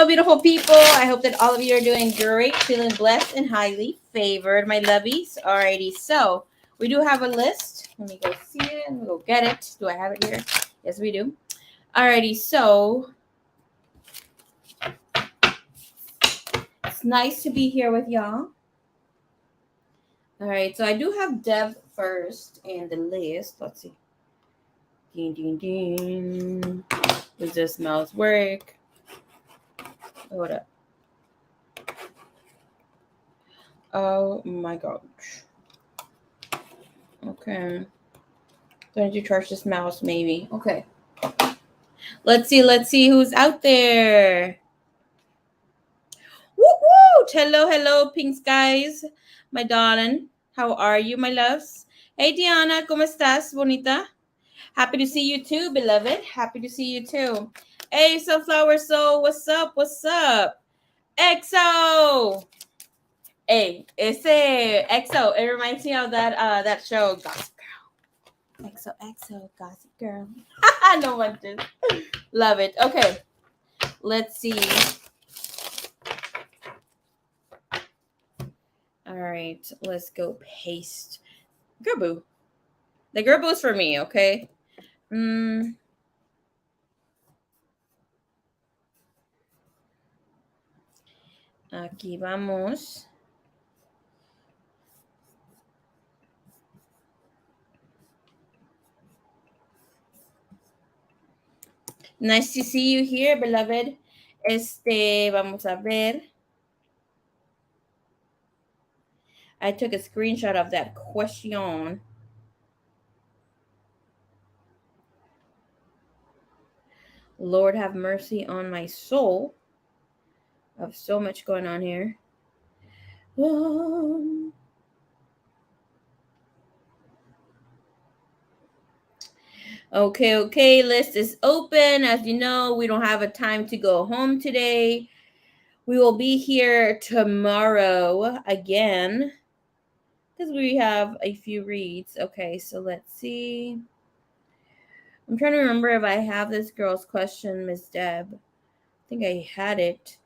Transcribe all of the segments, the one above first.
beautiful people. I hope that all of you are doing great, feeling blessed and highly favored, my lovies. Alrighty, so we do have a list. Let me go see it. Let me go get it. Do I have it here? Yes, we do. Alrighty, so it's nice to be here with y'all. All right, so I do have Deb first in the list. Let's see. Ding, ding, ding. Does this mouse work? Hold up. Oh my gosh. Okay. Don't you charge this mouse, maybe? Okay. Let's see who's out there. Woo woo! Hello, pink skies, my darling. How are you, my loves? Hey, Diana, ¿cómo estás, bonita? Happy to see you too, beloved. Happy to see you too. Hey, Sunflower Soul, what's up? What's up? EXO! Hey, ese EXO, it reminds me of that show, Gossip Girl. EXO, Gossip Girl. No wonder. Love it. Okay, let's see. All right, let's go paste. Gerbu. The Gerbu's for me, okay? Aquí vamos. Nice to see you here, beloved. Vamos a ver. I took a screenshot of that question. Lord have mercy on my soul. I have so much going on here. Okay, list is open. As you know, we don't have a time to go home today. We will be here tomorrow again because we have a few reads. Okay, so let's see. I'm trying to remember if I have this girl's question, Miss Deb. I think I had it.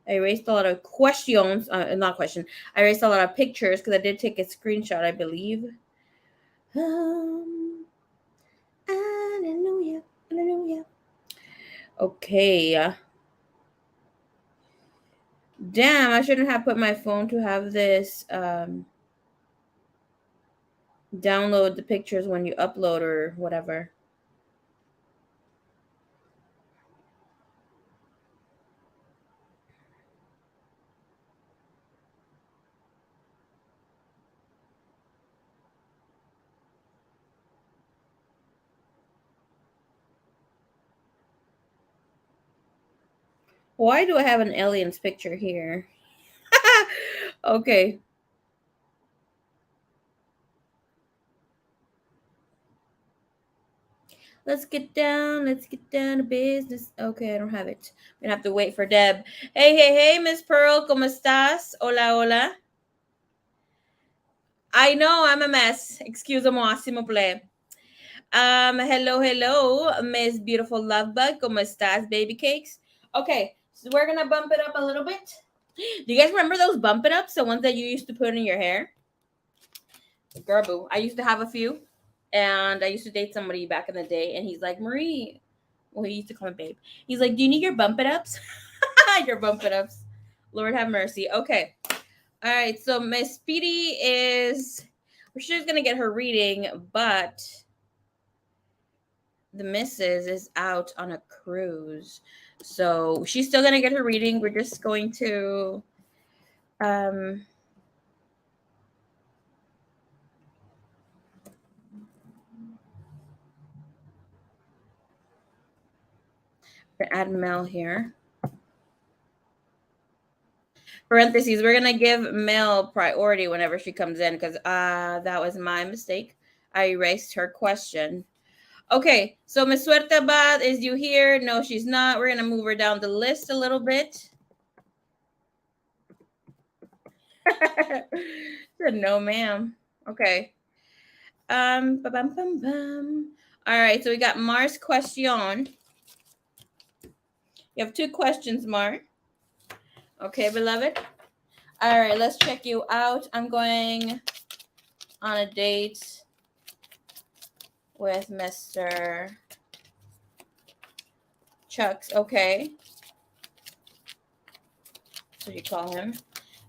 I erased a lot of questions. Not question. I erased a lot of pictures because I did take a screenshot, I believe. Hallelujah. Okay. Damn, I shouldn't have put my phone to have this download the pictures when you upload or whatever. Why do I have an alien's picture here? Okay. Let's get down to business. Okay, I don't have it. I'm gonna have to wait for Deb. Hey, Miss Pearl, ¿cómo estás? Hola. I know I'm a mess. Excuse-moi, s'il vous plaît. Hello, Miss Beautiful Lovebug. ¿Cómo estás, baby cakes? Okay, so we're gonna bump it up a little bit. Do you guys remember those bump it ups? The ones that you used to put in your hair? Girl, I used to have a few. And I used to date somebody back in the day, and he's like, Marie. Well, he used to call me babe. He's like, do you need your bump it ups? Your bump it ups. Lord have mercy. Okay. All right. So Miss Speedy she's going to get her reading, but the missus is out on a cruise. So she's still going to get her reading. We're just going to add Mel here. Parentheses, we're going to give Mel priority whenever she comes in because that was my mistake. I erased her question. Okay, so Miss Suerte Bad, is you here? No, she's not. We're going to move her down the list a little bit. No, ma'am. Okay. All right, so we got Mars question. You have 2 questions, Mar. Okay, beloved. All right, let's check you out. I'm going on a date with Mr. Chucks. Okay. So you call him.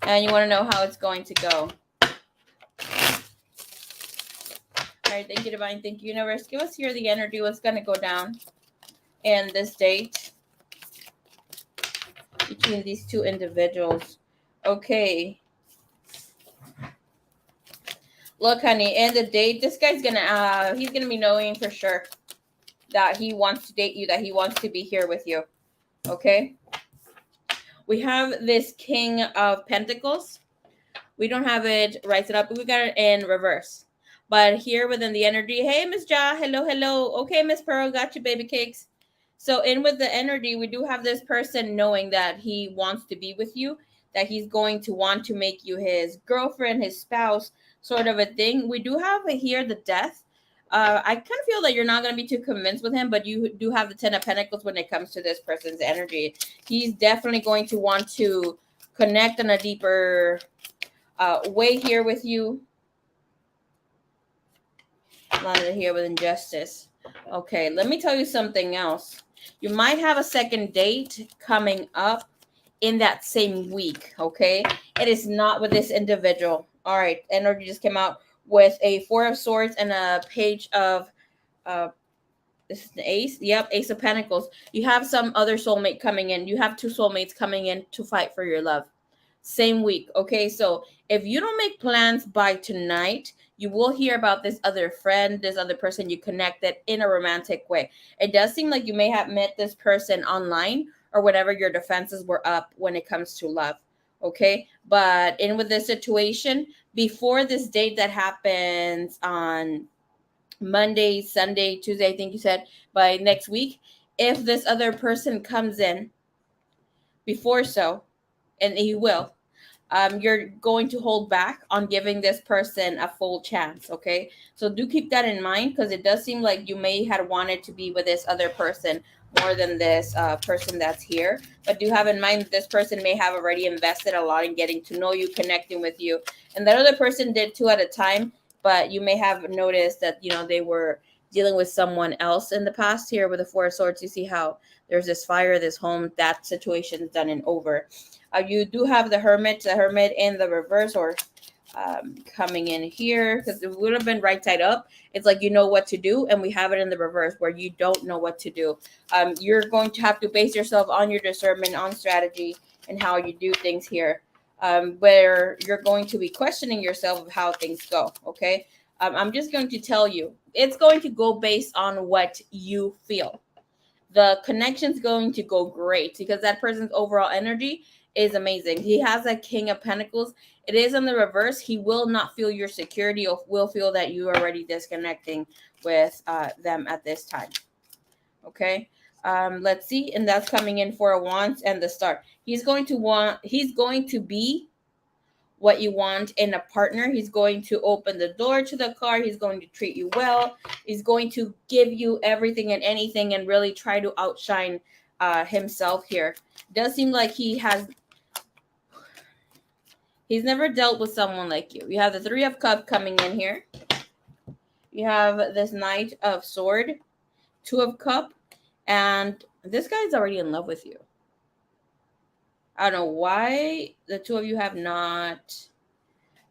And you want to know how it's going to go. All right, thank you, Divine. Thank you, Universe. Give us here the energy. What's going to go down in this date between these 2 individuals. Okay. Look, honey, in the date, this guy's he's gonna be knowing for sure that he wants to date you, that he wants to be here with you. Okay. We have this King of Pentacles. We don't have it right side up, but we got it in reverse. But here within the energy, hey, Miss Ja, hello, hello. Okay, Miss Pearl, got you, baby cakes. So in with the energy, we do have this person knowing that he wants to be with you, that he's going to want to make you his girlfriend, his spouse, sort of a thing. We do have here the Death. I kind of feel that you're not going to be too convinced with him, but you do have the 10 of Pentacles when it comes to this person's energy. He's definitely going to want to connect on a deeper way here with you. Landed here with injustice. Okay, let me tell you something else. You might have a second date coming up in that same week. Okay, it is not with this individual. All right, energy just came out with a 4 of Swords and a Page of this is the Ace. Yep, Ace of Pentacles. You have some other soulmate coming in. You have 2 soulmates coming in to fight for your love. Same week. Okay, so if you don't make plans by tonight, you will hear about this other friend, this other person you connected in a romantic way. It does seem like you may have met this person online or whenever your defenses were up when it comes to love. Okay, but in with this situation, before this date that happens on Monday, Sunday, Tuesday, I think you said, by next week, if this other person comes in before so, and he will, you're going to hold back on giving this person a full chance. Okay, so do keep that in mind, because it does seem like you may have wanted to be with this other person more than this person that's here. But do have in mind that this person may have already invested a lot in getting to know you, connecting with you, and that other person did 2 at a time. But you may have noticed that they were dealing with someone else in the past. Here with the 4 of Swords, you see how there's this fire, this home, that situation is done and over. You do have the Hermit in the reverse, or coming in here, because it would have been right side up. It's like you know what to do, and we have it in the reverse where you don't know what to do. You're going to have to base yourself on your discernment, on strategy, and how you do things here, where you're going to be questioning yourself of how things go. Okay, I'm just going to tell you, it's going to go based on what you feel. The connection's going to go great because that person's overall energy is amazing. He has a King of Pentacles. It is in the reverse. He will not feel your security, or will feel that you are already disconnecting with them at this time. Okay, let's see. And that's coming in for a Wands and the Star. He's going to be what you want in a partner. He's going to open the door to the car. He's going to treat you well. He's going to give you everything and anything and really try to outshine himself here. Does seem like he's never dealt with someone like you. You have the 3 of Cups coming in here. You have this Knight of Sword, 2 of Cup, and this guy's already in love with you. I don't know why the 2 of you have not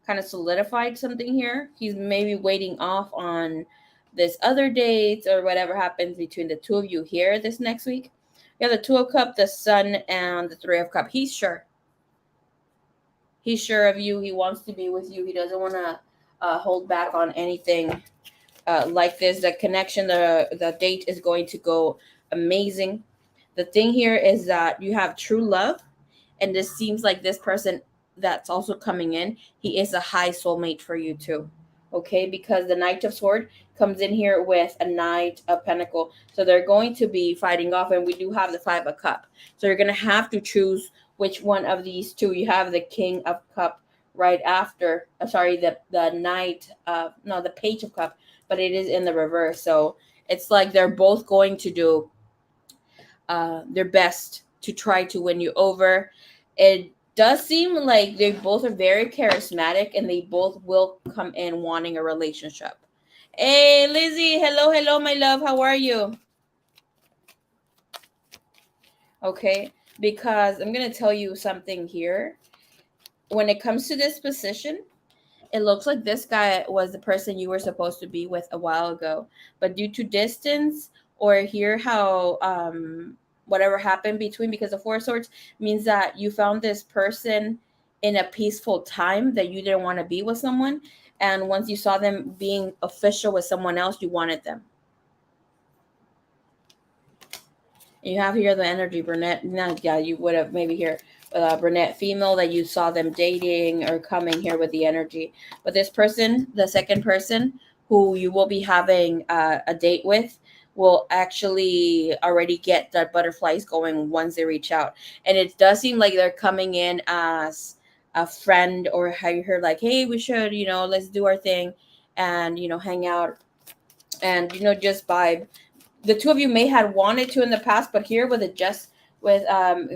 kind of solidified something here. He's maybe waiting off on this other dates or whatever happens between the 2 of you here this next week. You have the 2 of Cups, the Sun, and the 3 of Cups. He's sure. He's sure of you. He wants to be with you. He doesn't want to hold back on anything like this. The connection, the date is going to go amazing. The thing here is that you have true love, and this seems like this person that's also coming in, he is a high soulmate for you too. Okay, because the Knight of Sword comes in here with a Knight of Pentacle. So they're going to be fighting off, and we do have the 5 of Cup. So you're going to have to choose which one of these 2. You have the King of Cup right after, the Knight of, no, the Page of Cup, but it is in the reverse. So it's like they're both going to do their best to try to win you over. It does seem like they both are very charismatic and they both will come in wanting a relationship. Hey, Lizzie. Hello, hello, my love. How are you? Okay, because I'm going to tell you something here. When it comes to this position, it looks like this guy was the person you were supposed to be with a while ago, but due to distance or hear how whatever happened between, because the Four of Swords means that you found this person in a peaceful time that you didn't want to be with someone, and once you saw them being official with someone else, you wanted them. You have here the energy brunette. Not, yeah, you would have maybe here brunette female that you saw them dating or coming here with the energy. But this person, the second person who you will be having a date with, will actually already get the butterflies going once they reach out. And it does seem like they're coming in as a friend, or how you heard like, hey, we should, let's do our thing and, hang out and, just vibe. The two of you may have wanted to in the past, but here with it, just with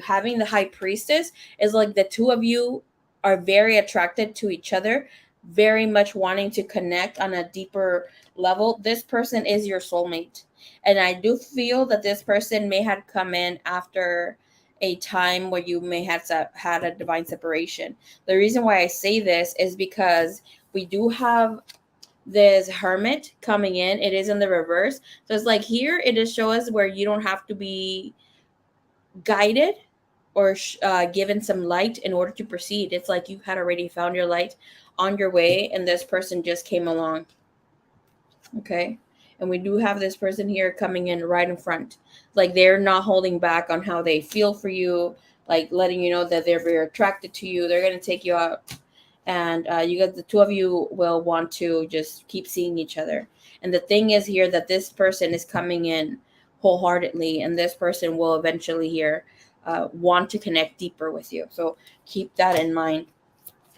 having the high priestess, is like the two of you are very attracted to each other, very much wanting to connect on a deeper level. This person is your soulmate, and I do feel that this person may have come in after a time where you may have had a divine separation. The reason why I say this is because we do have this hermit coming in. It is in the reverse, so it's like here it is show us where you don't have to be guided or given some light in order to proceed. It's like you had already found your light on your way and this person just came along. Okay, and we do have this person here coming in right in front, like they're not holding back on how they feel for you, like letting you know that they're very attracted to you. They're going to take you out, and you guys, the two of you will want to just keep seeing each other. And the thing is here that this person is coming in wholeheartedly, and this person will eventually here want to connect deeper with you. So keep that in mind.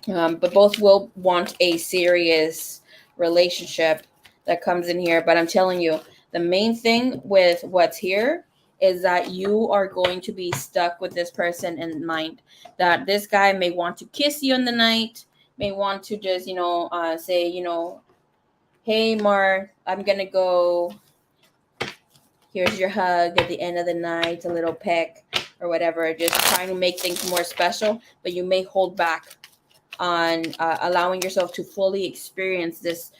But both will want a serious relationship that comes in here. But I'm telling you, the main thing with what's here is that you are going to be stuck with this person in mind. That this guy may want to kiss you in the night, may want to just, say, hey, Mar, I'm going to go. Here's your hug at the end of the night, a little peck or whatever, just trying to make things more special. But you may hold back on allowing yourself to fully experience this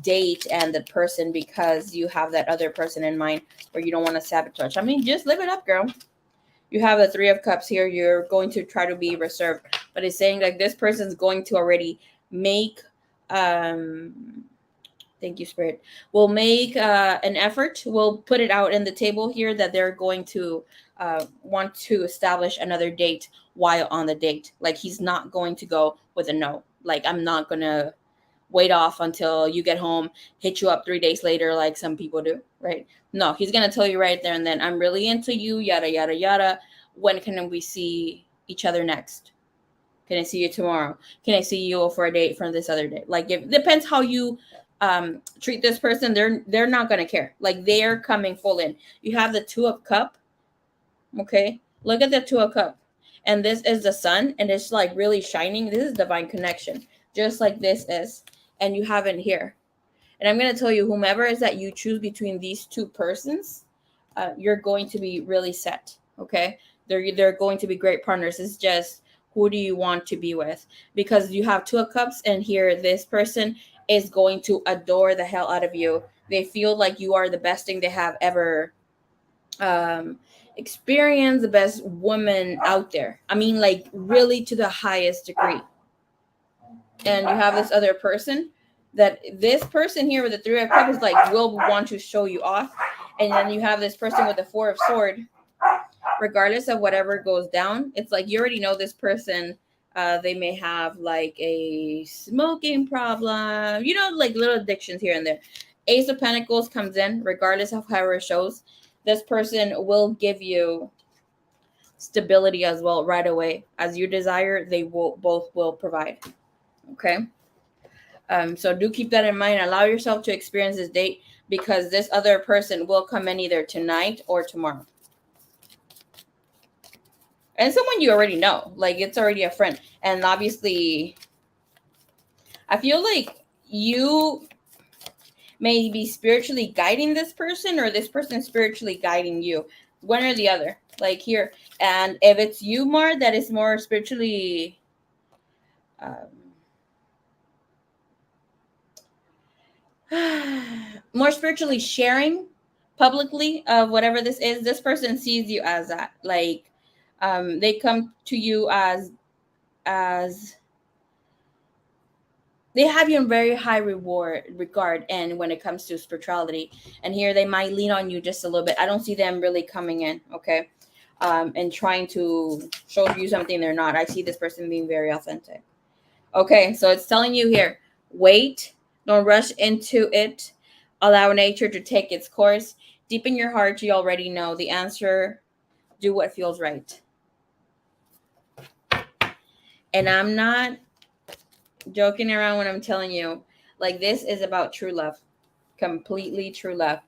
date and the person because you have that other person in mind, or you don't want to sabotage. I mean, just live it up, girl. You have the Three of Cups here. You're going to try to be reserved, but it's saying like this person's going to already make thank you, Spirit, will make an effort. We'll put it out in the table here that they're going to want to establish another date while on the date. Like he's not going to go with a no. Like, I'm not going to wait off until you get home, hit you up 3 days later like some people do, right? No, he's going to tell you right there and then, I'm really into you, yada, yada, yada. When can we see each other next? Can I see you tomorrow? Can I see you for a date from this other day? Like, it depends how you treat this person. They're not gonna care. Like, they're coming full in. You have the Two of Cup. Okay, look at the Two of Cup, and this is the sun, and it's like really shining. This is divine connection, just like this is, and you have it here. And I'm gonna tell you, whomever is that you choose between these two persons, you're going to be really set. Okay, they're going to be great partners. It's just, who do you want to be with? Because you have Two of Cups, and here this person is going to adore the hell out of you. They feel like you are the best thing they have ever experienced, the best woman out there. I mean, like, really to the highest degree. And you have this other person, that this person here with the Three of Cups is like, will want to show you off. And then you have this person with the Four of Swords. Regardless of whatever goes down, it's like you already know this person. They may have like a smoking problem, like little addictions here and there. Ace of Pentacles comes in, regardless of how it shows. This person will give you stability as well right away. As you desire, they will both will provide. Okay. So do keep that in mind. Allow yourself to experience this date, because this other person will come in either tonight or tomorrow. And someone you already know, like it's already a friend. And obviously, I feel like you may be spiritually guiding this person, or this person spiritually guiding you, one or the other, like here. And if it's you, Mar, that is more spiritually more spiritually sharing publicly of whatever this is, this person sees you as that, like they come to you as they have you in very high regard, and when it comes to spirituality, and here they might lean on you just a little bit. I don't see them really coming in, okay, and trying to show you something they're not. I see this person being very authentic. Okay, so it's telling you here, wait, don't rush into it, allow nature to take its course. Deep in your heart, you already know the answer. Do what feels right. And I'm not joking around when I'm telling you, like, this is about true love, completely true love.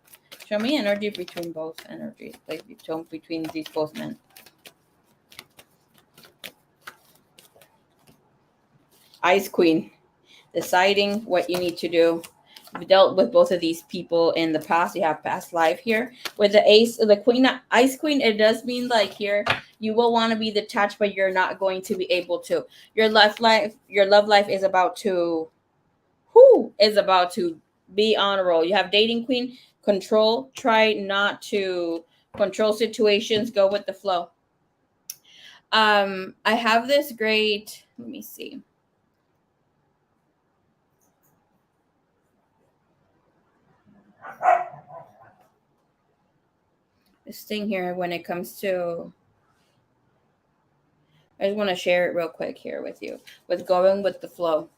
Show me energy between both energies, like between these both men. Ice Queen, deciding what you need to do. You've dealt with both of these people in the past. You have past life here. With the ace, the queen, Ice Queen, it does mean like here, you will want to be detached, but you're not going to be able to. Your love life is about to be on a roll. You have dating queen, control. Try not to control situations. Go with the flow. I have this great, let me see. This thing here when it comes to, I just want to share it real quick here with you, with going with the flow.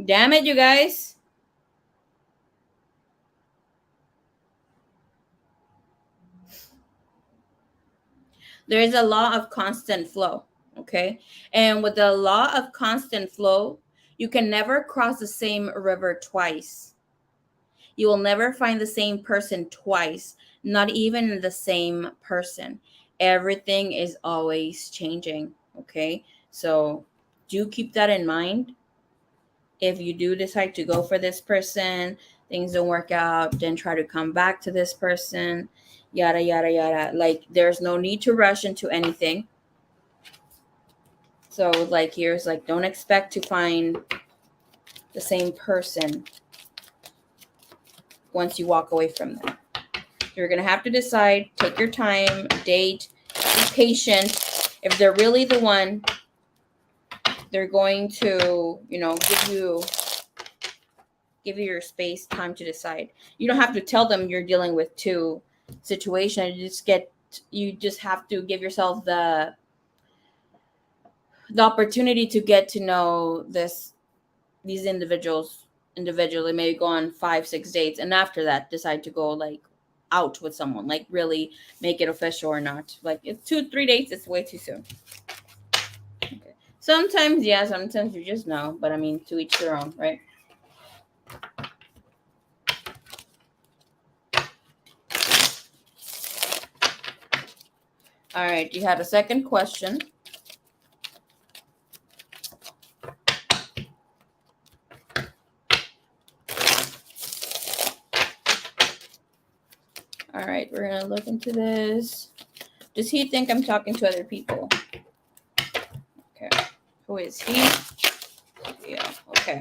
Damn it, you guys. There is a law of constant flow, okay? And with the law of constant flow, you can never cross the same river twice. You will never find the same person twice, not even the same person. Everything is always changing, okay? So do keep that in mind. If you do decide to go for this person, things don't work out, then try to come back to this person, yada, yada, yada. Like, there's no need to rush into anything. So, like, here's like, don't expect to find the same person once you walk away from them. You're going to have to decide, take your time, date, be patient. If they're really the one, they're going to, give you your space, time to decide. You don't have to tell them you're dealing with two situations. You just have to give yourself the opportunity to get to know these individuals individually. Maybe go on 5-6 dates, and after that decide to go like out with someone, like really make it official or not. Like, it's 2-3 dates, it's way too soon. Okay. Sometimes yeah, sometimes you just know, but I mean, to each their own, right? All right, you had a second question. All right, we're gonna look into this. Does he think I'm talking to other people? Okay, who is he? Yeah, okay.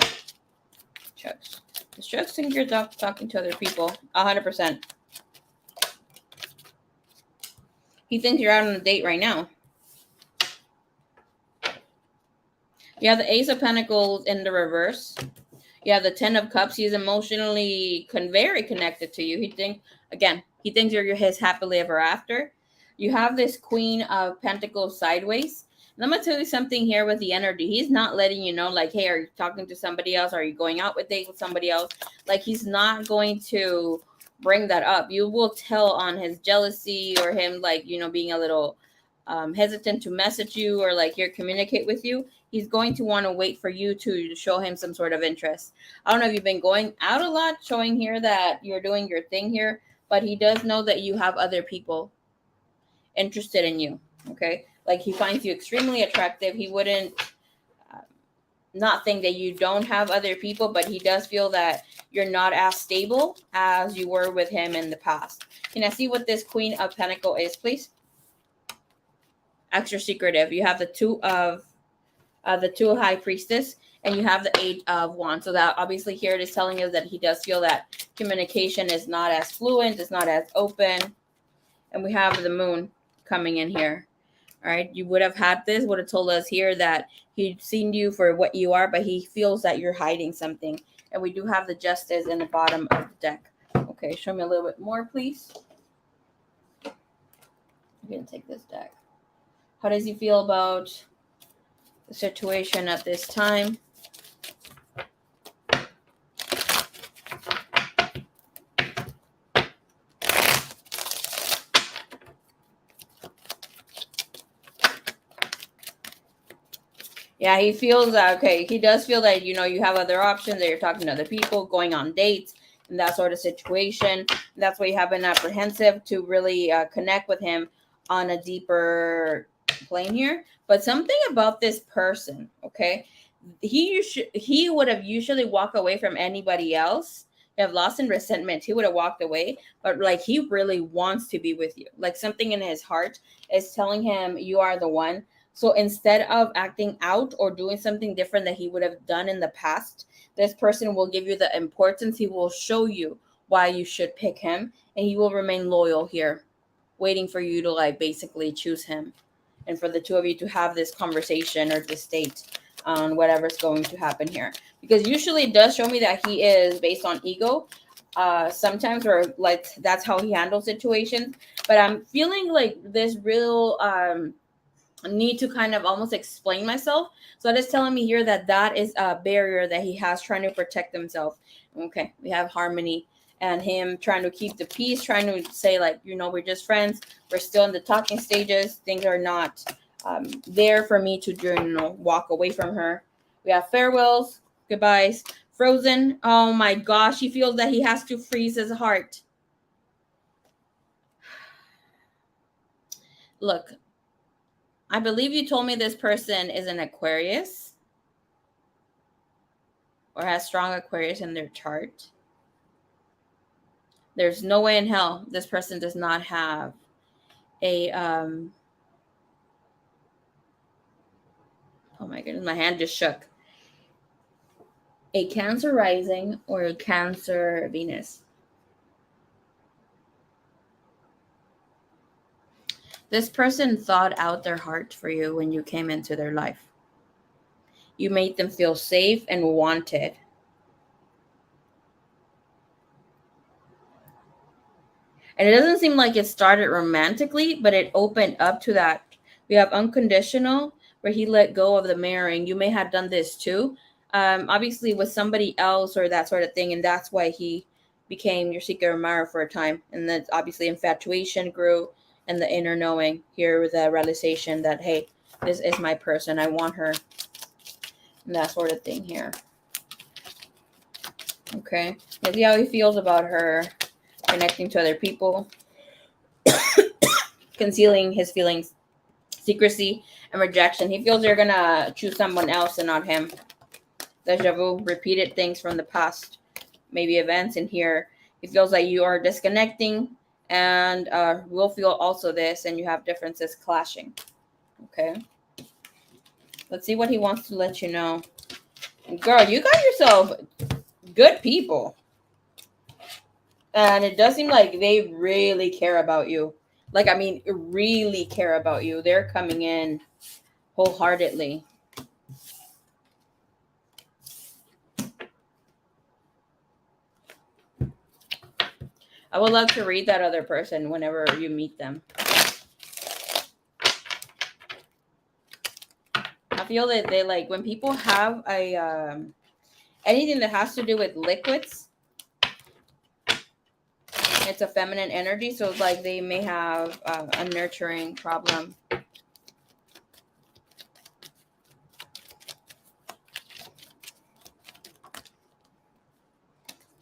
Chucks. Does Chucks think you're talking to other people? 100%. He thinks you're out on a date right now. You have the Ace of Pentacles in the reverse. You have the 10 of Cups. He's emotionally very connected to you. He thinks you're his happily ever after. You have this Queen of Pentacles sideways. And I'm going to tell you something here with the energy. He's not letting you know, like, hey, are you talking to somebody else? Are you going out with date with somebody else? Like, he's not going to bring that up. You will tell on his jealousy or him, like, being a little hesitant to message you or like here communicate with you, he's going to want to wait for you to show him some sort of interest. I don't know if you've been going out a lot, showing here that you're doing your thing here, but he does know that you have other people interested in you. Okay, like he finds you extremely attractive. He wouldn't not think that you don't have other people, but he does feel that you're not as stable as you were with him in the past. Can I see what this Queen of Pentacles is, please? Extra secretive. You have the two of High Priestess, and you have the Eight of Wands. So that obviously here it is telling you that he does feel that communication is not as fluent, it's not as open. And we have the Moon coming in here. All right, you would have had this, would have told us here that he'd seen you for what you are, but he feels that you're hiding something. And we do have the Justice in the bottom of the deck. Okay, show me a little bit more, please. I'm going to take this deck. How does he feel about the situation at this time? Yeah, he feels that, okay, he does feel that, you know, you have other options, that you're talking to other people, going on dates, and that sort of situation. That's why you have been apprehensive to really connect with him on a deeper plane here. But something about this person, okay, he would have usually walked away from anybody else. Have lost in resentment, he would have walked away, but like he really wants to be with you. Like something in his heart is telling him you are the one. So instead of acting out or doing something different that he would have done in the past, this person will give you the importance. He will show you why you should pick him, and he will remain loyal here, waiting for you to like basically choose him, and for the two of you to have this conversation or this date on whatever's going to happen here. Because usually it does show me that he is based on ego. Sometimes, or like that's how he handles situations. But I'm feeling like this real need to kind of almost explain myself. So that is telling me here that that is a barrier that he has, trying to protect himself. Okay, we have harmony and him trying to keep the peace, trying to say like, you know, we're just friends. We're still in the talking stages. Things are not there for me to, you know, walk away from her. We have farewells, goodbyes, frozen. Oh my gosh, he feels that he has to freeze his heart. Look, I believe you told me this person is an Aquarius or has strong Aquarius in their chart. There's no way in hell this person does not have a oh my goodness, my hand just shook. A Cancer rising or a Cancer Venus. This person thought out their heart for you when you came into their life. You made them feel safe and wanted. And it doesn't seem like it started romantically, but it opened up to that. We have unconditional, where he let go of the marrying. You may have done this too. Obviously with somebody else or that sort of thing. And that's why he became your secret admirer for a time. And then obviously infatuation grew, and the inner knowing here with the realization that, hey, this is my person. I want her. And that sort of thing here. Okay. Let's see how he feels about her connecting to other people, concealing his feelings, secrecy, and rejection. He feels you're gonna choose someone else and not him. Deja vu, repeated things from the past, maybe events in here. He feels like you are disconnecting, and will feel also this, and you have differences clashing. Okay. Let's see what he wants to let you know. And girl, you got yourself good people. And it does seem like they really care about you. Like, I mean, really care about you. They're coming in wholeheartedly. I would love to read that other person whenever you meet them. I feel that they like, when people have a anything that has to do with liquids, it's a feminine energy. So it's like they may have a nurturing problem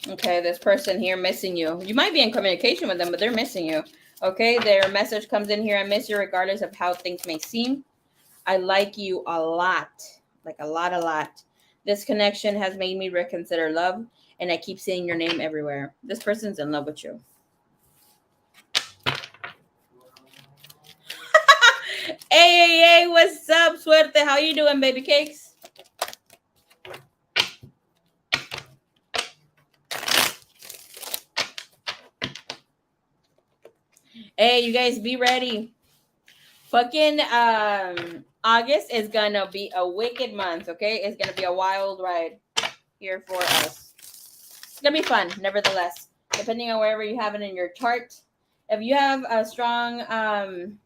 Okay, this person here missing you. You might be in communication with them, but they're missing you. Okay, their message comes in here. I miss you regardless of how things may seem. I like you a lot. Like a lot. This connection has made me reconsider love, and I keep seeing your name everywhere. This person's in love with you. Hey, what's up, Suerte? How you doing, baby cakes? Hey, you guys, be ready. Fucking August is gonna be a wicked month, okay? It's gonna be a wild ride here for us. It's gonna be fun, nevertheless, depending on wherever you have it in your chart. If you have a strong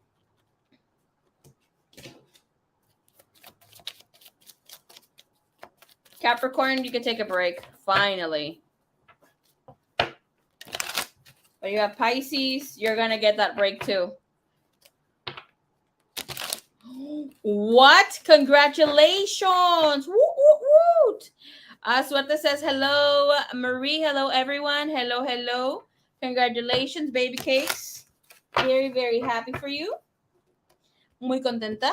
Capricorn, you can take a break, finally. But you have Pisces, you're gonna get that break too. What? Congratulations! Woo, woo, woo! Suerte says hello, Marie. Hello, everyone. Hello. Congratulations, baby cakes. Very, very happy for you. Muy contenta.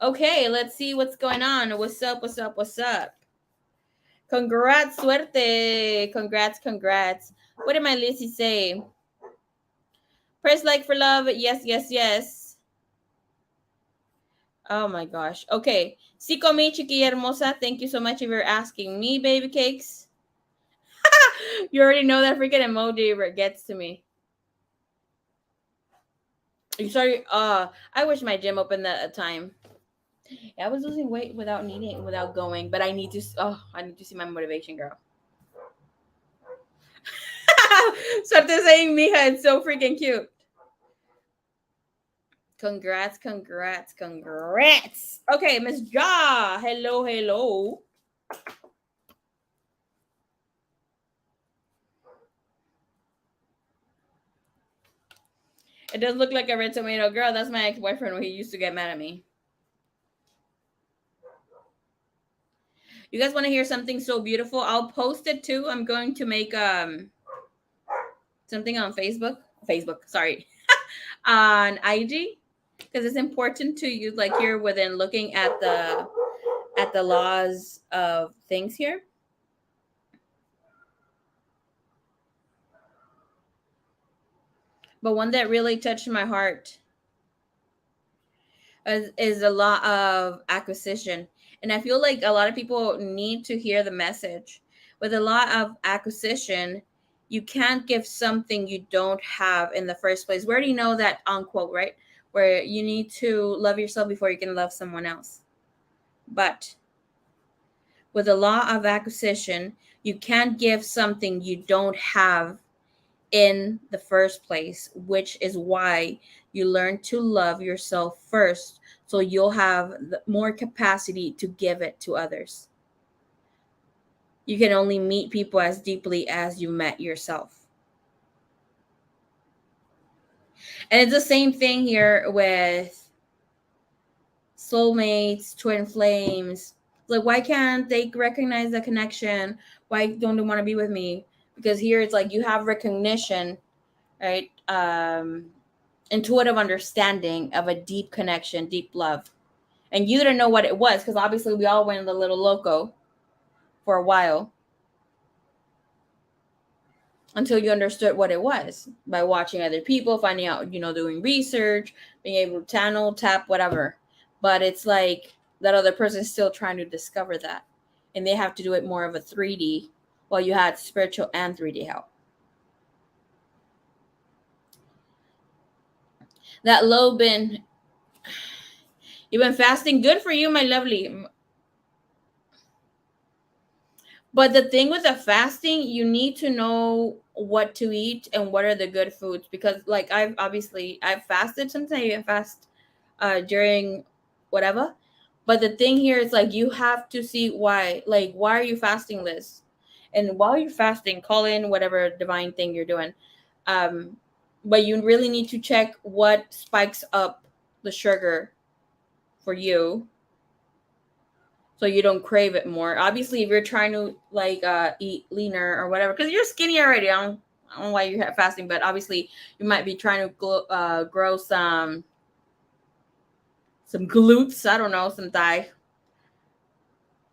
Okay, let's see what's going on. What's up? Congrats, Suerte. Congrats. What did my Lizzie say? Press like for love. Yes. Oh my gosh. Okay. Sí comí, chiquilla hermosa. Thank you so much if you're asking me, baby cakes. You already know that freaking emoji gets to me. You sorry. I wish my gym opened at a time. Yeah, I was losing weight without going, but I need to. Oh, I need to see my motivation, girl. Suerte saying, mija, it's so freaking cute. Congrats. Okay, Miss Ja. Hello. It does look like a red tomato. Girl, that's my ex-boyfriend when he used to get mad at me. You guys want to hear something so beautiful? I'll post it too. I'm going to make something on Facebook, sorry, on IG, because it's important to use, like, here within looking at the laws of things here. But one that really touched my heart is a lot of acquisition. And I feel like a lot of people need to hear the message. With a lot of acquisition, you can't give something you don't have in the first place. We already know that unquote, right? Where you need to love yourself before you can love someone else. But with a law of acquisition, you can't give something you don't have in the first place, which is why you learn to love yourself first, so you'll have more capacity to give it to others. You can only meet people as deeply as you met yourself. And it's the same thing here with soulmates, twin flames. Like, why can't they recognize the connection? Why don't they want to be with me? Because here it's like you have recognition, right? Intuitive understanding of a deep connection, deep love. And you didn't know what it was, because obviously we all went a little loco for a while until you understood what it was by watching other people, finding out, doing research, being able to channel, tap, whatever. But it's like that other person is still trying to discover that. And they have to do it more of a 3D, while you had spiritual and 3D help. That low bin, you've been fasting. Good for you, my lovely. But the thing with the fasting, you need to know what to eat and what are the good foods, because like I've fasted. Sometimes I even fast during whatever. But the thing here is, like, you have to see why. Like, why are you fasting, Liz? And while you're fasting, call in whatever divine thing you're doing. But you really need to check what spikes up the sugar for you, so you don't crave it more. Obviously, if you're trying to like eat leaner or whatever, because you're skinny already, I don't know why you're fasting, but obviously you might be trying to grow some glutes, I don't know, some thigh.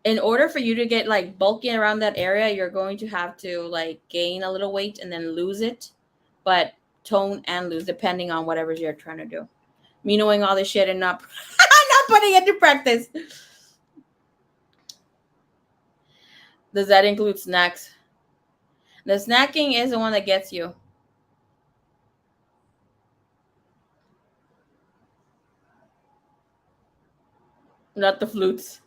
In order for you to get like bulky around that area, you're going to have to like gain a little weight and then lose it, but tone and lose depending on whatever you're trying to do. Me knowing all this shit and not not putting it to practice. Does that include snacks? The snacking is the one that gets you. Not the flutes.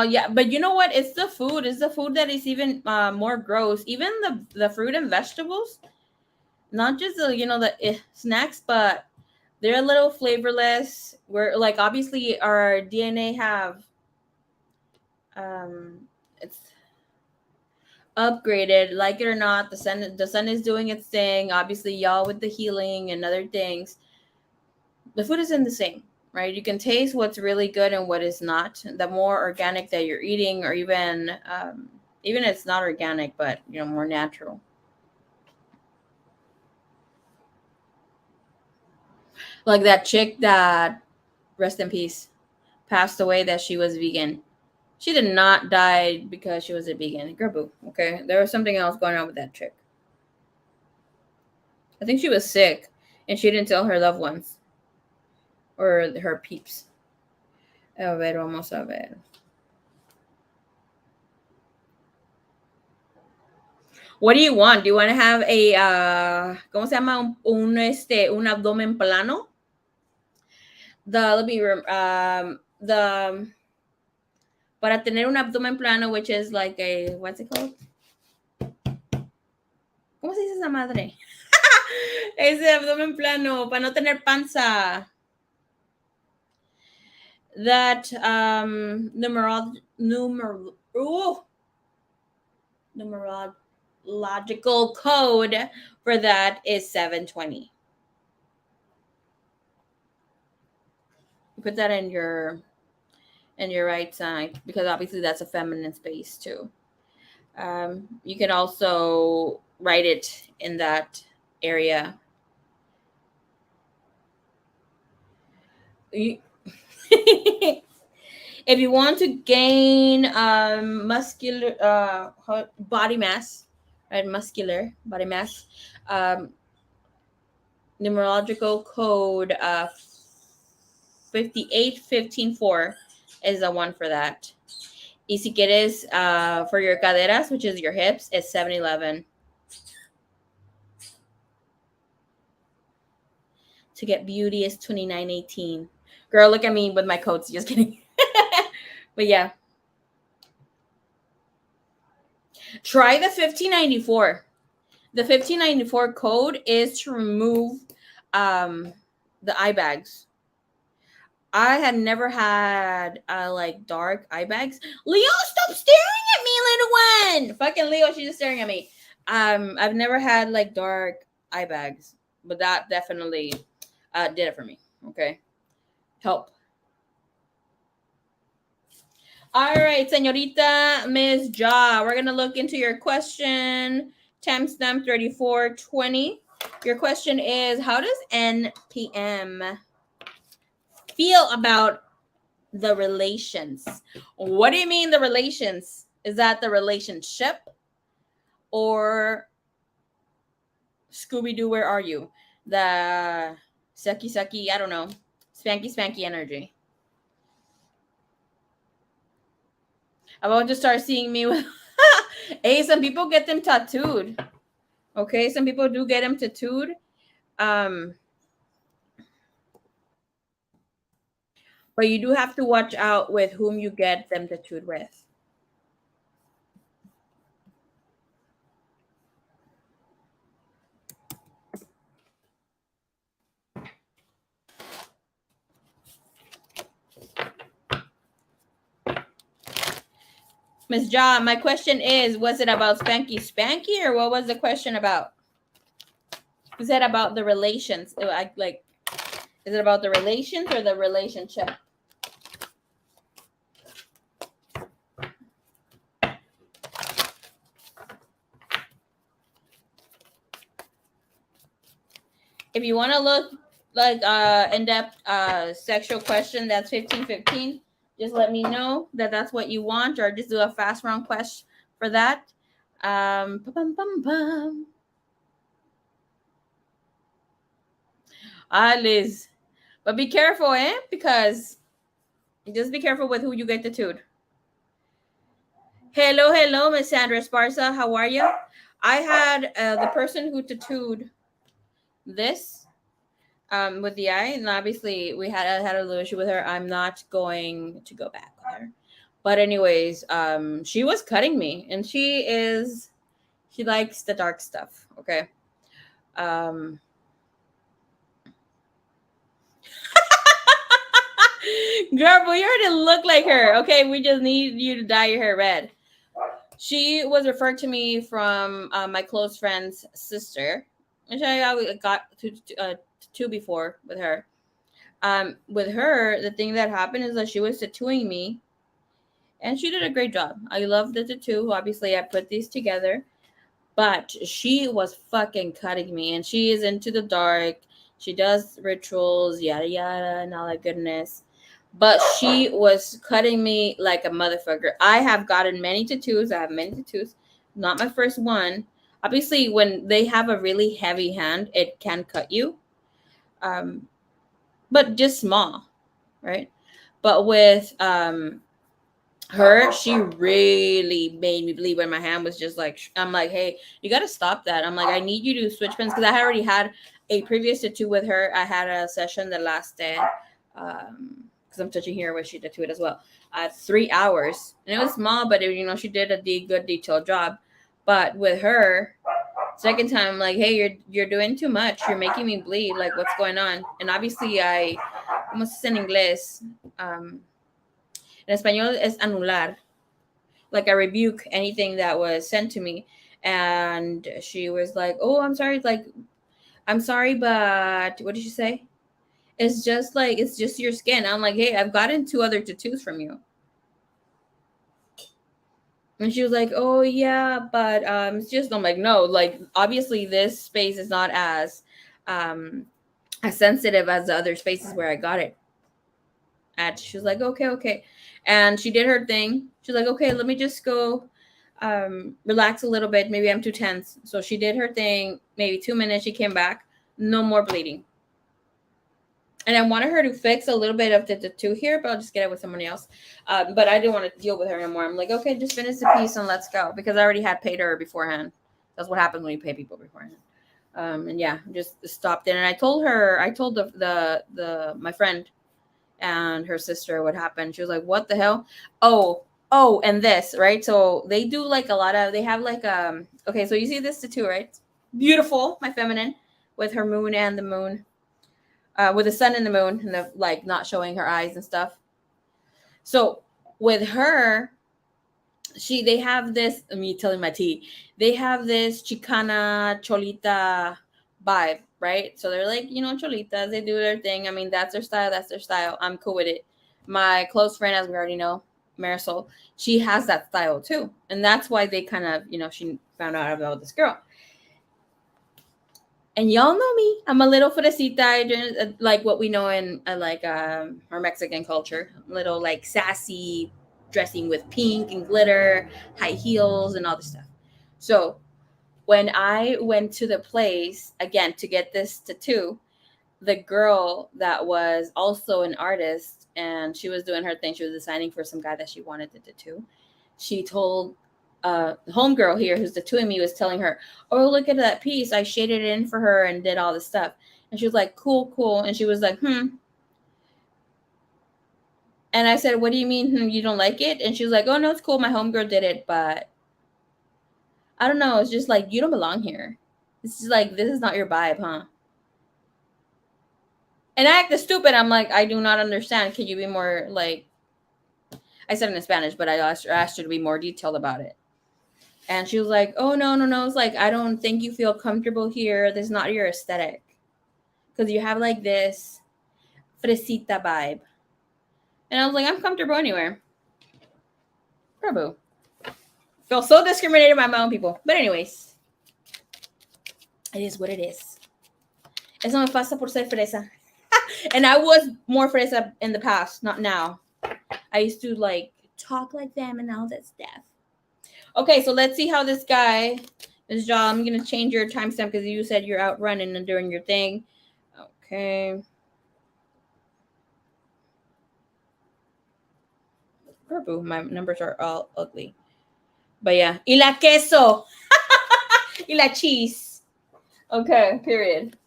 Yeah, but you know what? It's the food. It's the food that is even more gross. Even the fruit and vegetables, not just the the snacks, but they're a little flavorless. We're like obviously our DNA have it's upgraded. Like it or not, the sun is doing its thing. Obviously, y'all with the healing and other things. The food isn't the same, right? You can taste what's really good and what is not. The more organic that you're eating, or even if it's not organic, but more natural. Like that chick that, rest in peace, passed away. That she was vegan. She did not die because she was a vegan. Girl, boo. Okay, there was something else going on with that chick. I think she was sick, and she didn't tell her loved ones or her peeps. A ver, vamos a ver. What do you want? Do you want to have a ¿cómo se llama? Un abdomen plano? Let me the para tener un abdomen plano, which is like a, what's it called? ¿Cómo se dice esa madre? Ese abdomen plano, para no tener panza. That numerological code for that is 720. You put that in your right side, because obviously that's a feminine space too. You can also write it in that area. If you want to gain muscular body mass, right? Muscular body mass, numerological code 58154 is the one for that. Y si quieres for your caderas, which is your hips, it's 711. To get beauty is 2918. Girl, look at me with my coats. Just kidding. But yeah. Try the 1594. The 1594 code is to remove the eye bags. I had never had like dark eye bags. Leo, stop staring at me, little one. Fucking Leo, she's just staring at me. I've never had like dark eye bags, but that definitely did it for me. Okay, help. All right, señorita Ms. Ja, we're gonna look into your question. Timestamp 3420. Your question is, how does NPM feel about the relations? What do you mean the relations? Is that the relationship, or Scooby-Doo, where are you? The sucky, I don't know, spanky energy. I'm about to start seeing me with hey, some people get them tattooed. Okay, some people do get them tattooed. But you do have to watch out with whom you get them tattooed with. Miss Ja, my question is, was it about spanky, or what was the question about? Is it about the relations? Is it about the relations or the relationship? If you want to look like in-depth sexual question, that's 1515. Just let me know that that's what you want, or just do a fast round question for that. Bum, bum, bum. Liz. But be careful, because just be careful with who you get tattooed. Hello, Miss Sandra Esparza. How are you? I had the person who tattooed this with the eye, and obviously I had a little issue with her. I'm not going to go back with her. But anyways, she was cutting me, and she likes the dark stuff. Okay. Girl, but you already look like her. Okay, we just need you to dye your hair red. She was referred to me from my close friend's sister, which I got to before with her. With her, the thing that happened is that she was tattooing me, and she did a great job. I love the tattoo. Obviously, I put these together, but she was fucking cutting me, and she is into the dark. She does rituals, yada yada, and all that goodness. But she was cutting me like a motherfucker. I have gotten many tattoos. I have many tattoos. Not my first one. Obviously, when they have a really heavy hand, it can cut you. But just small, right? But with her, she really made me believe when my hand was just like, I'm like, hey, you got to stop that. I'm like, I need you to switch pens, because I already had a previous tattoo with her. I had a session that lasted, because I'm touching here where she tattooed as well, 3 hours, and it was small, but she did a good detailed job. But with her, second time, I'm like, hey, you're doing too much. You're making me bleed. Like, what's going on? And obviously, como se dice en inglés, en español es anular. Like, I rebuke anything that was sent to me. And she was like, oh, I'm sorry. Like, I'm sorry, but what did she say? It's just your skin. I'm like, hey, I've gotten 2 other tattoos from you. And she was like, oh yeah, but it's just, I'm like, no, like, obviously this space is not as sensitive as the other spaces where I got it at. She was like, okay. And she did her thing. She's like, okay, let me just go relax a little bit. Maybe I'm too tense. So she did her thing, maybe 2 minutes. She came back, no more bleeding. And I wanted her to fix a little bit of the tattoo here, but I'll just get it with somebody else. But I didn't want to deal with her anymore. I'm like, okay, just finish the piece and let's go, because I already had paid her beforehand. That's what happens when you pay people beforehand. And yeah, just stopped it. And I told the my friend and her sister what happened. She was like, what the hell? Oh, and this, right? So they do like a lot of, they have like okay, so you see this tattoo, right? Beautiful, my feminine, with her moon and the moon. With the sun and the moon, and the, like, not showing her eyes and stuff. So with her, they have this, me telling my tea, they have this Chicana Cholita vibe, right? So they're like, Cholitas, they do their thing. I mean, that's their style. I'm cool with it. My close friend, as we already know, Marisol, she has that style too. And that's why they kind of, she found out about this girl. And y'all know me. I'm a little fresita, like what we know in our Mexican culture. A little like sassy, dressing with pink and glitter, high heels, and all this stuff. So when I went to the place again to get this tattoo, the girl that was also an artist, and she was doing her thing. She was designing for some guy that she wanted to tattoo. She told homegirl here who's tattooing me, was telling her, oh, look at that piece, I shaded it in for her and did all this stuff. And she was like, cool. And she was like, and I said, what do you mean, you don't like it? And she was like, oh no, it's cool, my homegirl did it, but I don't know, it's just like, you don't belong here. It's just like, this is not your vibe, huh? And I acted stupid. I'm like, I do not understand, can you be more, like, I said it in Spanish, but I asked her to be more detailed about it. And she was like, oh, no. It's like, I don't think you feel comfortable here. This is not your aesthetic. Because you have like this fresita vibe. And I was like, I'm comfortable anywhere. Prabhu. Feel so discriminated by my own people. But anyways, it is what it is. Eso me pasa por ser fresa. And I was more fresa in the past, not now. I used to like talk like them and all that stuff. Okay, so let's see how this guy, this job, I'm going to change your timestamp because you said you're out running and doing your thing. Okay. Purple, my numbers are all ugly. But yeah. Y la queso. Y la cheese. Okay, period.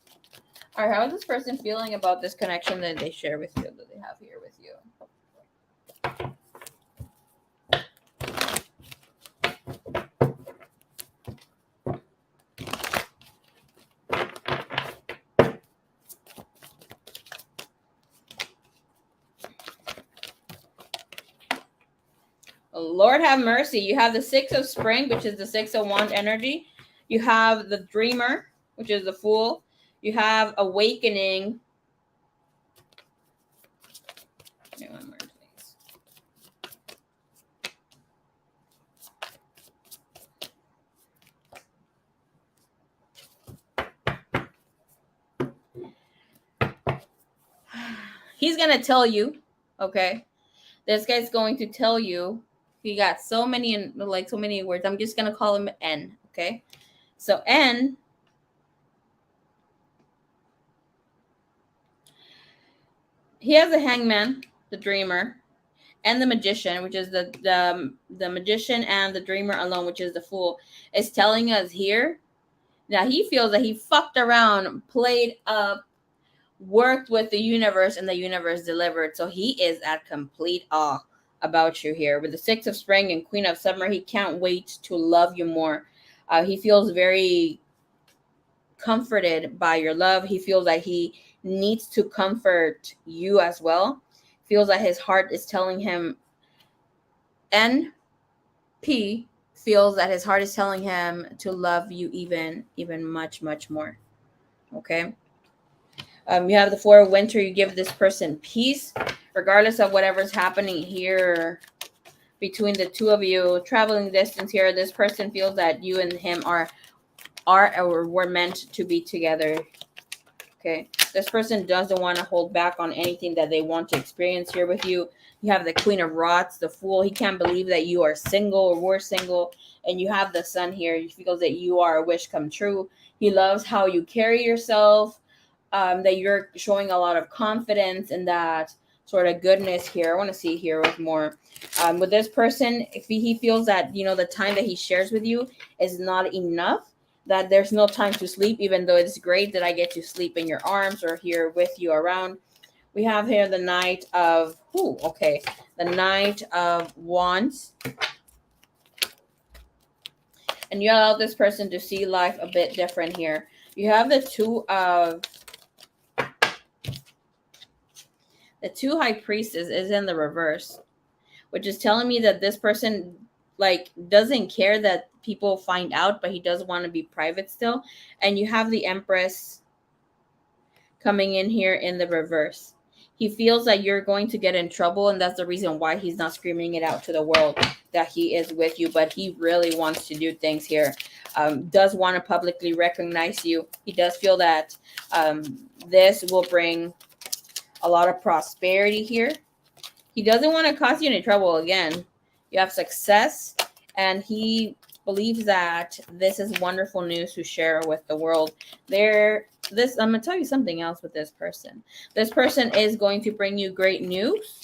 All right, how is this person feeling about this connection that they share with you, that they have here with you? Lord have mercy. You have the Six of Spring, which is the Six of Wand energy. You have the Dreamer, which is the Fool. You have Awakening. One more, please. He's going to tell you, okay? This guy's going to tell you. He got so many words. I'm just going to call him N, okay? So N, he has the Hangman, the Dreamer, and the Magician, which is the Magician, and the Dreamer alone, which is the Fool, is telling us here that he feels that he fucked around, played up, worked with the universe, and the universe delivered. So he is at complete awe about you here. With the Six of Spring and Queen of Summer, he can't wait to love you more. He feels very comforted by your love. He feels that he needs to comfort you as well. Feels that his heart is telling him, NP feels that his heart is telling him to love you even much, much more. Okay. You have the Four of Winter. You give this person peace, regardless of whatever's happening here between the two of you. Traveling distance here. This person feels that you and him are or were meant to be together. Okay. This person doesn't want to hold back on anything that they want to experience here with you. You have the Queen of Rods, the Fool. He can't believe that you are single or were single. And you have the Sun here. He feels that you are a wish come true. He loves how you carry yourself. That you're showing a lot of confidence and that sort of goodness here. I want to see here with more. With this person, if he feels that, the time that he shares with you is not enough, that there's no time to sleep, even though it's great that I get to sleep in your arms or here with you around. We have here the Knight of, the Knight of Wands. And you allow this person to see life a bit different here. You have the Two High Priestess is in the reverse, which is telling me that this person doesn't care that people find out, but he does want to be private still. And you have the Empress coming in here in the reverse. He feels that you're going to get in trouble, and that's the reason why he's not screaming it out to the world that he is with you, but he really wants to do things here. Does want to publicly recognize you. He does feel that this will bring a lot of prosperity here. He doesn't want to cause you any trouble again. You have success, and he believes that this is wonderful news to share with the world. I'm going to tell you something else with this person. This person is going to bring you great news.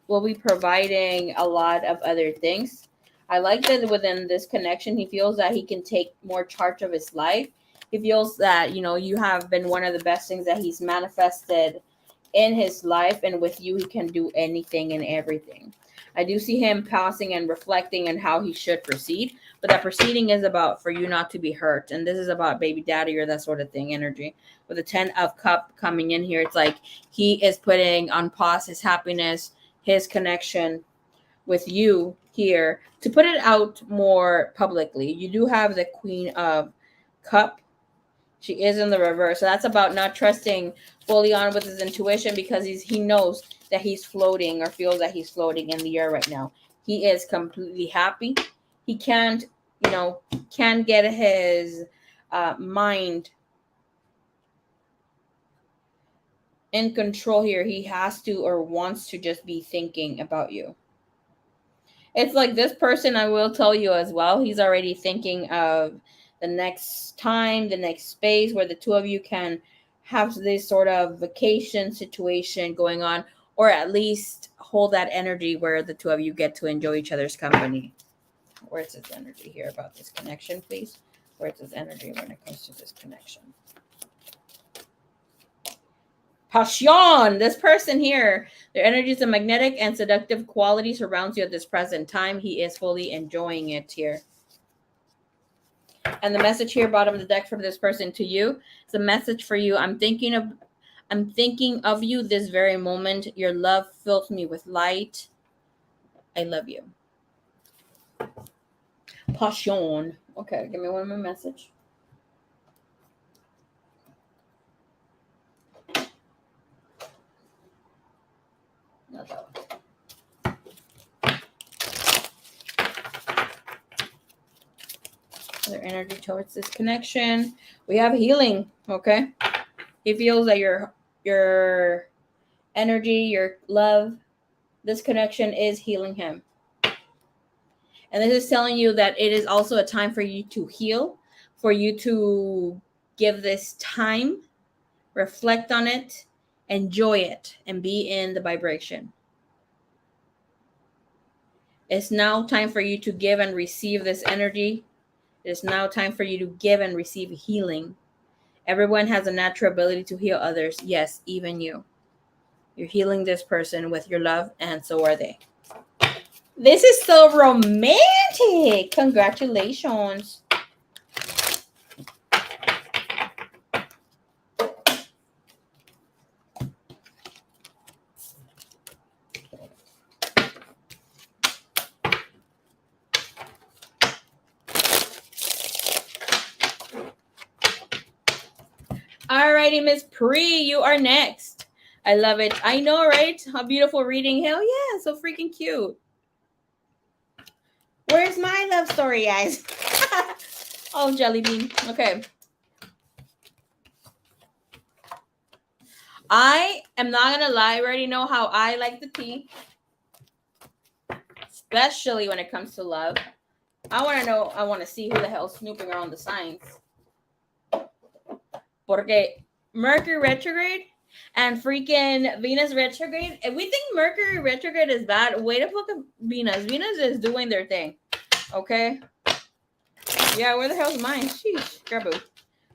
Will be providing a lot of other things. I like that within this connection, he feels that he can take more charge of his life. He feels that, you have been one of the best things that he's manifested in his life, and with you he can do anything and everything. I do see him pausing and reflecting on how he should proceed, but that proceeding is about for you not to be hurt, and this is about baby daddy or that sort of thing energy. With the 10 of Cup coming in here, it's like he is putting on pause his happiness, his connection with you here to put it out more publicly. You do have the Queen of Cup. She is in the reverse. So that's about not trusting fully on with his intuition, because he knows that he's floating or feels that he's floating in the air right now. He is completely happy. He can't get his mind in control here. He has to or wants to just be thinking about you. It's like this person, I will tell you as well, he's already thinking of the next time, the next space where the two of you can have this sort of vacation situation going on, or at least hold that energy where the two of you get to enjoy each other's company. Where's this energy here about this connection, please? Where's this energy when it comes to this connection? Passion. This person here, their energy is a magnetic and seductive quality surrounds you at this present time. He is fully enjoying it here. And the message here, bottom of the deck, from this person to you, it's a message for you. I'm thinking of you this very moment. Your love fills me with light. I love you. Passion. Okay, give me one more message. Not that one. Their energy towards this connection. We have healing. Okay, he feels that your energy, your love, this connection is healing him. And this is telling you that it is also a time for you to heal, for you to give this time, reflect on it, enjoy it, and be in the vibration. It's now time for you to give and receive this energy. It is now time for you to give and receive healing. Everyone has a natural ability to heal others. Yes, even you. You're healing this person with your love, and so are they. This is so romantic. Congratulations. Alrighty, Miss Pre, you are next. I love it. I know, right? How beautiful reading. Hell yeah, so freaking cute. Where's my love story, guys? Oh, jelly bean. Okay. I am not gonna lie. I already know how I like the tea, especially when it comes to love. I want to know. I want to see who the hell's snooping around the signs. Porque Mercury retrograde and freaking Venus retrograde. If we think Mercury retrograde is bad, wait a look at Venus. Venus is doing their thing. Okay. Yeah, where the hell's mine? Sheesh. Graboo.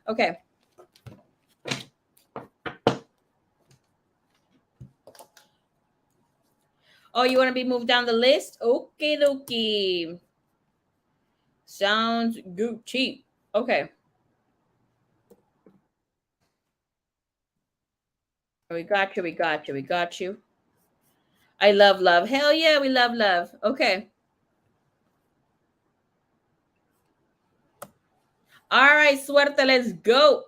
Okay. Oh, you want to be moved down the list? Okay, dokie. Sounds Gucci. Okay. We got you. We got you. We got you. I love love. Hell yeah, we love love. Okay. All right, suerte. Let's go.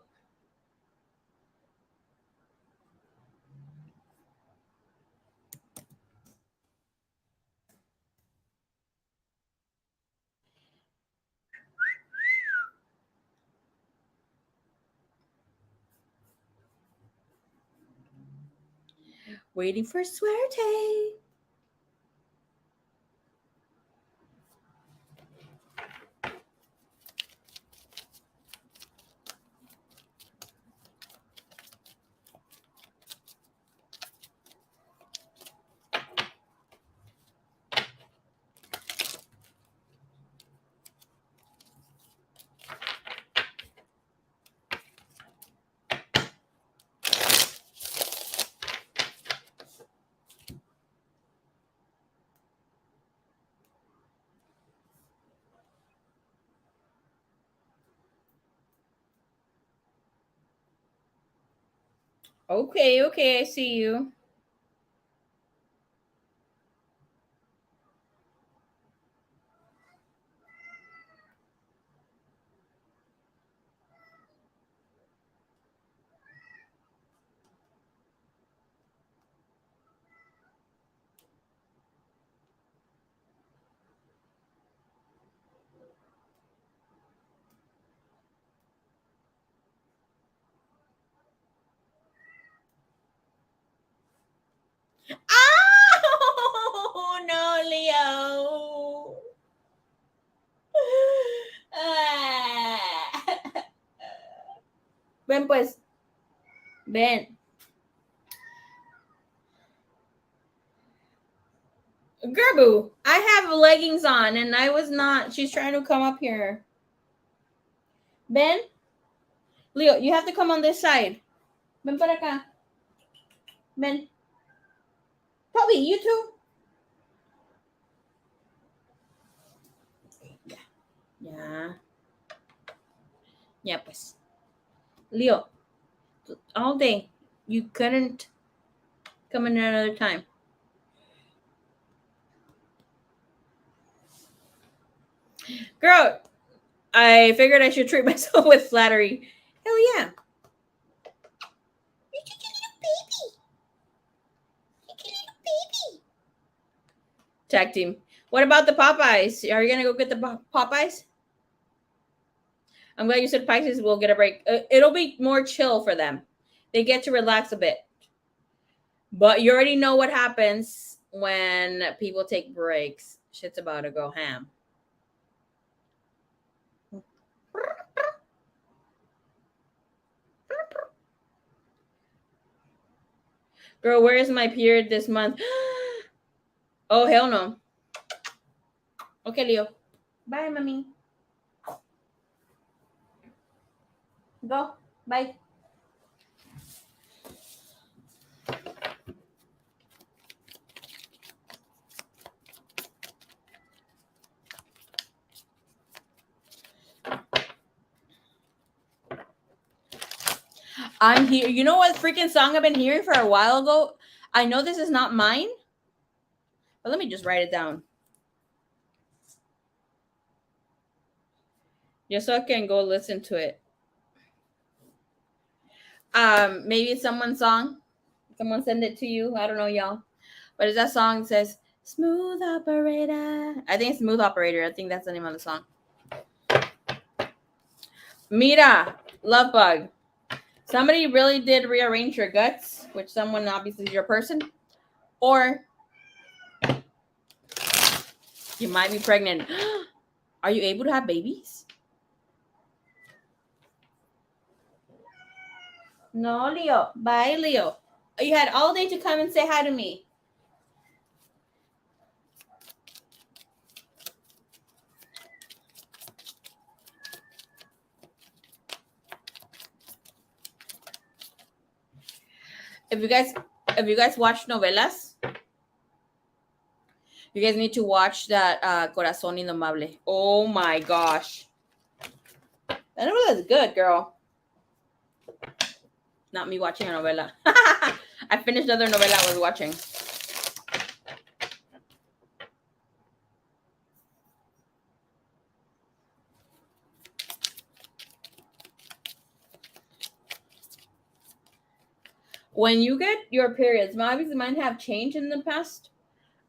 Waiting for suerte. Okay, okay, I see you. Ven pues. Ven. Gerbu, I have leggings on and I was not. She's trying to come up here. Ben? Leo, you have to come on this side. Ven para acá. Ben. Toby, you too? Yeah. Yeah, pues. Leo, all day. You couldn't come in another time. Girl, I figured I should treat myself with flattery. Hell yeah. You're such a little baby. Such a little baby. Tag team. What about the Popeyes? Are you going to go get the Popeyes? I'm glad you said Pisces will get a break. It'll be more chill for them. They get to relax a bit. But you already know what happens when people take breaks. Shit's about to go ham. Girl, where is my period this month? Oh, hell no. Okay, Leo. Bye, mommy. Go. Bye. I'm here. You know what freaking song I've been hearing for a while ago? I know this is not mine, but let me just write it down. Just so I can go listen to it. Maybe it's someone's song. Someone send it to you. I don't know, y'all. But it's that song that says Smooth Operator. I think it's Smooth Operator. I think that's the name of the song. Mira, love bug. Somebody really did rearrange your guts, which someone obviously is your person. Or you might be pregnant. Are you able to have babies? No, Leo. Bye, Leo. You had all day to come and say hi to me. If you guys watch novelas, you guys need to watch that Corazón Indomable. Oh my gosh. That novela is good, girl. Not me watching a novela. I finished the other novela I was watching. When you get your periods, obviously mine have changed in the past.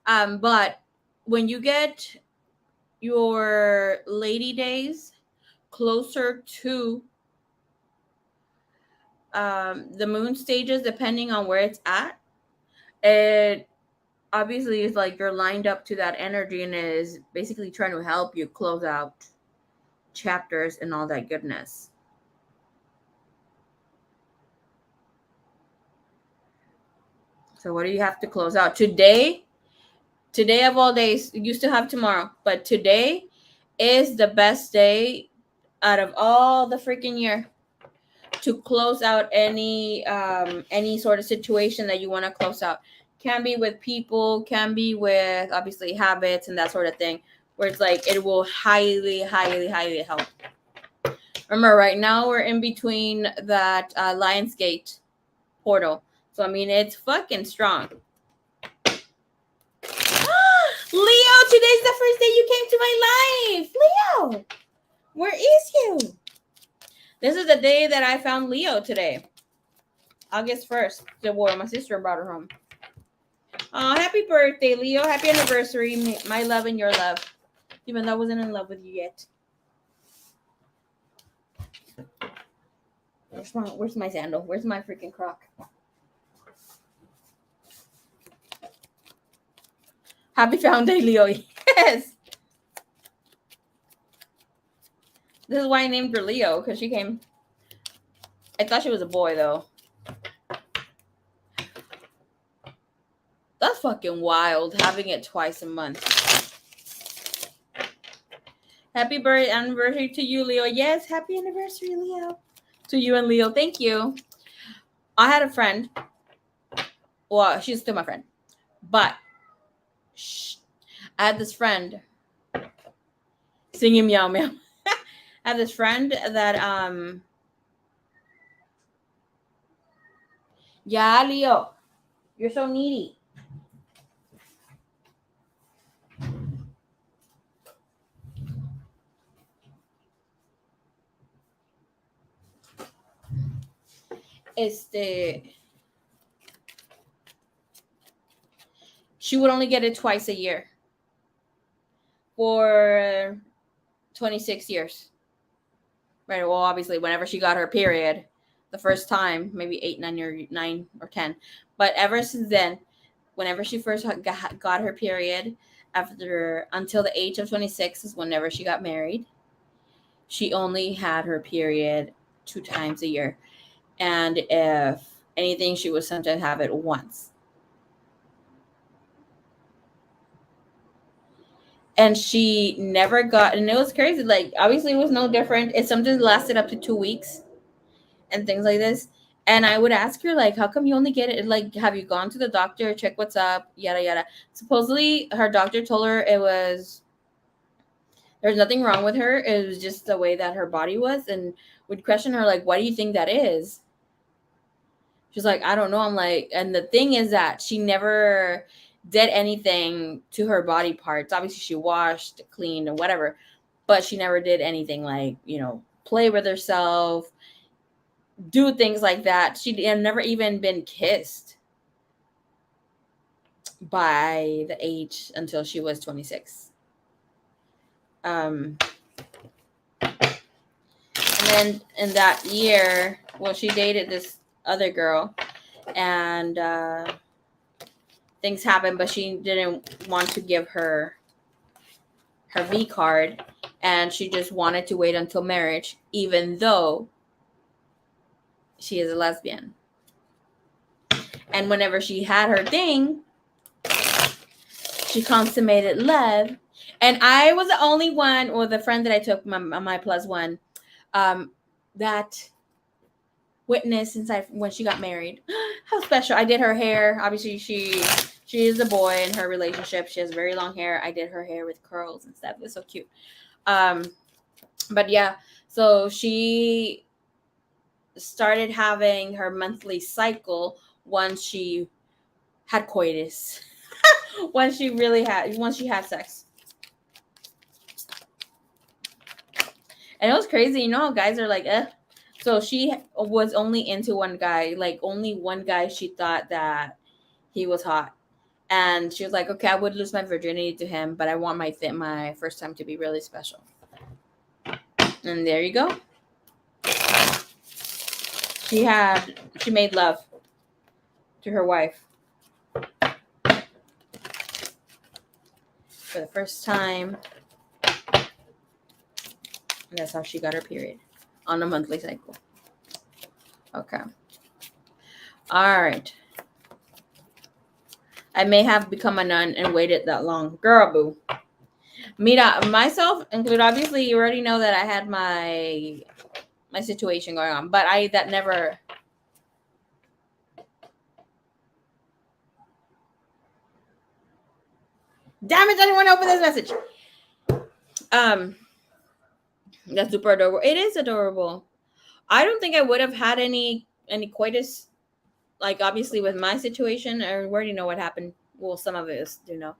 But when you get your lady days closer to the moon stages, depending on where it's at, it obviously is like you're lined up to that energy and is basically trying to help you close out chapters and all that goodness. So what do you have to close out today? Today of all days, you still have tomorrow, but today is the best day out of all the freaking year to close out any sort of situation that you want to close out. Can be with people, can be with obviously habits and that sort of thing, where it's like it will highly, highly, highly help. Remember, right now we're in between that Lionsgate portal. So, I mean, it's fucking strong. Leo, today's the first day you came to my life. Leo, where is you? This is the day that I found Leo today. August 1st. The war. My sister brought her home. Oh, happy birthday, Leo. Happy anniversary. My love and your love. Even though I wasn't in love with you yet. Where's my sandal? Where's my freaking croc? Happy found day, Leo. Yes. This is why I named her Leo, because she came I thought she was a boy though. That's fucking wild, having it twice a month. Happy birthday anniversary to you, Leo. Yes, happy anniversary, Leo. To you and Leo. Thank you. I had a friend. Well, she's still my friend. But I had this friend singing meow meow. I had this friend that yeah, Leo. You're so needy. She would only get it twice a year for 26 years. Right. Well, obviously, whenever she got her period, the first time, maybe 8, 9 or 10. But ever since then, whenever she first got her period, after until the age of 26 is whenever she got married. She only had her period 2 times a year. And if anything, she would sometimes have it once. And she never got, and it was crazy. Like, obviously, it was no different. It sometimes lasted up to 2 weeks and things like this. And I would ask her, like, how come you only get it? Like, have you gone to the doctor, check what's up, yada, yada. Supposedly, her doctor told her there's nothing wrong with her. It was just the way that her body was. And would question her, like, why do you think that is? She's like, I don't know. I'm like, and the thing is that she never did anything to her body parts. Obviously, she washed, cleaned, and whatever, but she never did anything like, play with herself, do things like that. She had never even been kissed by the age until she was 26. And then in that year, well, she dated this other girl, and things happened, but she didn't want to give her V card, and she just wanted to wait until marriage, even though she is a lesbian. And whenever she had her thing, she consummated love. And I was the only one, or the friend that I took, my plus one, that witnessed when she got married. How special. I did her hair. Obviously, she is a boy in her relationship. She has very long hair. I did her hair with curls and stuff. It was so cute. But yeah, so she started having her monthly cycle once she had coitus. once she had sex. And it was crazy. You know how guys are like, eh. So she was only into one guy, like only one guy she thought that he was hot. And she was like, okay, I would lose my virginity to him, but I want my first time to be really special. And there you go. She made love to her wife for the first time. And that's how she got her period, on a monthly cycle. Okay. All right. I may have become a nun and waited that long. Girl, boo. Mira, myself included, obviously, you already know that I had my situation going on, but that never... Damn it, I didn't want to open this message. That's super adorable. It is adorable. I don't think I would have had any coitus, like, obviously, with my situation. I already know what happened. Well, some of us do know.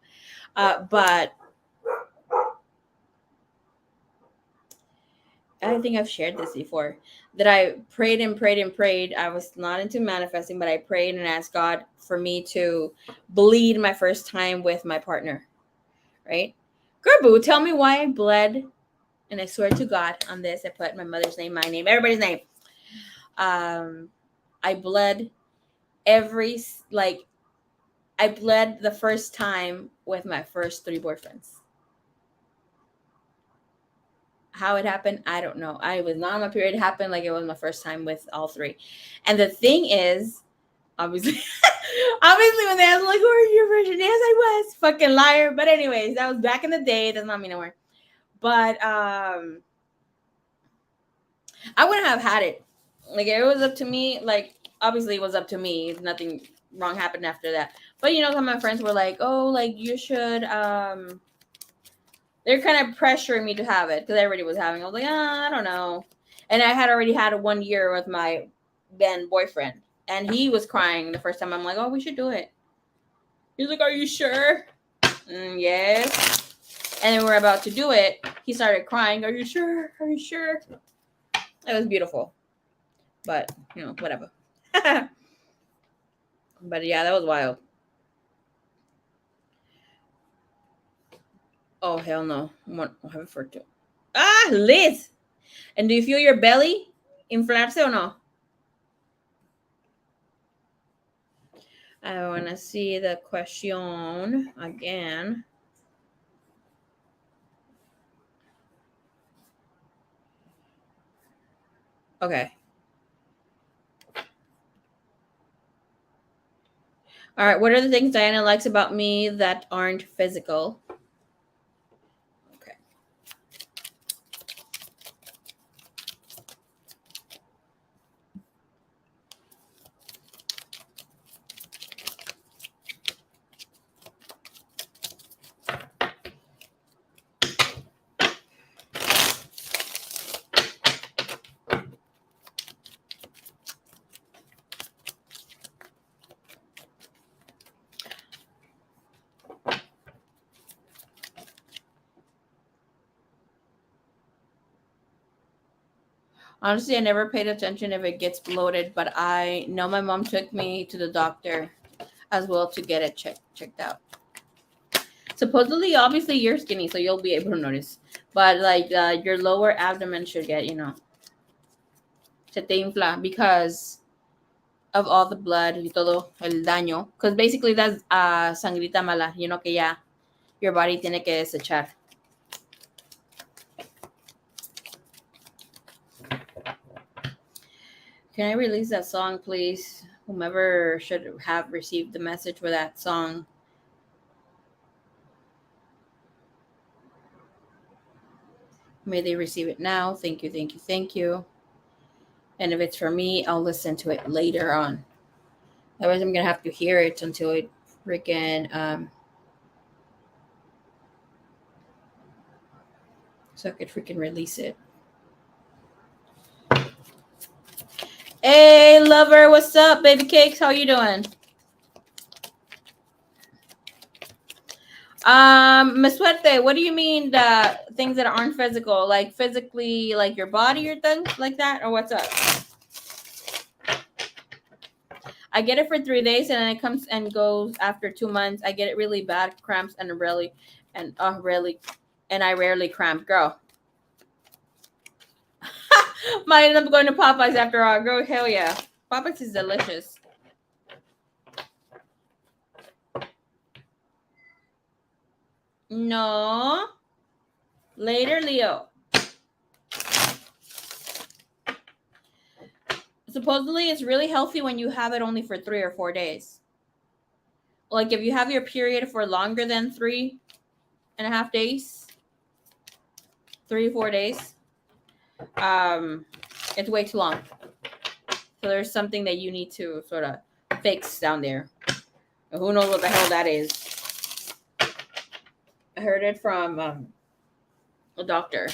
But I think I've shared this before, that I prayed and prayed and prayed. I was not into manifesting, but I prayed and asked God for me to bleed my first time with my partner, right? Gerbu, tell me why I bled. And I swear to God on this, I put my mother's name, my name, everybody's name. I bled I bled the first time with my first 3 boyfriends. How it happened, I don't know. I was not on my period. It happened like it was my first time with all three. And the thing is, obviously, obviously when they asked like, "Who are you, virgin?" Yes, I was. Fucking liar. But anyways, that was back in the day. Does not mean no more. But I wouldn't have had it. Like it was up to me. Like obviously it was up to me. Nothing wrong happened after that. But some of my friends were like, "Oh, like you should." They're kind of pressuring me to have it because everybody was having. I was like, I don't know. And I had already had 1 year with my then boyfriend, and he was crying the first time. I'm like, "Oh, we should do it." He's like, "Are you sure?" Yes. And then we're about to do it. He started crying. "Are you sure? Are you sure?" It was beautiful, but whatever. But yeah, that was wild. Oh hell no! I'll have it for two. Liz. And do you feel your belly inflarse or no? I want to see the question again. Okay. All right. What are the things Diana likes about me that aren't physical? Okay. Honestly, I never paid attention if it gets bloated, but I know my mom took me to the doctor as well to get it checked out. Supposedly, obviously, you're skinny, so you'll be able to notice. But like your lower abdomen should get, se te infla because of all the blood y todo el daño. Because basically that's sangrita mala, que ya your body tiene que desechar. Can I release that song, please? Whomever should have received the message for that song. May they receive it now. Thank you, thank you, thank you. And if it's for me, I'll listen to it later on. Otherwise, I'm going to have to hear it until it freaking, so I could freaking release it. Hey, lover, what's up, baby cakes? How you doing? Miss Suerte, what do you mean the things that aren't physical? Like physically, like your body or things like that? Or what's up? I get it for 3 days and then it comes and goes after 2 months. I get it really bad cramps and I rarely cramp, girl. Might end up going to Popeyes after all. Girl, hell yeah. Popeyes is delicious. No. Later, Leo. Supposedly, it's really healthy when you have it only for 3 or 4 days. Like, if you have your period for longer than 3.5 days, 3 or 4 days, it's way too long. So there's something that you need to sort of fix down there. Who knows what the hell that is? I heard it from a doctor.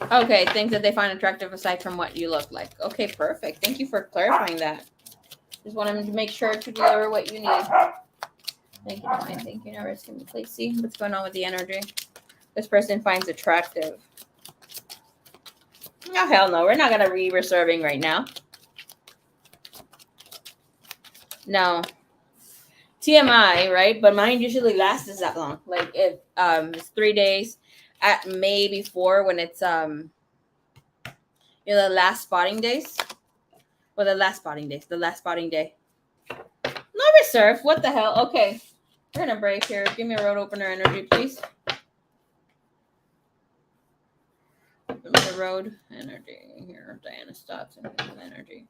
Okay, things that they find attractive aside from what you look like. Okay, perfect. Thank you for clarifying that. Just wanted to make sure to deliver what you need. Thank you, Divine. Thank you. Now it's going to be please see what's going on with the energy. This person finds attractive. Oh, hell no. We're not going to be reserving right now. No. TMI, right? But mine usually lasts that long. Like if it's 3 days, at maybe 4 when it's the last spotting days. Or the last spotting day. No reserve. What the hell? Okay. We're gonna break here. Give me a road opener energy, please. road energy here. Diana's thoughts and energy.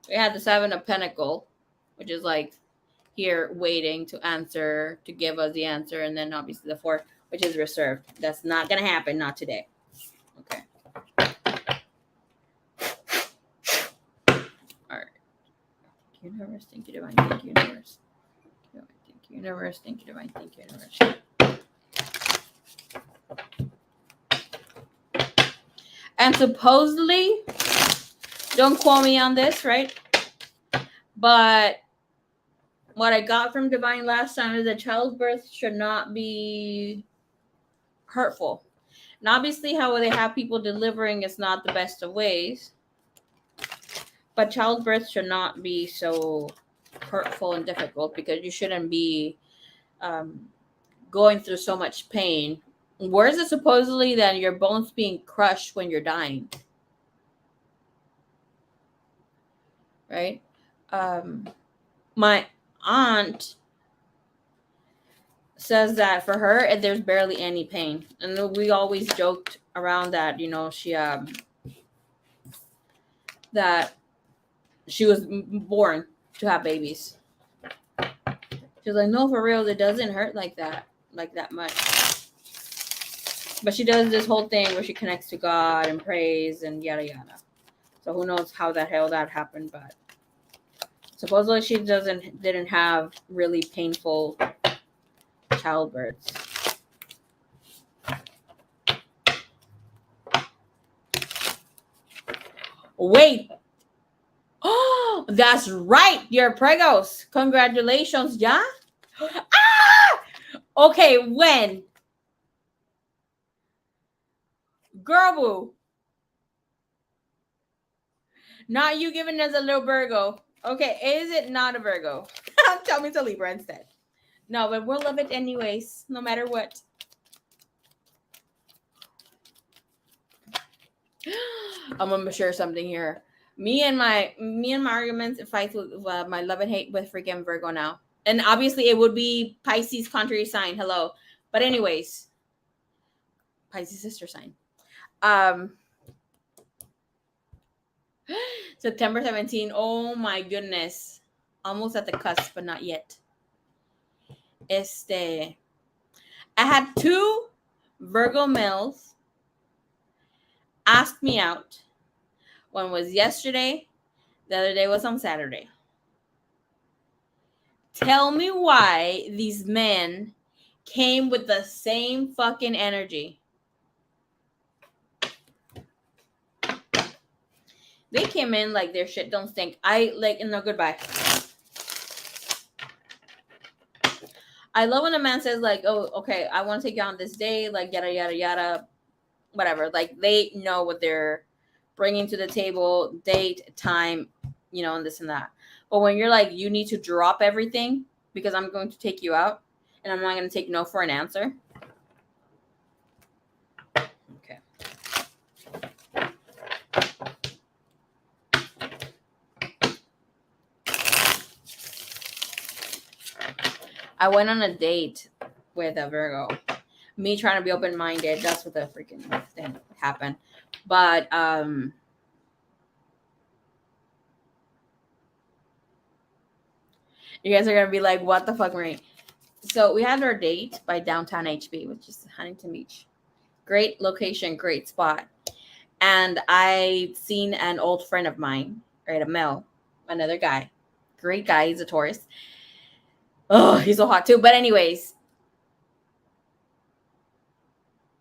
We had the Seven of Pentacles, which is like here waiting to answer, to give us the answer, and then obviously the Four, which is reserved. That's not gonna happen, not today. Okay. All right. Thank you, universe. Thank you, divine. Thank you, universe. Thank you, universe. Thank you, divine. Thank you, universe. And supposedly, don't quote me on this, right? But what I got from divine last time is that childbirth should not be hurtful. And obviously, how they have people delivering is not the best of ways. But childbirth should not be so hurtful and difficult, because you shouldn't be going through so much pain. Where is it supposedly that your bones being crushed when you're dying? Right? My aunt says that for her, there's barely any pain. And we always joked around that, she that she was born to have babies. She's like, no, for real, it doesn't hurt like that much. But she does this whole thing where she connects to God and prays and yada yada. So who knows how the hell that happened, but supposedly she didn't have really painful childbirths. Wait. Oh, that's right. You're pregos. Congratulations, yeah? Ah! Okay, when? Girl boo. Not you giving us a little Virgo. Okay, is it not a Virgo? Tell me it's a Libra instead. No, but we'll love it anyways, no matter what. I'm gonna share something here. Me and my arguments and fights with my love and hate with freaking Virgo now. And obviously it would be Pisces contrary sign. Hello. But anyways, Pisces sister sign. September 17. Oh my goodness. Almost at the cusp, but not yet. I had 2 Virgo males ask me out. One was yesterday. The other day was on Saturday. Tell me why these men came with the same fucking energy. They came in like their shit don't stink. No, goodbye. I love when a man says like, oh, okay, I want to take you on this day, like yada, yada, yada, whatever. Like they know what they're bringing to the table, date, time, and this and that. But when you're like, you need to drop everything because I'm going to take you out and I'm not going to take no for an answer. Okay. I went on a date with a Virgo. Me trying to be open-minded. That's what the freaking thing happened. But you guys are gonna be like, what the fuck, Marie? So we had our date by downtown HB, which is Huntington Beach. Great location, great spot. And I seen an old friend of mine, right? A male, another guy. Great guy, he's a Taurus. Oh, he's so hot too. But anyways,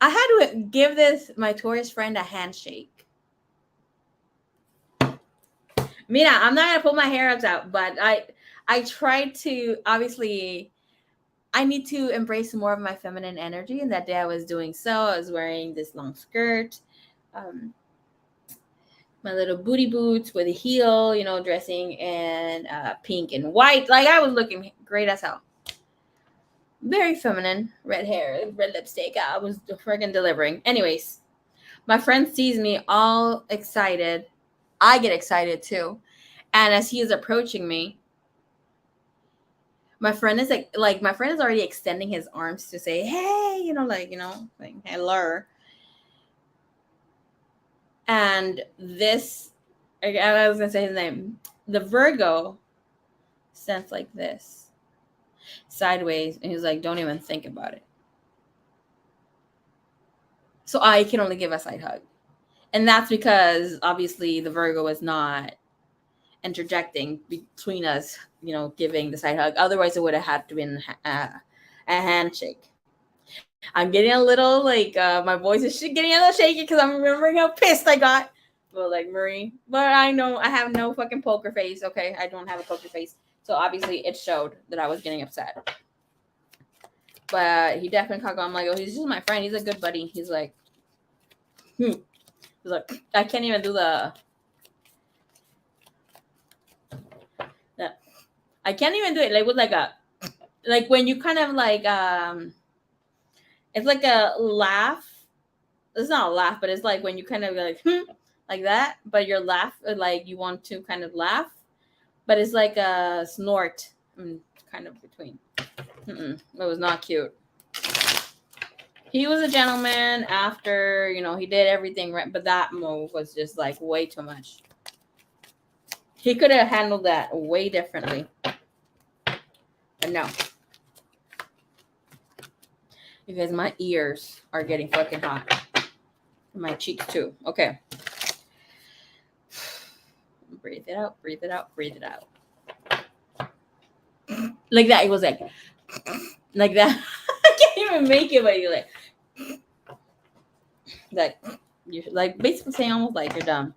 I had to give my Taurus friend a handshake. Mira, I'm not gonna pull my hair out, but I tried to, obviously, I need to embrace more of my feminine energy. And that day I was doing so. I was wearing this long skirt, my little booty boots with a heel, dressing in pink and white. Like I was looking great as hell. Very feminine, red hair, red lipstick. I was friggin' delivering. Anyways, my friend sees me all excited. I get excited too. And as he is approaching me, my friend is like my friend is already extending his arms to say, hey, hey, like hello. And this, I was gonna say his name, the Virgo, sent like this sideways, and he's like, don't even think about it. So I can only give a side hug, and that's because obviously the Virgo is not interjecting between us, giving the side hug. Otherwise, it would have had to be a handshake. I'm getting a little my voice is getting a little shaky because I'm remembering how pissed I got. Well, like Marie, but I know I have no fucking poker face. Okay, I don't have a poker face, so obviously it showed that I was getting upset. But he definitely caught on. I'm like, oh, he's just my friend. He's a good buddy. He's like, He's like, I can't even do the. I can't even do it. Like with like when you kind of it's like a laugh. It's not a laugh, but it's like when you kind of like that, but your laugh, like you want to kind of laugh, but it's like a snort, kind of between. It was not cute. He was a gentleman after, he did everything right, but that move was just like way too much. He could have handled that way differently. But no. Because my ears are getting fucking hot. My cheeks too. Okay. Breathe it out, breathe it out, breathe it out. Like that. It was like that. I can't even make it, but you're you're like basically saying almost like you're dumb.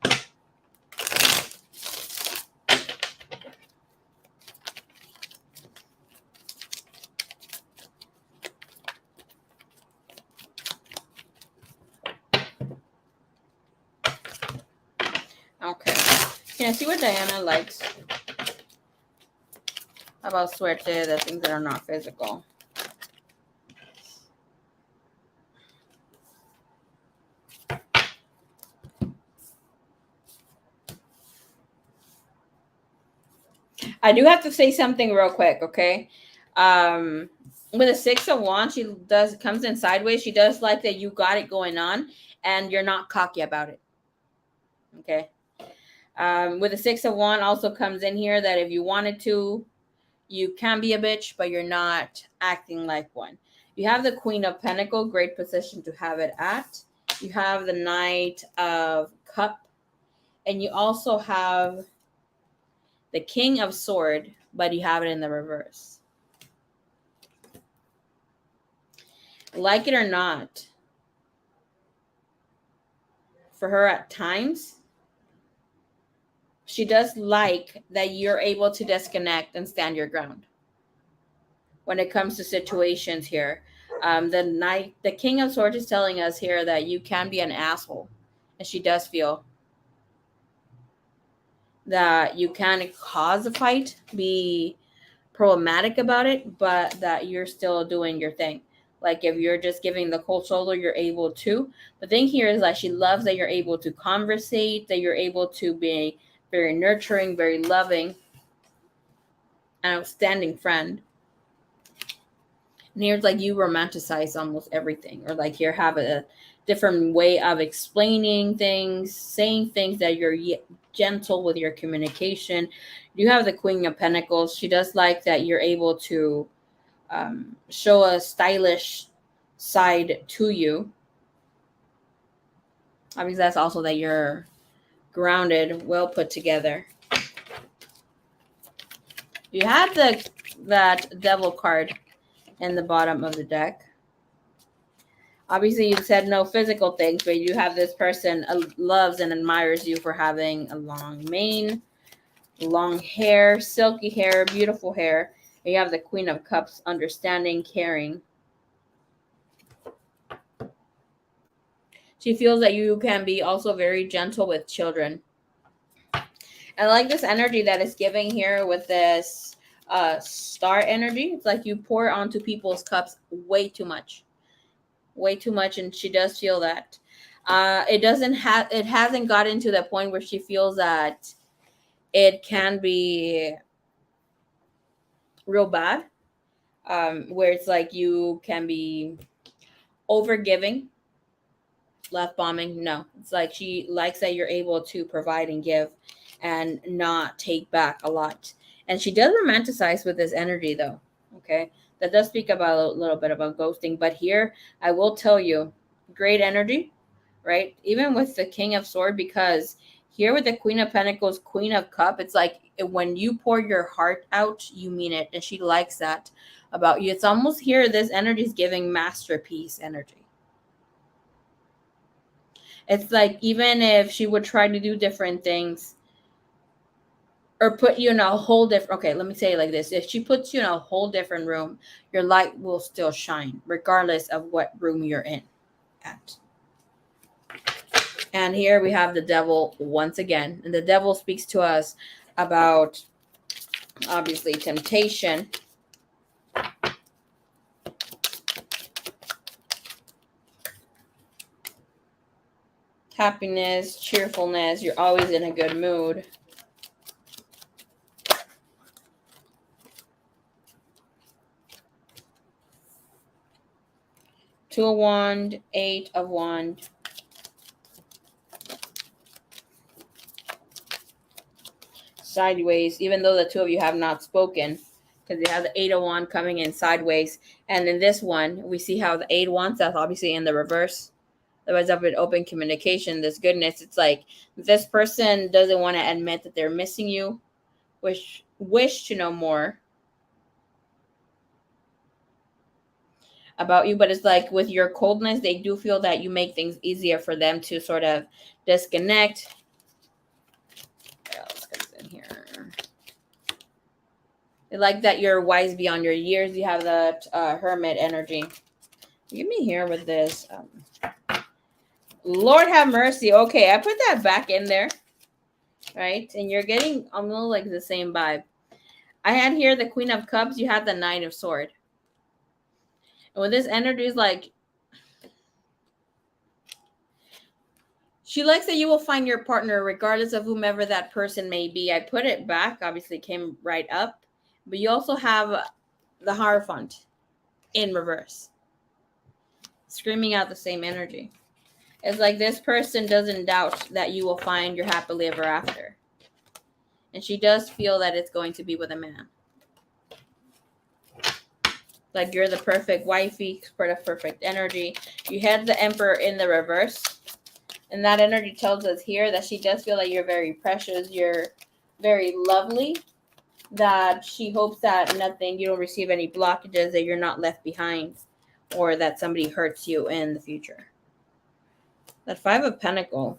Okay. Can I see what Diana likes about suerte, the things that are not physical? I do have to say something real quick, okay? With a 6 of Wands, she comes in sideways. She does like that you got it going on and you're not cocky about it. Okay. With a 6 of Wands also comes in here that if you wanted to, you can be a bitch, but you're not acting like one. You have the Queen of Pentacles, great position to have it at. You have the Knight of Cup, and you also have the King of Sword, but you have it in the reverse. Like it or not, for her at times, she does like that you're able to disconnect and stand your ground when it comes to situations here. The King of Swords is telling us here that you can be an asshole, and she does feel that you can cause a fight, be problematic about it, but that you're still doing your thing. Like if you're just giving the cold shoulder, you're able to. The thing here is that she loves that you're able to conversate, that you're able to be very nurturing, very loving, an outstanding friend. And here's like you romanticize almost everything, or like you have a different way of explaining things, saying things, that you're gentle with your communication. You have the Queen of Pentacles. She does like that you're able to show a stylish side to you. Obviously, that's also that you're grounded, well put together. You had that Devil card in the bottom of the deck. Obviously, you said no physical things, but you have this person loves and admires you for having a long mane, long hair, silky hair, beautiful hair. And you have the Queen of Cups, understanding, caring. She feels that you can be also very gentle with children. I like this energy that is giving here with this star energy. It's like you pour onto people's cups way too much. Way too much, and she does feel that. It hasn't gotten to the point where she feels that it can be real bad. Where it's like you can be over giving, love bombing. No, it's like she likes that you're able to provide and give and not take back a lot. And she does romanticize with this energy though. Okay. That does speak about a little bit about ghosting. But here I will tell you, great energy, right? Even with the King of Sword, because here with the Queen of Pentacles, Queen of Cup, it's like when you pour your heart out, you mean it. And she likes that about you. It's almost here, this energy is giving masterpiece energy. It's like even if she would try to do different things or put you in a whole different, okay, let me say it like this. If she puts you in a whole different room, your light will still shine regardless of what room you're in at. And here we have the devil once again. And the devil speaks to us about obviously temptation. Happiness, cheerfulness, you're always in a good mood. Two of Wands, Eight of Wands. Sideways, even though the two of you have not spoken, because you have the Eight of Wands coming in sideways. And in this one, we see how the Eight of Wands, that's obviously in the reverse. The rise up in open communication, this goodness. It's like this person doesn't want to admit that they're missing you, wish to know more about you, but it's like with your coldness, they do feel that you make things easier for them to sort of disconnect. What else comes in here? They like that you're wise beyond your years. You have that hermit energy. Give me here with this. Lord have mercy. Okay, I put that back in there, right? And you're getting almost like the same vibe. I had here the Queen of Cups. You had the Knight of Sword. And with this energy is like, she likes that you will find your partner regardless of whomever that person may be. I put it back, obviously came right up. But you also have the Hierophant in reverse, screaming out the same energy. It's like this person doesn't doubt that you will find your happily ever after. And she does feel that it's going to be with a man. Like you're the perfect wifey, for the perfect energy. You had the Emperor in the reverse. And that energy tells us here that she does feel that you're very precious. You're very lovely. That she hopes that you don't receive any blockages, that you're not left behind, or that somebody hurts you in the future. That Five of Pentacles.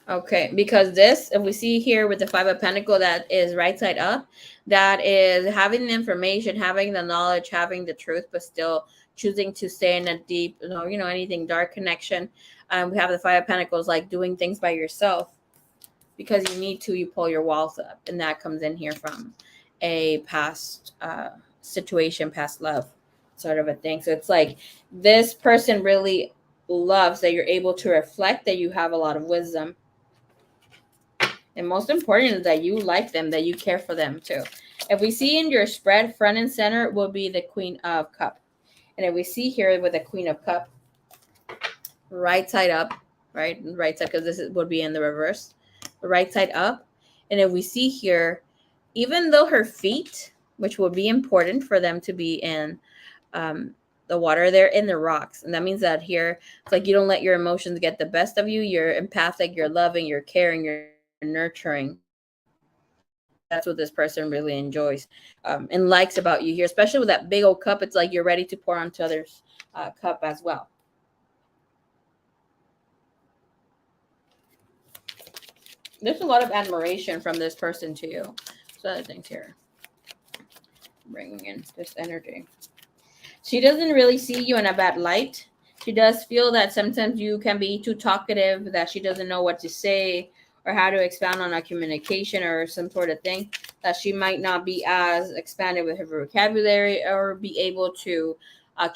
Okay, because this, if we see here with the Five of Pentacles, that is right side up, that is having the information, having the knowledge, having the truth, but still choosing to stay in a deep, anything dark connection. We have the Five of Pentacles, like doing things by yourself because you need to, you pull your walls up. And that comes in here from a past situation, past love sort of a thing. So it's like this person really loves that you're able to reflect, that you have a lot of wisdom. And most important is that you like them, that you care for them too. If we see in your spread, front and center will be the Queen of Cup. And if we see here with the Queen of Cup, right side up, right side, because would be in the reverse, the right side up. And if we see here, even though her feet, which would be important for them to be in the water, they're in the rocks. And that means that here, it's like you don't let your emotions get the best of you. You're empathic, you're loving, you're caring, you're nurturing. That's what this person really enjoys and likes about you here, especially with that big old cup. It's like you're ready to pour onto others' cup as well. There's a lot of admiration from this person to you. So other things here, bringing in this energy. She doesn't really see you in a bad light. She does feel that sometimes you can be too talkative, that she doesn't know what to say or how to expound on a communication or some sort of thing, that she might not be as expanded with her vocabulary or be able to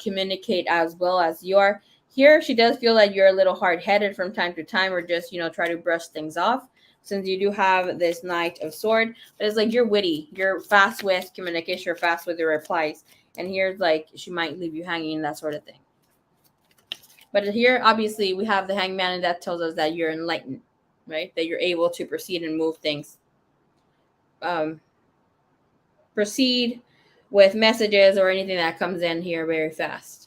communicate as well as you are. Here, she does feel like you're a little hard-headed from time to time, or just, try to brush things off, since you do have this Knight of Sword. But it's like you're witty. You're fast with communication. You're fast with your replies. And here's like she might leave you hanging, that sort of thing. But here, obviously, we have the Hangman, and that tells us that you're enlightened, right? That you're able to proceed and move things. Proceed with messages or anything that comes in here very fast.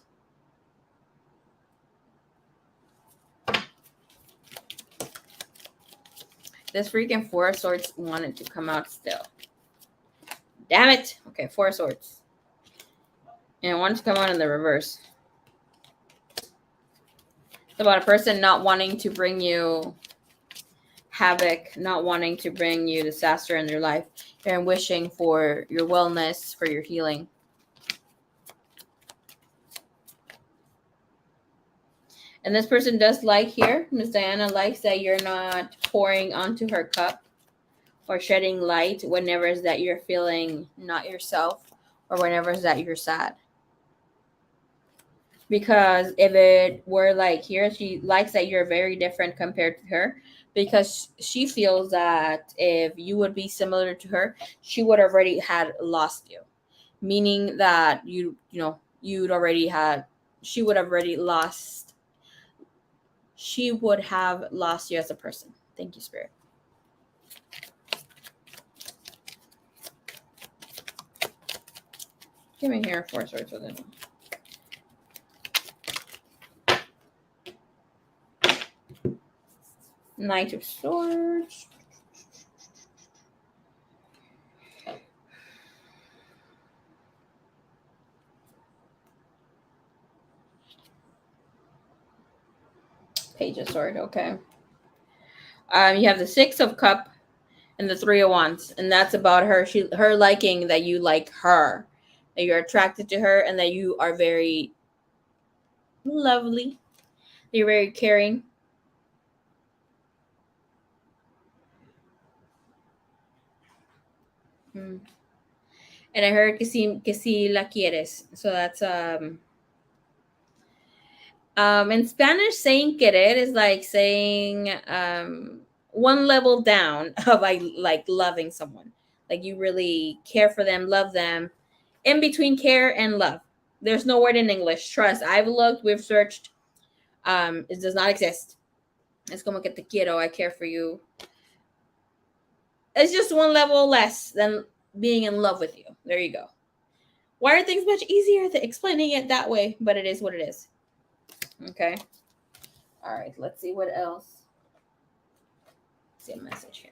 This freaking Four of Swords wanted to come out still. Damn it. Okay, Four of Swords. And it wanted to come out in the reverse. It's about a person not wanting to bring you havoc, not wanting to bring you disaster in their life, and wishing for your wellness, for your healing. And this person does like here, Miss Diana likes that you're not pouring onto her cup or shedding light whenever it's that you're feeling not yourself, or whenever it's that you're sad. Because if it were like here, she likes that you're very different compared to her, because she feels that if you would be similar to her, she would already had lost you. Meaning that she would have lost you as a person. Thank you, Spirit. Give me here Four Swords with it. Knight of Swords. Page of Sword, okay. You have the Six of Cup and the Three of Wands, and that's about her. Her liking that you like her, that you're attracted to her, and that you are very lovely. You're very caring. And I heard que si la quieres. So that's in Spanish, saying querer is like saying one level down of like loving someone. Like you really care for them, love them. In between care and love. There's no word in English. Trust. I've looked, we've searched. It does not exist. Es como que te quiero, I care for you. It's just one level less than being in love with you. There you go. Why are things much easier than explaining it that way? But it is what it is. Okay. All right. Let's see what else. Let's see a message here.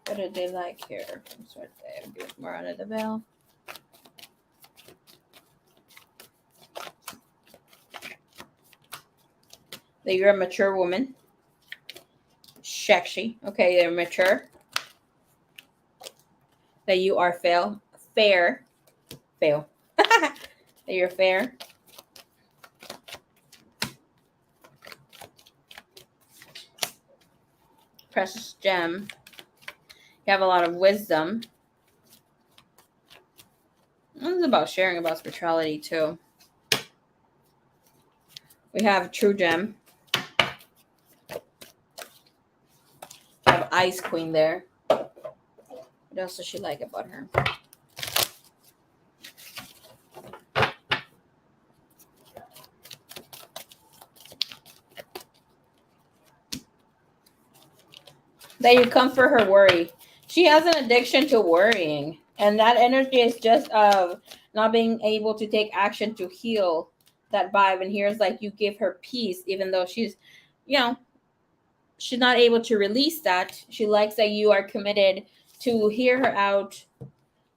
What did they like here? Sort of give more under the veil. That you're a mature woman. Sexy. Okay, you're mature. That you are fair. That you're fair. Precious gem. You have a lot of wisdom. This is about sharing about spirituality too. We have true gem. We have Ice Queen there. What else does she like about her? That you comfort her worry. She has an addiction to worrying. And that energy is just of not being able to take action to heal that vibe. And here's like you give her peace, even though she's not able to release that. She likes that you are committed to hear her out,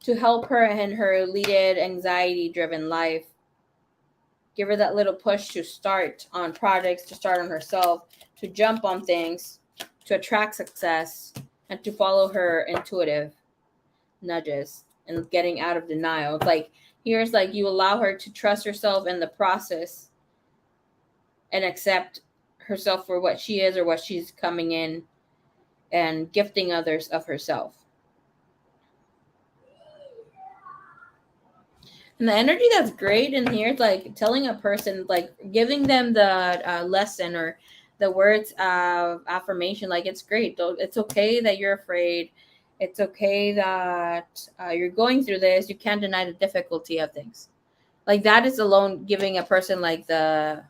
to help her in her eluded, anxiety-driven life. Give her that little push to start on projects, to start on herself, to jump on things, to attract success, and to follow her intuitive nudges and getting out of denial. It's like here's like you allow her to trust herself in the process and accept herself for what she is or what she's coming in and gifting others of herself. And the energy that's great in here is like telling a person, like giving them the lesson or the words of affirmation. Like, it's great. It's okay that you're afraid. It's okay that you're going through this. You can't deny the difficulty of things. Like, that is alone giving a person like the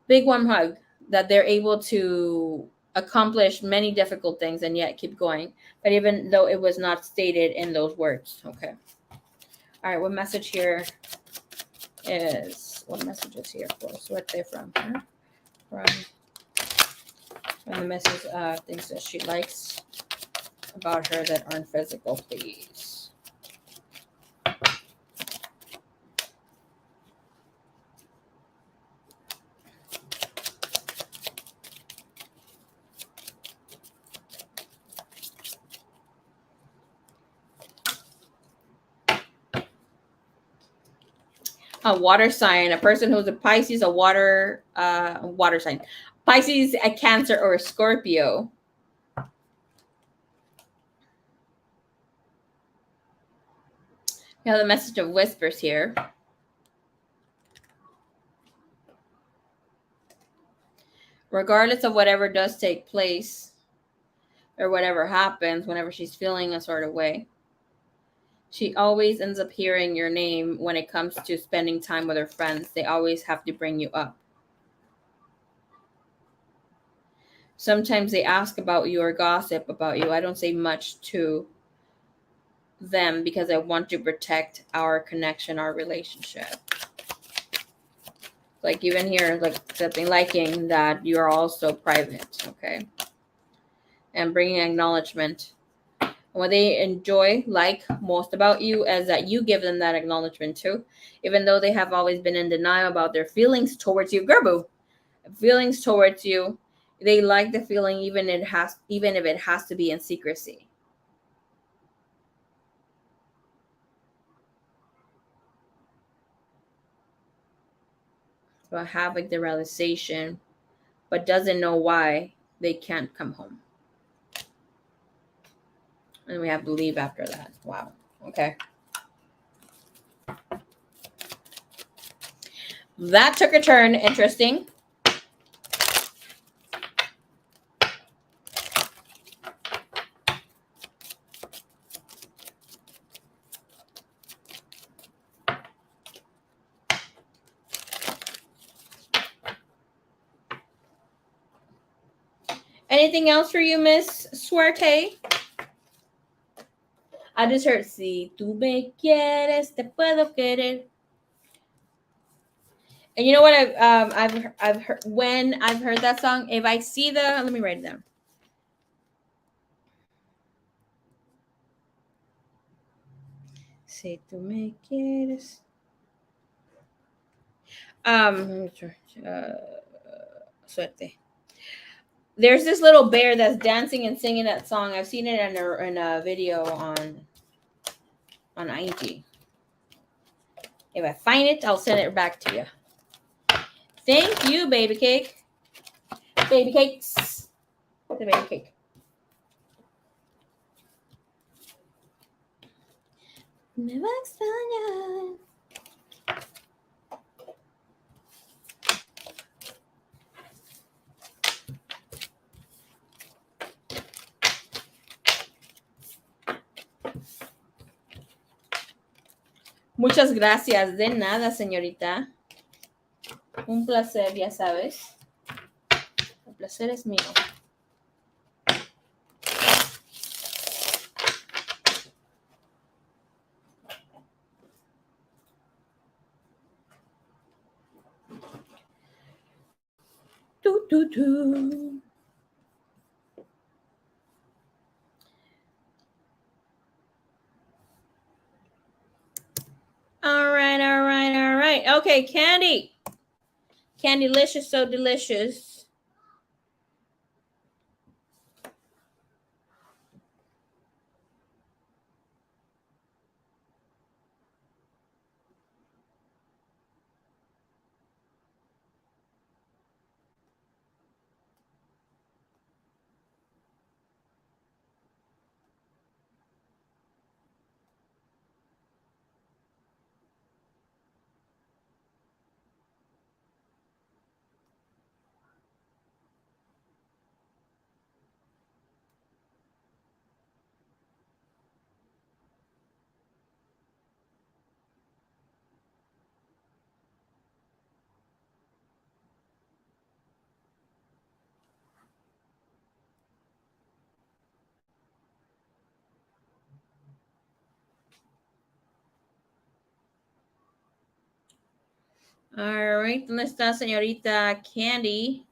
big warm hug, that they're able to accomplish many difficult things and yet keep going. But even though it was not stated in those words. Okay. All right, what message here is, what message is here for Suerte from her? From the message things that she likes about her that aren't physical, please. A water sign, a person who's a Pisces, a water sign. Pisces, a Cancer, or a Scorpio. We have the message of whispers here. Regardless of whatever does take place or whatever happens, whenever she's feeling a sort of way, she always ends up hearing your name when it comes to spending time with her friends. They always have to bring you up. Sometimes they ask about you or gossip about you. I don't say much to them because I want to protect our connection, our relationship. Like, even here, like accepting, liking that you're also private, okay? And bringing acknowledgement. What they enjoy, like most about you, is that you give them that acknowledgement too, even though they have always been in denial about their feelings towards you. Gerbu, feelings towards you, they like the feeling, even if it has to be in secrecy. But having the realization, but doesn't know why they can't come home. And we have to leave after that. Wow. Okay. That took a turn. Interesting. Anything else for you, Miss Suerte? I just heard, si tú me quieres, te puedo querer. And you know what I've heard, when I've heard that song, if I see the, let me write it down. Si tú me quieres. Suerte. There's this little bear that's dancing and singing that song. I've seen it in a video on IG. If I find it, I'll send it back to you. Thank you, baby cake. Baby cakes. The baby cake. Me va a extrañar. Muchas gracias. De nada, señorita. Un placer, ya sabes. El placer es mío. All right. Okay, Candy. Candylicious, so delicious. All right, ¿dónde está señorita Candy?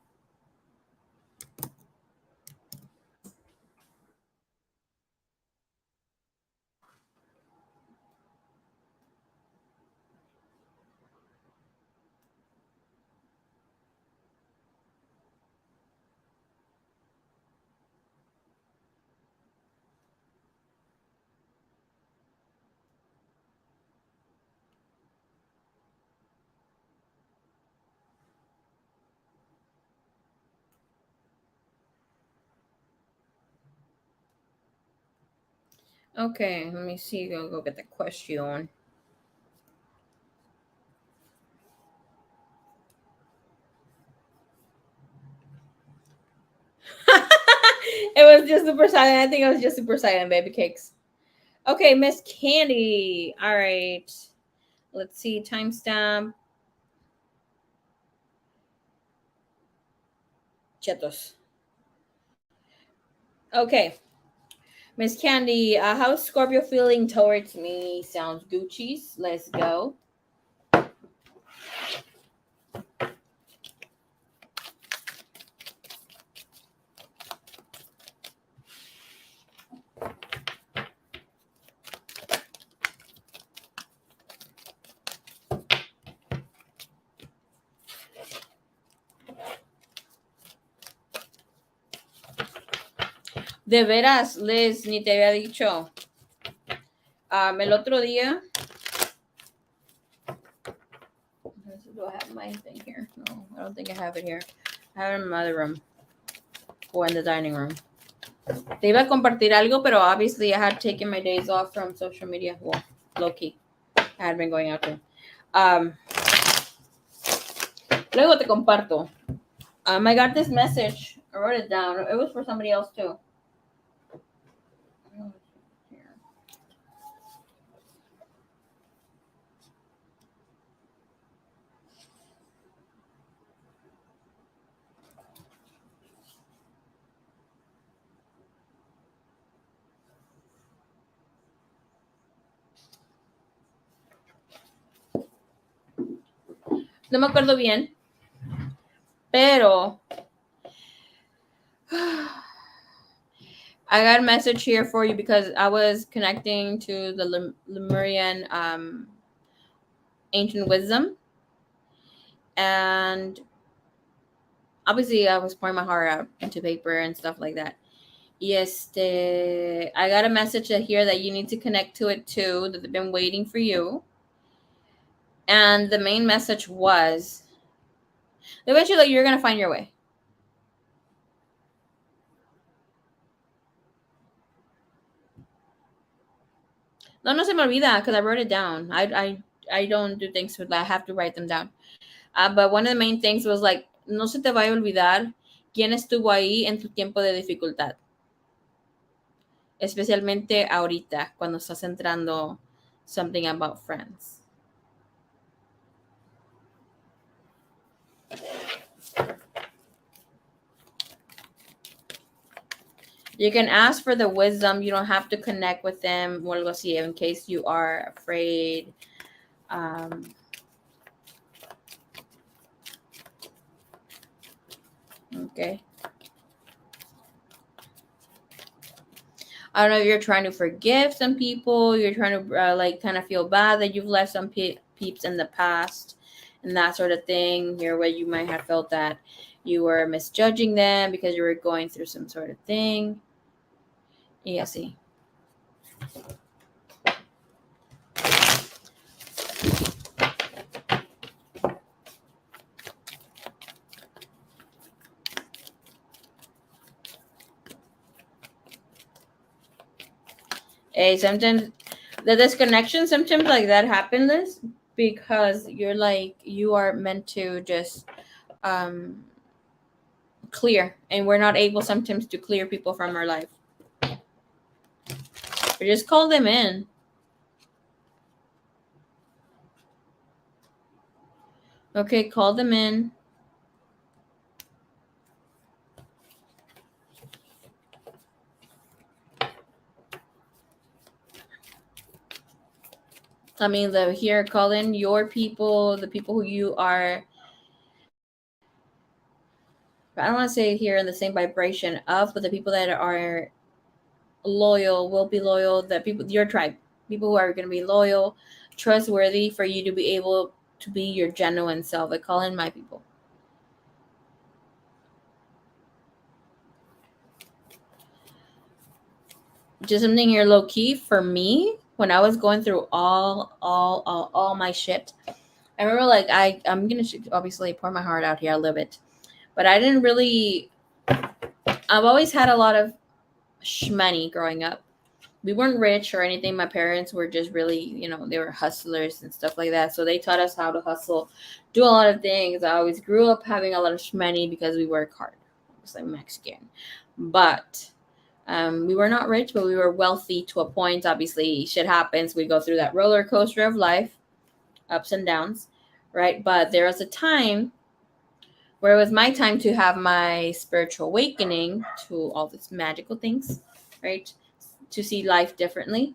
Okay, let me see. Go get the question. It was just super silent. I think it was just super silent, baby cakes. Okay, Miss Candy. All right. Let's see. Timestamp. Chetos. Okay. Miss Candy, how's Scorpio feeling towards me? Sounds Gucci's. Let's go. De veras, Liz, ni te había dicho. El otro día. Do I have my thing here? No, I don't think I have it here. I have it in my other room. Or in the dining room. Te iba a compartir algo, pero obviously I had taken my days off from social media. Well, low key. I had been going out there. Luego te comparto. I got this message. I wrote it down. It was for somebody else too. No me acuerdo bien, pero I got a message here for you because I was connecting to the Lemurian ancient wisdom, and obviously I was pouring my heart out into paper and stuff like that. Yes, I got a message here that you need to connect to it too, that they've been waiting for you. And the main message was eventually you're going to find your way. No se me olvida because I wrote it down. I don't do things with that. I have to write them down. But one of the main things was like, no se te vaya a olvidar quién estuvo ahí en tu tiempo de dificultad. Especialmente ahorita, cuando estás entrando something about friends. You can ask for the wisdom. You don't have to connect with them o algo así in case you are afraid. Okay. I don't know if you're trying to forgive some people. You're trying to like kind of feel bad that you've left some peeps in the past and that sort of thing. Here where you might have felt that you were misjudging them because you were going through some sort of thing. Y así. Sometimes the disconnection, sometimes like that happens because you're like, you are meant to just clear, and we're not able sometimes to clear people from our life. Or just call them in. Okay, call them in. I mean, the here, call in your people, the people who you are. I don't want to say here in the same vibration of, but the people that are loyal, will be loyal. The people, your tribe, people who are going to be loyal, trustworthy for you to be able to be your genuine self. I call in my people. Just something here low key for me when I was going through all my shit. I remember like I'm gonna obviously pour my heart out here a little bit, but I didn't really. I've always had a lot of money growing up. We weren't rich or anything. My parents were just really, they were hustlers and stuff like that. So they taught us how to hustle, do a lot of things. I always grew up having a lot of money because we work hard. I was like Mexican, but we were not rich, but we were wealthy to a point. Obviously, shit happens. We go through that roller coaster of life, ups and downs, right? But there was a time where it was my time to have my spiritual awakening to all these magical things, right? To see life differently.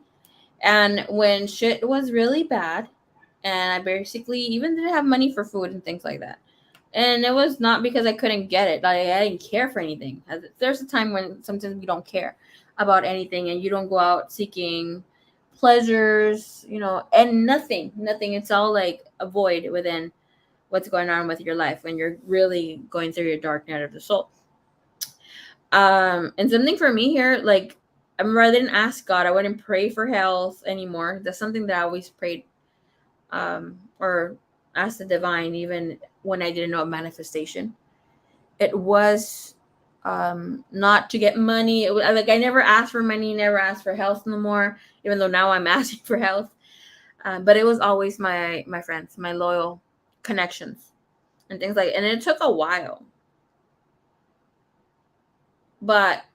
And when shit was really bad, and I basically even didn't have money for food and things like that. And it was not because I couldn't get it. Like, I didn't care for anything. There's a time when sometimes we don't care about anything and you don't go out seeking pleasures, and nothing. It's all like a void within what's going on with your life when you're really going through your dark night of the soul. And something for me here, like, I remember I didn't ask God. I wouldn't pray for health anymore. That's something that I always prayed, or asked the divine, even when I didn't know manifestation. It was not to get money. It was like I never asked for money, never asked for health no more. Even though now I'm asking for health, but it was always my friends, my loyal connections, and things like. And it took a while, but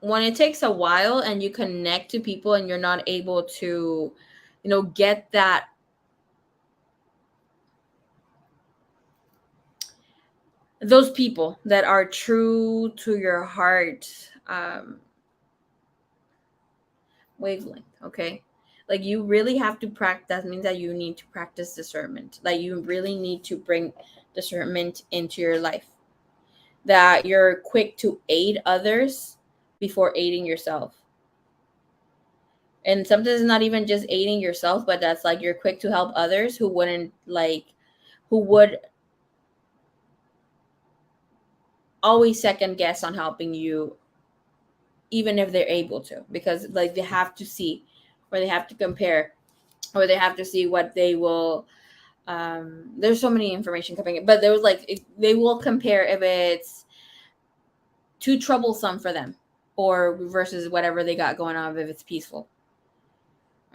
when it takes a while and you connect to people and you're not able to, get that those people that are true to your heart, wavelength, okay? Like, you really have to practice. That means that you need to practice discernment. Like, you really need to bring discernment into your life. That you're quick to aid others before aiding yourself. And sometimes it's not even just aiding yourself, but that's like you're quick to help others who would always second guess on helping you, even if they're able to, because like they have to see, or they have to compare, or they have to see what they will. There's so many information coming in, but there was like they will compare if it's too troublesome for them, or versus whatever they got going on if it's peaceful.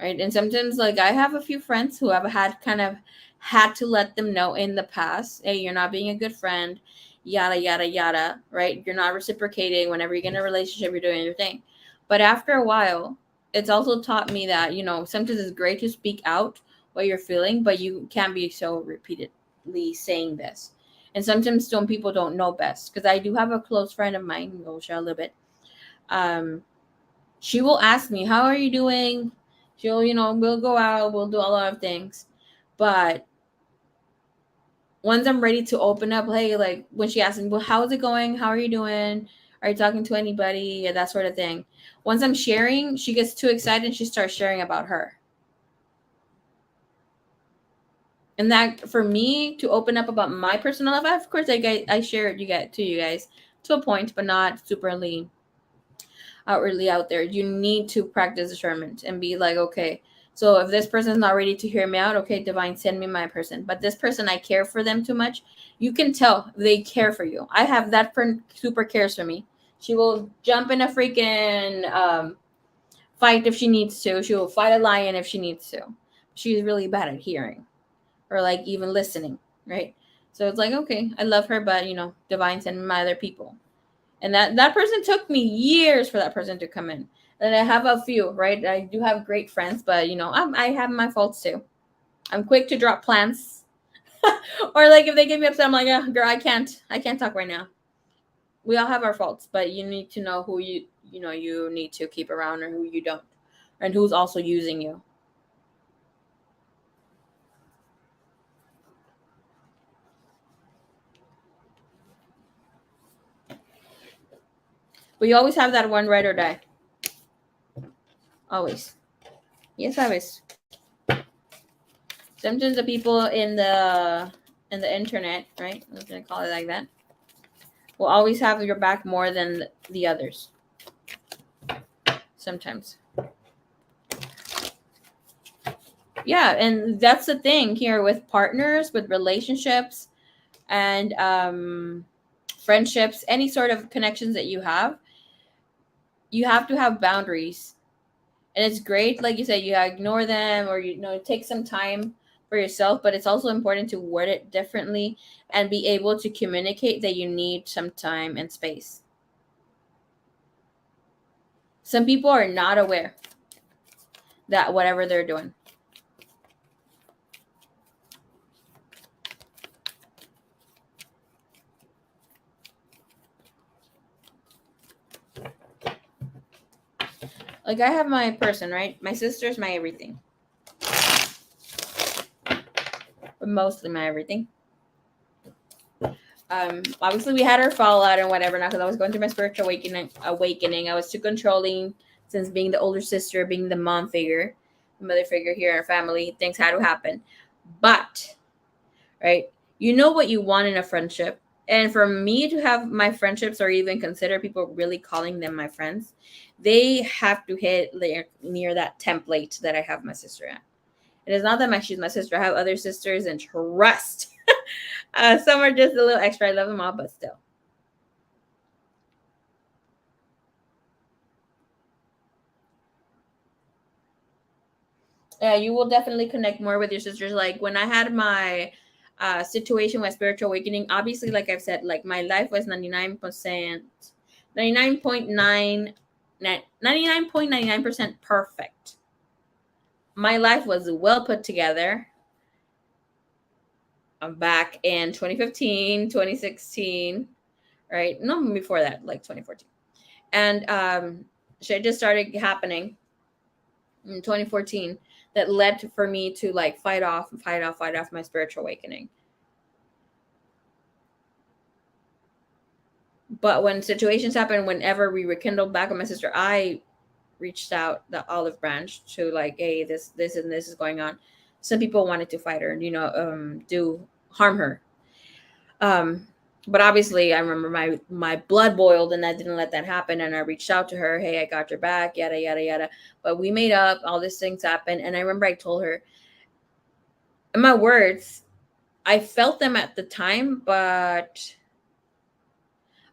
Right. And sometimes, like, I have a few friends who have had to let them know in the past, hey, you're not being a good friend, yada yada yada, right? You're not reciprocating. Whenever you get in a relationship, you're doing your thing. But after a while, it's also taught me that, sometimes it's great to speak out what you're feeling, but you can't be so repeatedly saying this. And sometimes some people don't know best, because I do have a close friend of mine, we'll share a little bit. She will ask me, how are you doing? She'll, we'll go out, we'll do a lot of things. But once I'm ready to open up, hey, like when she asks me, well, how's it going? How are you doing? Are you talking to anybody? Yeah, that sort of thing. Once I'm sharing, she gets too excited and she starts sharing about her. And that, for me to open up about my personal life, of course, I share it you guys to a point, but not superly outwardly out there. You need to practice discernment and be like, okay, so if this person's not ready to hear me out, okay, divine, send me my person. But this person, I care for them too much. You can tell they care for you. I have that friend super cares for me. She will jump in a freaking fight if she needs to. She will fight a lion if she needs to. She's really bad at hearing, or like even listening, right? So it's like, okay, I love her, but divine, send me my other people. And that person took me years for that person to come in. And I have a few, right? I do have great friends, but I have my faults too. I'm quick to drop plans. Or like if they get me upset, I'm like, oh, girl, I can't talk right now. We all have our faults, but you need to know who you need to keep around, or who you don't, and who's also using you. But you always have that one ride or die. Always. Yes, always. Sometimes the people in the internet, right? I'm gonna call it like that, will always have your back more than the others. Sometimes. Yeah, and that's the thing here with partners, with relationships, and friendships, any sort of connections that you have to have boundaries. And it's great, like you said, you ignore them, or take some time for yourself, but it's also important to word it differently and be able to communicate that you need some time and space. Some people are not aware that whatever they're doing. Like, I have my person, right? My sister's my everything. But mostly my everything. Obviously we had our fallout and whatever now, because I was going through my spiritual awakening. I was too controlling, since being the older sister, being the mom figure, the mother figure here in our family. Things had to happen. But, right, you know what you want in a friendship. And for me to have my friendships, or even consider people really calling them my friends, they have to hit near that template that I have my sister at. It is not that she's my sister. I have other sisters, and trust. Some are just a little extra. I love them all, but still. Yeah, you will definitely connect more with your sisters. Like, when I had my situation with spiritual awakening, obviously, like I've said, like, my life was 99%, 99.9, 99.99% perfect. My life was well put together. I'm back in 2015, 2016, right? No, before that, like 2014. And shit just started happening in 2014 that led for me to, like, fight off my spiritual awakening. But when situations happen, whenever we rekindled back with my sister, I reached out the olive branch to, like, hey, this and this is going on. Some people wanted to fight her, do harm her. But obviously, I remember my blood boiled, and I didn't let that happen. And I reached out to her, hey, I got your back, yada yada yada. But we made up. All these things happened, and I remember I told her, in my words, I felt them at the time, but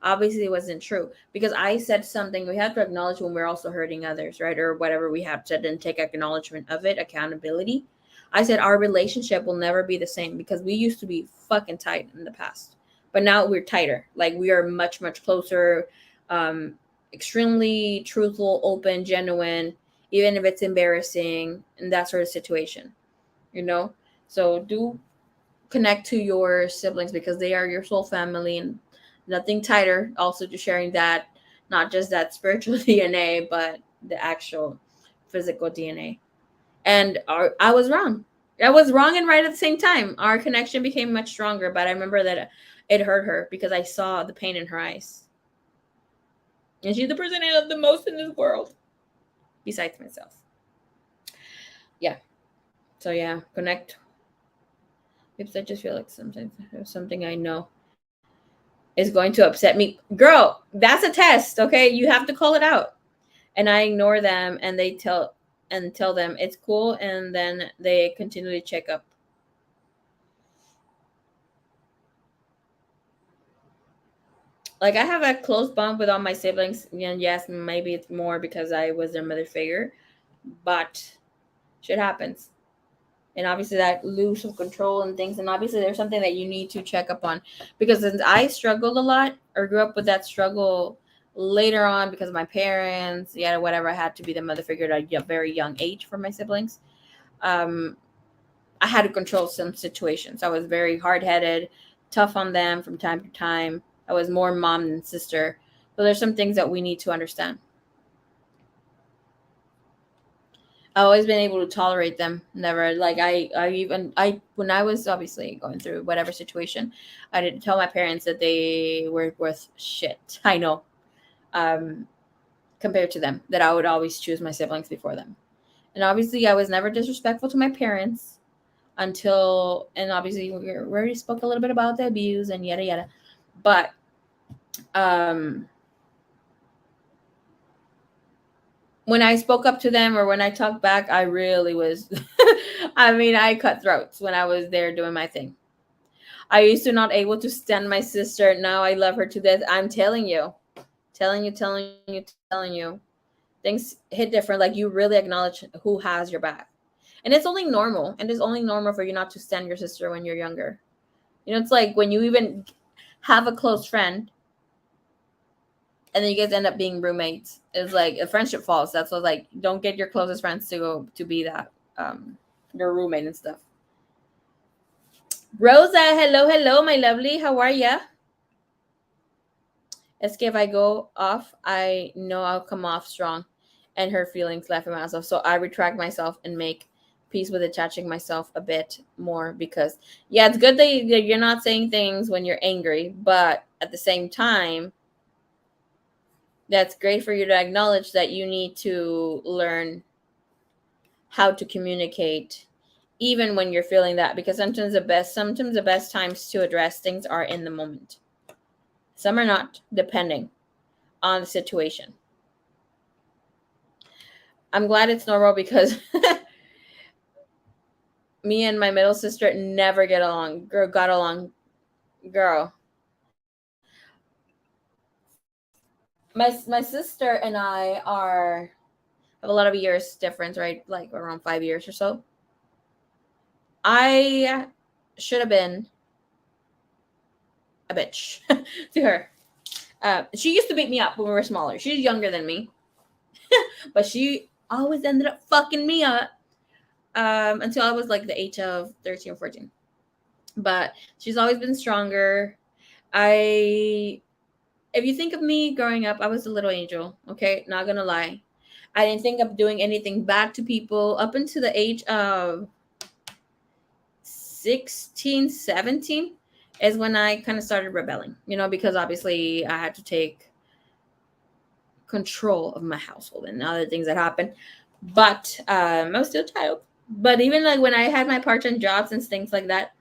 obviously it wasn't true, because I said something. We have to acknowledge when we're also hurting others, right? Or whatever we have said, and take acknowledgement of it, accountability. I said our relationship will never be the same, because we used to be fucking tight in the past, but now we're tighter. Like, we are much, much closer, extremely truthful, open, genuine, even if it's embarrassing, and that sort of situation, you know? So do connect to your siblings, because they are your soul family, and nothing tighter also to sharing that, not just that spiritual DNA, but the actual physical DNA. And I was wrong. I was wrong and right at the same time. Our connection became much stronger, but I remember that it hurt her, because I saw the pain in her eyes. And she's the person I love the most in this world, besides myself. Yeah. So yeah, connect. Because I just feel like sometimes there's something I know is going to upset me. Girl, that's a test, okay? You have to call it out. And I ignore them, and they tell them it's cool, and then they continually check up. Like, I have a close bond with all my siblings, and yes, maybe it's more because I was their mother figure, but shit happens. And obviously that lose of control and things, and obviously there's something that you need to check up on, because since I struggled a lot, or grew up with that struggle later on, because of my parents, yeah, whatever, I had to be the mother figure at a very young age for my siblings. I had to control some situations. I was very hard-headed, tough on them from time to time. I was more mom than sister. So there's some things that we need to understand. I've always been able to tolerate them. Never, like, I when I was obviously going through whatever situation, I didn't tell my parents that they were worth shit. I know. compared to them, that I would always choose my siblings before them. And obviously, I was never disrespectful to my parents and obviously, we already spoke a little bit about the abuse and yada yada. But when I spoke up to them or when I talked back, I really was, I mean, I cut throats when I was there doing my thing. I used to not able to stand my sister. Now I love her to death. I'm telling you. Things hit different. Like, you really acknowledge who has your back. And it's only normal. And it's only normal for you not to stand your sister when you're younger. You know, it's like when you even have a close friend and then you guys end up being roommates. It's like a friendship falls. That's what, like, don't get your closest friends to go to be that your roommate and stuff. Rosa, hello, my lovely. How are ya? Es que if I go off, I know I'll come off strong and hurt feelings left in myself. So I retract myself and make peace with attaching myself a bit more, because yeah, it's good that you're not saying things when you're angry, but at the same time, that's great for you to acknowledge that you need to learn how to communicate even when you're feeling that, because sometimes the best times to address things are in the moment. Some are not, depending on the situation. I'm glad it's normal, because me and my middle sister never got along. Girl. My sister and I have a lot of years difference, right? Like around 5 years or so. I should have been a bitch to her. She used to beat me up when we were smaller. She's younger than me, but she always ended up fucking me up until I was like the age of 13 or 14. But she's always been stronger. If you think of me growing up, I was a little angel, okay? Not gonna lie. I didn't think of doing anything bad to people up until the age of 16, 17 is when I kind of started rebelling, because obviously I had to take control of my household and other things that happened. But I was still a child. But even like when I had my part-time jobs and things like that,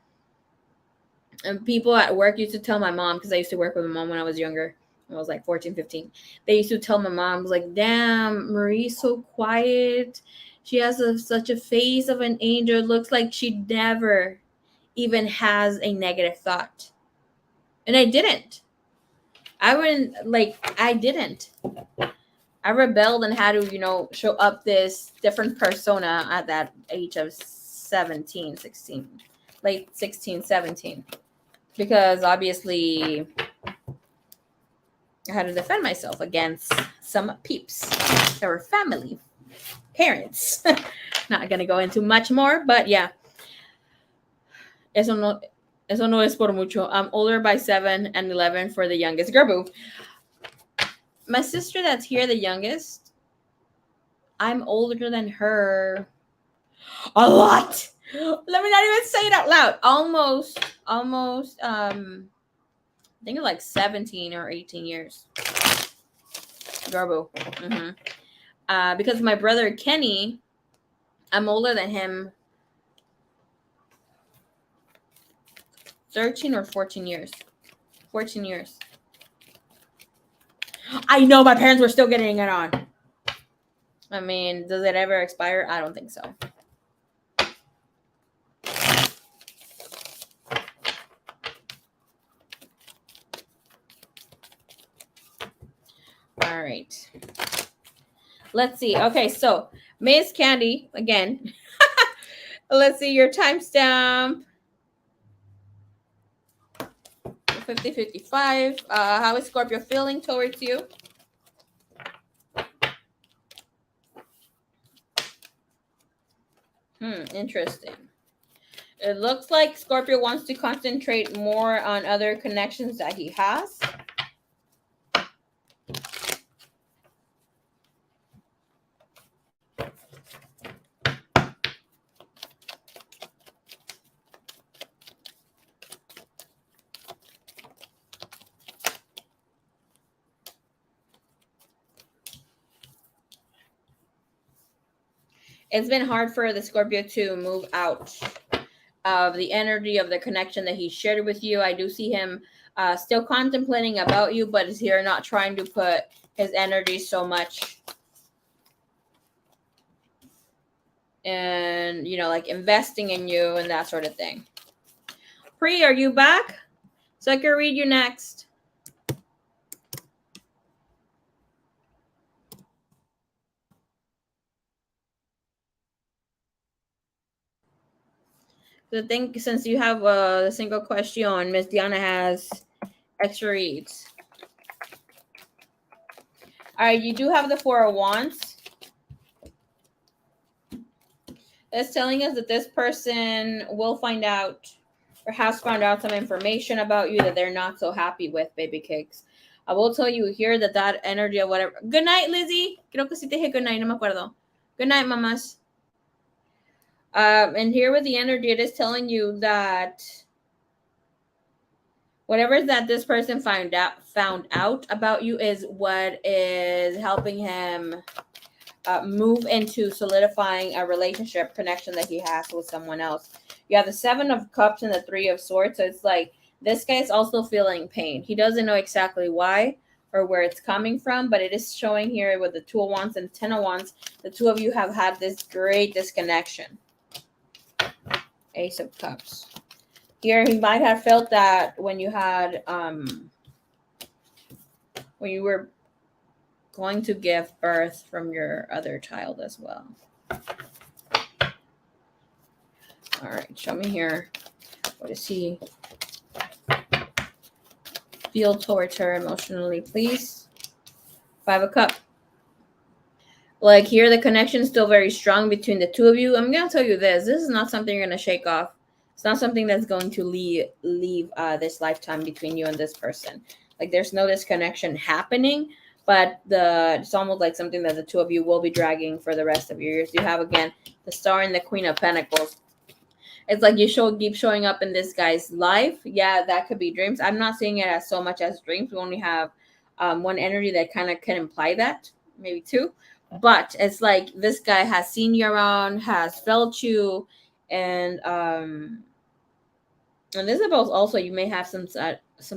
and people at work used to tell my mom, because I used to work with my mom when I was younger. I was like 14, 15. They used to tell my mom, was like, damn, Marie's so quiet. She has such a face of an angel. It looks like she never even has a negative thought. And I didn't. I didn't. I rebelled and had to, show up this different persona at that age of 17, 16, late 16, 17. Because obviously I had to defend myself against some peeps that were family, parents. Not going to go into much more, but yeah. Eso no es por mucho. I'm older by 7 and 11 for the youngest. Gerbu. My sister that's here, the youngest, I'm older than her a lot. Let me not even say it out loud. Almost, I think it's like 17 or 18 years. Garbo. Because my brother Kenny, I'm older than him 13 or 14 years. 14 years. I know my parents were still getting it on. I mean, does it ever expire? I don't think so. All right. Let's see. Okay, so Miss Candy, again. Let's see your timestamp. 50-55. How is Scorpio feeling towards you? Interesting. It looks like Scorpio wants to concentrate more on other connections that he has. It's been hard for the Scorpio to move out of the energy of the connection that he shared with you. I do see him still contemplating about you, but is here not trying to put his energy so much and, you know, like investing in you and that sort of thing. Pri, are you back? So I can read you next. So I think since you have a single question, Miss Diana has extra reads. All right, you do have the Four of Wands. It's telling us that this person will find out or has found out some information about you that they're not so happy with, baby cakes. I will tell you here that energy of whatever. Good night, Lizzie. Creo que sí te dije good night, no me acuerdo. Good night, mamas. And here with the energy, it is telling you that whatever that this person found out about you is what is helping him move into solidifying a relationship connection that he has with someone else. You have the Seven of Cups and the Three of Swords. So it's like this guy's also feeling pain. He doesn't know exactly why or where it's coming from, but it is showing here with the Two of Wands and Ten of Wands, the two of you have had this great disconnection. Ace of Cups. Here he might have felt that when you had when you were going to give birth from your other child as well. All right, show me here. What does he feel towards her emotionally, please? Five of Cups. Like here, the connection is still very strong between the two of you. I'm gonna tell you this is not something you're gonna shake off. It's not something that's going to leave this lifetime between you and this person. Like there's no disconnection happening, but it's almost like something that the two of you will be dragging for the rest of your years. You have again the Star and the Queen of Pentacles. It's like you keep showing up in this guy's life. Yeah, that could be dreams. I'm not seeing it as so much as dreams. We only have one energy that kind of can imply that, maybe two. But it's like this guy has seen you around, has felt you, and Isabel's also, you may have some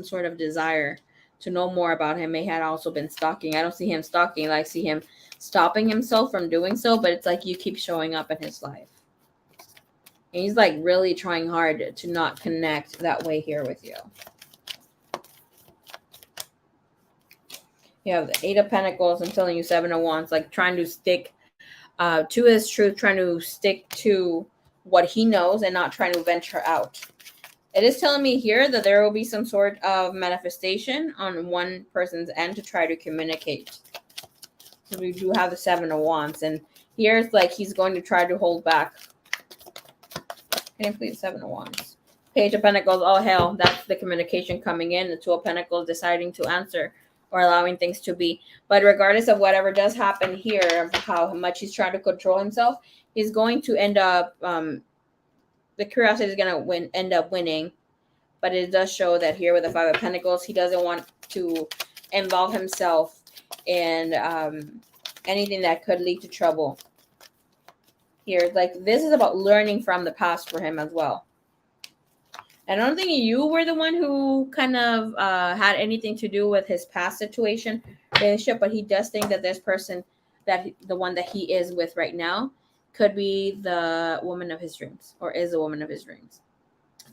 sort of desire to know more about him. May have also been stalking. I don't see him stalking. I see him stopping himself from doing so, but it's like you keep showing up in his life. And he's like really trying hard to not connect that way here with you. You have the Eight of Pentacles. I'm telling you, Seven of Wands, like trying to stick to his truth, trying to stick to what he knows and not trying to venture out. It is telling me here that there will be some sort of manifestation on one person's end to try to communicate. So we do have the Seven of Wands. And here it's like he's going to try to hold back. Can you please, Seven of Wands? Page of Pentacles. Oh, hell. That's the communication coming in. The Two of Pentacles deciding to answer or allowing things to be. But regardless of whatever does happen here, of how much he's trying to control himself, he's going to end up, the curiosity is going to end up winning. But it does show that here with the Five of Pentacles, he doesn't want to involve himself in anything that could lead to trouble. Here, like this is about learning from the past for him as well. I don't think you were the one who kind of had anything to do with his past situation, relationship, but he does think that this person, the one that he is with right now, could be the woman of his dreams or is the woman of his dreams.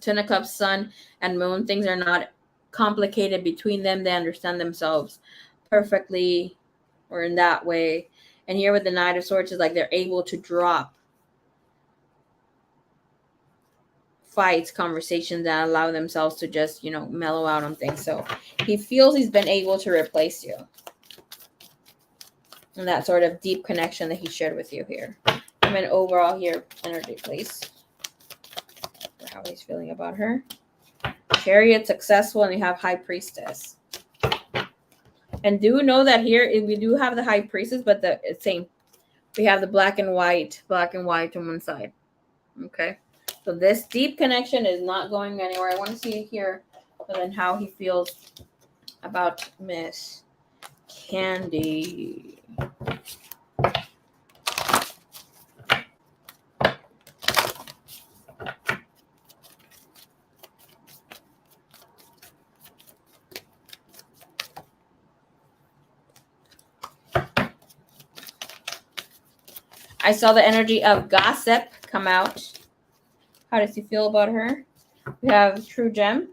Ten of Cups, Sun and Moon, things are not complicated between them. They understand themselves perfectly or in that way. And here with the Knight of Swords is like they're able to drop fights, conversations that allow themselves to just, mellow out on things. So he feels he's been able to replace you. And that sort of deep connection that he shared with you here. And then overall here, energy, please. For how he's feeling about her. Chariot, successful, and you have High Priestess. And do know that here we do have the High Priestess, but the same. We have the black and white on one side. Okay. So this deep connection is not going anywhere. I want to see here, but then how he feels about Miss Candy. I saw the energy of gossip come out. How does he feel about her? We have true gem.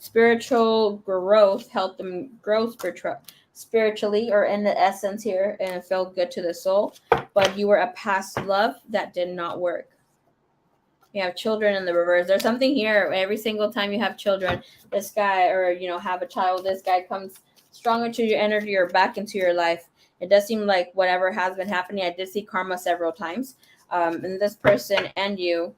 Spiritual growth, helped them grow spiritually or in the essence here, and it felt good to the soul. But you were a past love that did not work. You have children in the reverse. There's something here. Every single time you have children, this guy, or have a child, this guy comes stronger to your energy or back into your life. It does seem like whatever has been happening, I did see karma several times. And this person and you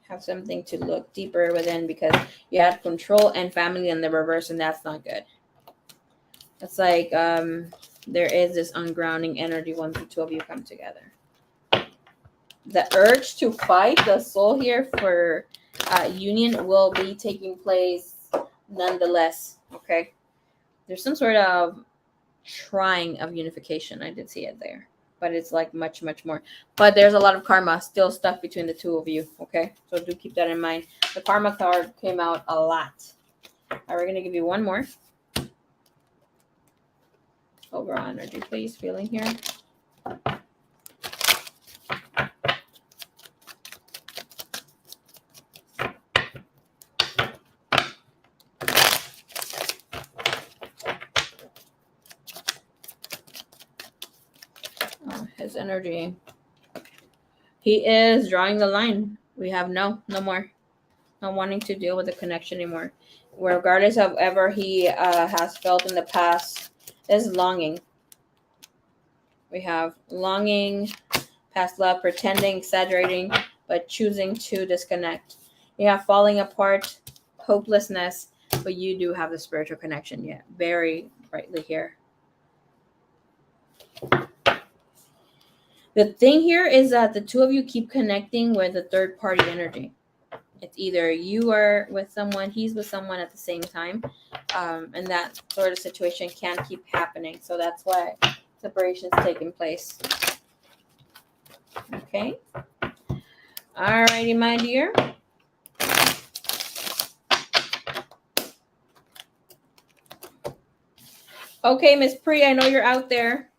have something to look deeper within, because you had control and family in the reverse, and that's not good. It's like there is this ungrounding energy once the two of you come together. The urge to fight the soul here for union will be taking place nonetheless. Okay, there's some sort of trying of unification. I did see it there, but it's like much more. But there's a lot of karma still stuck between the two of you. Okay, so do keep that in mind. The karma card came out a lot. All right, we're gonna give you one more. Overall energy, please. Feeling here. His energy. He is drawing the line. We have no more. Not wanting to deal with the connection anymore. Regardless of ever he has felt in the past, is longing. We have longing, past love, pretending, exaggerating, but choosing to disconnect. You have falling apart, hopelessness, but you do have the spiritual connection yet. Very brightly here. The thing here is that the two of you keep connecting with a third party energy. It's either you are with someone, he's with someone at the same time, and that sort of situation can't keep happening. So that's why separation is taking place. Okay. All righty, my dear. Okay, Miss Pri, I know you're out there.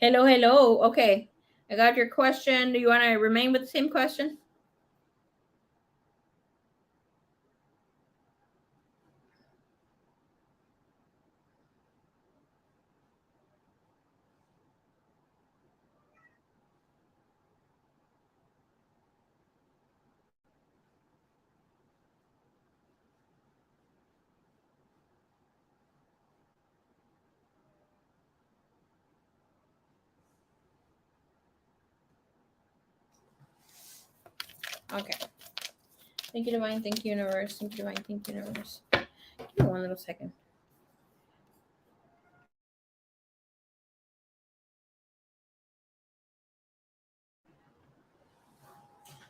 Hello. Okay, I got your question. Do you want to remain with the same question? Okay. Thank you, Divine. Thank you, Universe. Thank you, Divine. Thank you, Universe. Give me one little second.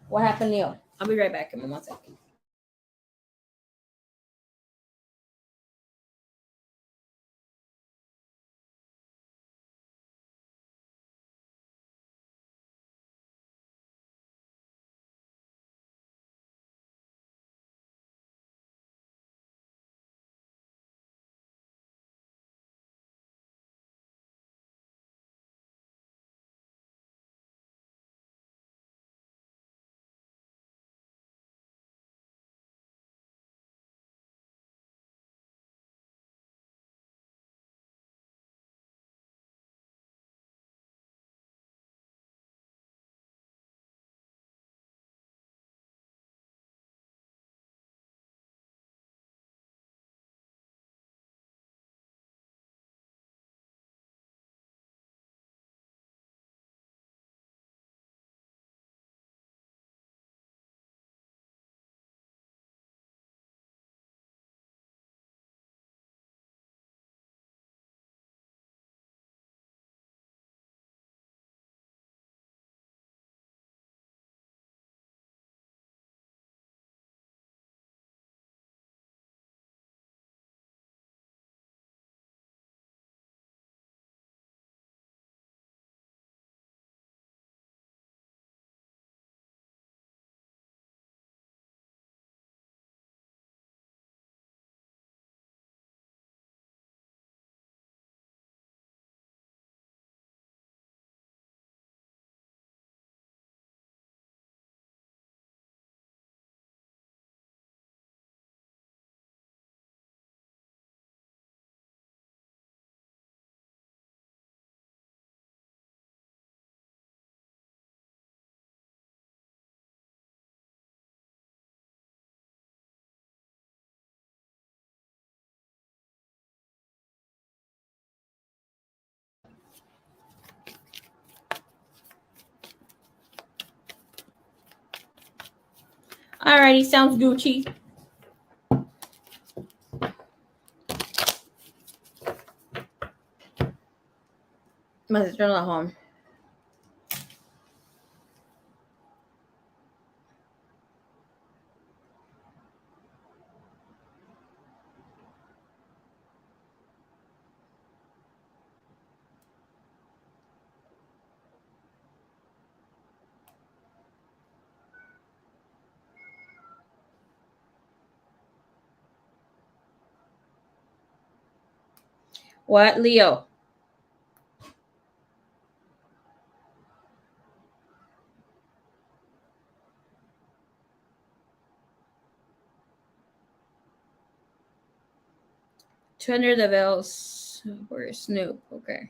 What happened, Leo? I'll be right back. Give me 1 second. Alrighty, sounds Gucci. My sister-in-law home. What, Leo? $200 for Snoop. Okay.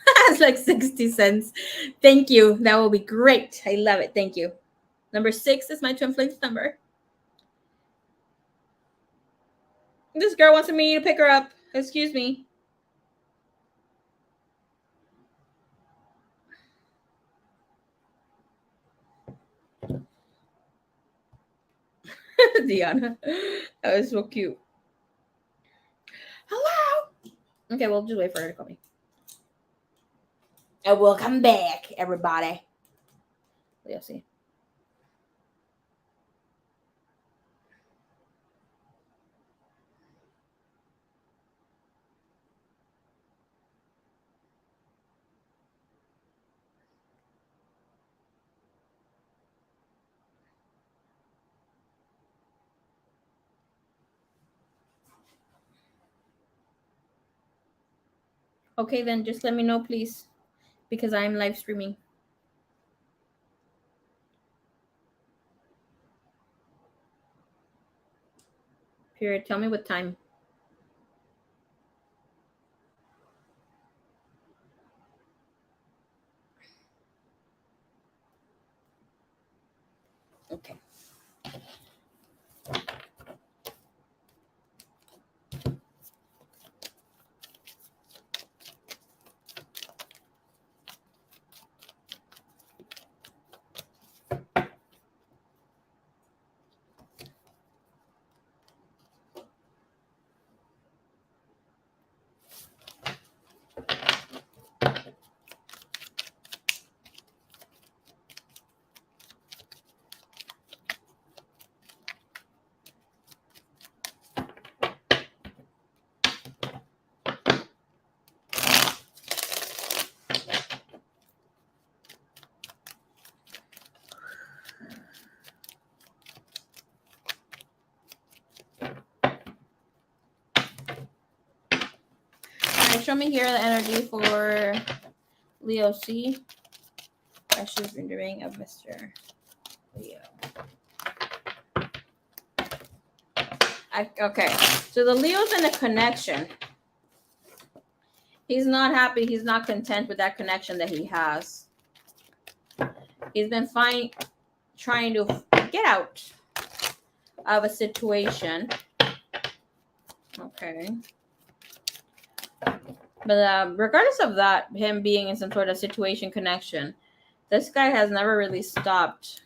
It's like 60 cents. Thank you. That will be great. I love it. Thank you. Number 6 is my twin flames number. This girl wants me to pick her up. Excuse me. Diana. That was so cute. Hello. Okay, we'll just wait for her to call me. And we'll come back, everybody. Let's see. Okay, then just let me know, please, because I'm live streaming. Period. Tell me what time. Okay. Show me here the energy for Leo C. Precious rendering of Mr. Leo. Okay, so the Leo's in a connection. He's not happy. He's not content with that connection that he has. He's been trying to get out of a situation. Okay. But regardless of that, him being in some sort of situation connection, this guy has never really stopped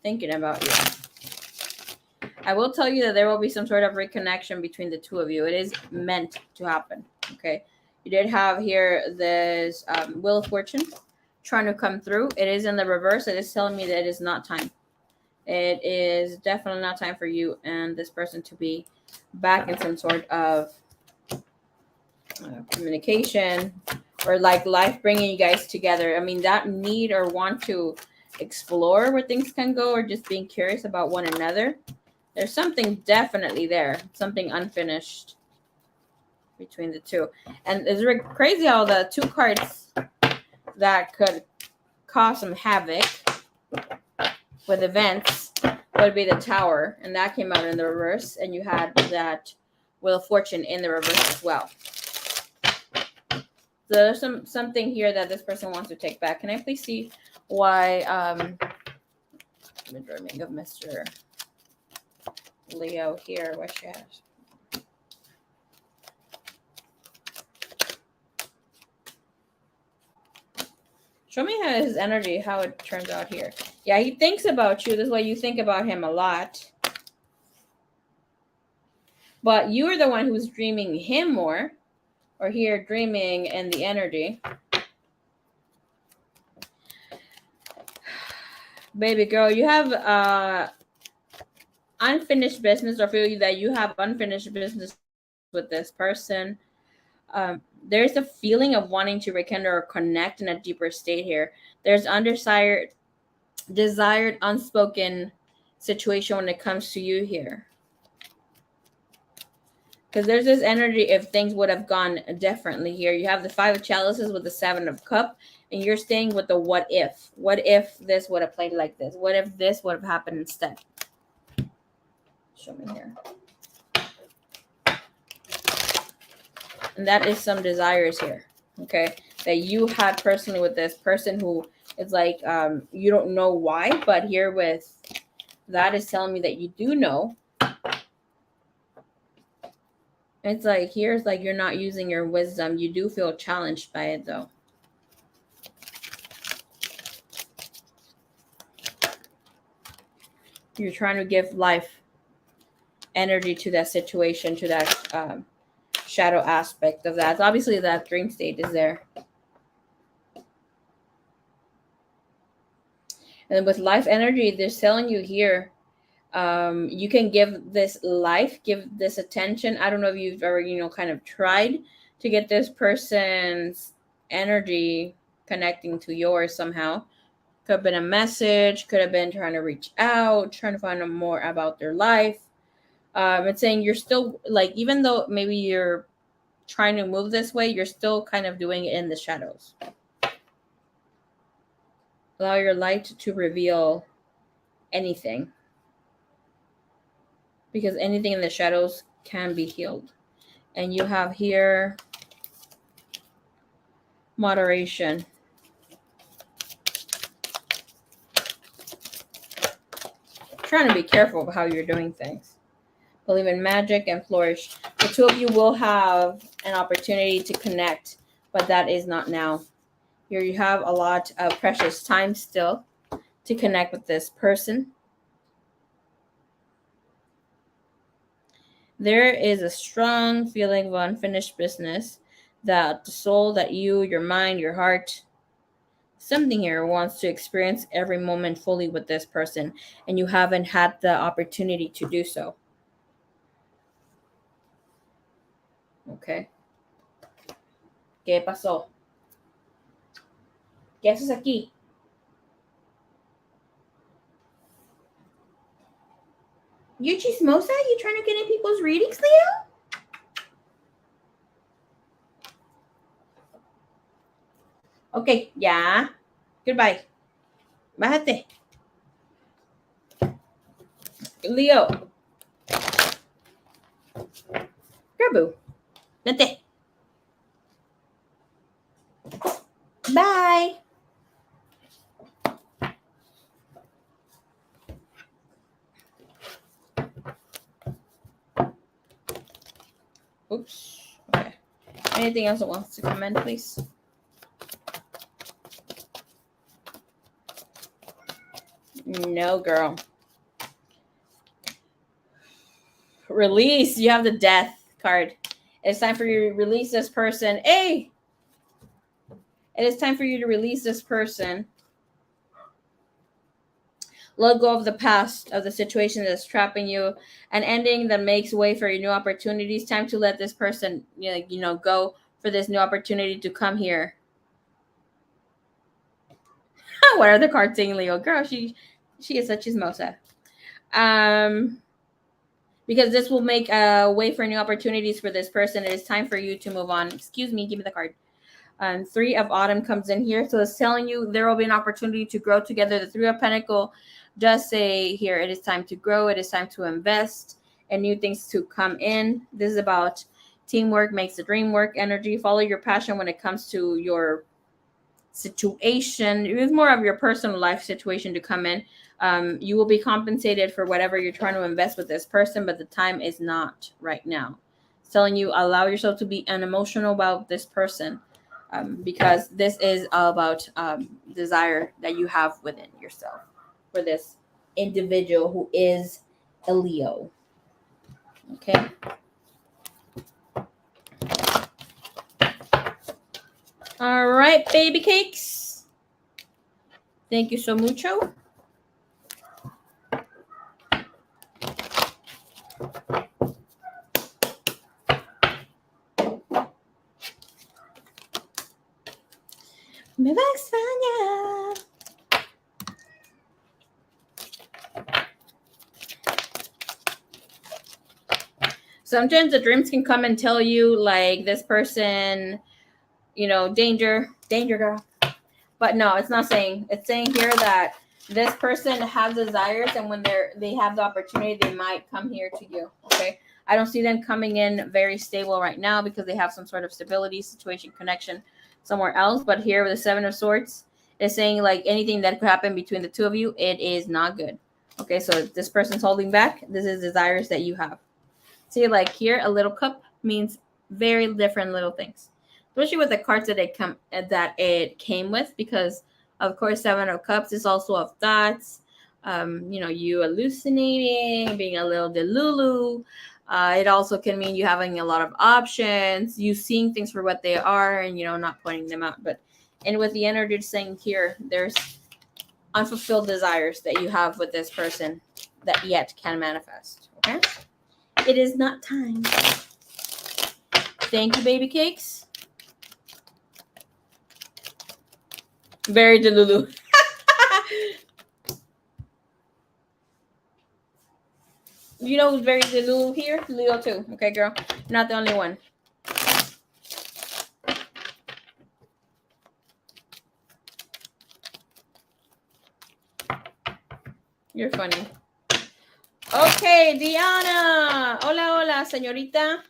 thinking about you. I will tell you that there will be some sort of reconnection between the two of you. It is meant to happen. Okay. You did have here this Wheel of Fortune trying to come through. It is in the reverse. It is telling me that it is not time. It is definitely not time for you and this person to be back in some sort of communication or like life bringing you guys together. I mean, that need or want to explore where things can go or just being curious about one another. There's something definitely there, something unfinished between the two. And it's crazy how the two cards that could cause some havoc with events would be the Tower, and that came out in the reverse, and you had that Wheel of Fortune in the reverse as well. So there's something here that this person wants to take back. Can I please see why Rendering of Mr. Leo here, what she has? Show me his energy, how it turns out here. Yeah, he thinks about you. That's why you think about him a lot. But you're the one who's dreaming him more, or here dreaming in the energy. Baby girl, you have unfinished business, or feel that you have unfinished business with this person. There's a feeling of wanting to rekindle or connect in a deeper state here. There's desired unspoken situation when it comes to you here. Because there's this energy if things would have gone differently here. You have the 5 of chalices with the 7 of cup, and you're staying with the what if. What if this would have played like this? What if this would have happened instead? Show me here. And that is some desires here, okay, that you had personally with this person who is like, you don't know why, but here with that is telling me that you do know. It's like, here's like you're not using your wisdom. You do feel challenged by it though. You're trying to give life energy to that situation, to that shadow aspect of that. So obviously that dream state is there. And then with life energy, they're telling you here, you can give this life, give this attention. I don't know if you've ever, kind of tried to get this person's energy connecting to yours somehow. Could have been a message, could have been trying to reach out, trying to find out more about their life. It's saying you're still, like, even though maybe you're trying to move this way, you're still kind of doing it in the shadows. Allow your light to reveal anything, because anything in the shadows can be healed. And you have here moderation. Trying to be careful of how you're doing things. Believe in magic and flourish. The two of you will have an opportunity to connect, but that is not now. Here you have a lot of precious time still to connect with this person. There is a strong feeling of unfinished business, that the soul, that you, your mind, your heart, something here wants to experience every moment fully with this person, and you haven't had the opportunity to do so. Okay. ¿Qué pasó? ¿Qué haces aquí? You chismosa? You trying to get in people's readings, Leo? Okay, ya. Goodbye. Bájate. Leo. Grabu. Vete. Bye. Oops. Okay. Anything else that wants to come in, please? No, girl. Release. You have the death card. It's time for you to release this person. Hey! It is time for you to release this person. Let go of the past, of the situation that's trapping you, an ending that makes way for your new opportunities. Time to let this person, go for this new opportunity to come here. What are the cards saying, Leo? Girl, she is such a chismosa. Because this will make a way for new opportunities for this person. It is time for you to move on. Excuse me, give me the card. 3 of Autumn comes in here. So it's telling you there will be an opportunity to grow together. The 3 of Pentacles does say here, it is time to grow. It is time to invest and new things to come in. This is about teamwork makes the dream work energy. Follow your passion when it comes to your situation. It is more of your personal life situation to come in. You will be compensated for whatever you're trying to invest with this person, but the time is not right now. It's telling you allow yourself to be unemotional about this person, because this is all about desire that you have within yourself. for this individual who is a Leo. Okay. All right, baby cakes. Thank you so mucho. Me va a extrañar. Sometimes the dreams can come and tell you, like, this person, you know, danger, girl. But no, it's not saying. It's saying here that this person has desires, and when they have the opportunity, they might come here to you. Okay. I don't see them coming in very stable right now because they have some sort of stability, situation, connection somewhere else. But here with the Seven of Swords, it's saying like anything that could happen between the two of you, it is not good. Okay, so this person's holding back. This is desires that you have. See, like here, a little cup means very different little things, especially with the cards that it came with, because of course, Seven of Cups is also of thoughts. You know, you hallucinating, being a little delulu. It also can mean you having a lot of options, you seeing things for what they are, and not pointing them out. But and with the energy saying here, there's unfulfilled desires that you have with this person that yet can manifest. Okay. It is not time. Thank you, baby cakes. Very delulu. You know who's very delulu here? Leo too. Okay, girl. You're not the only one. You're funny. Okay, Diana. Hola, hola, señorita.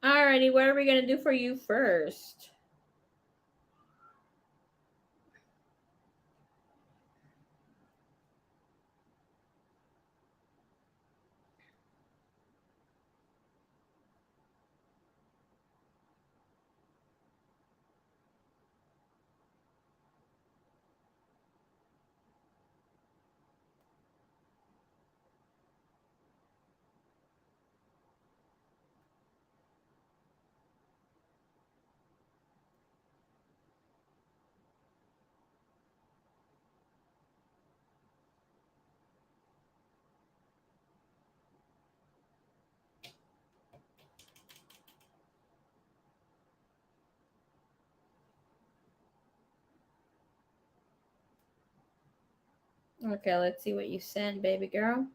Alrighty, what are we gonna do for you first? Okay, let's see what you sent, baby girl.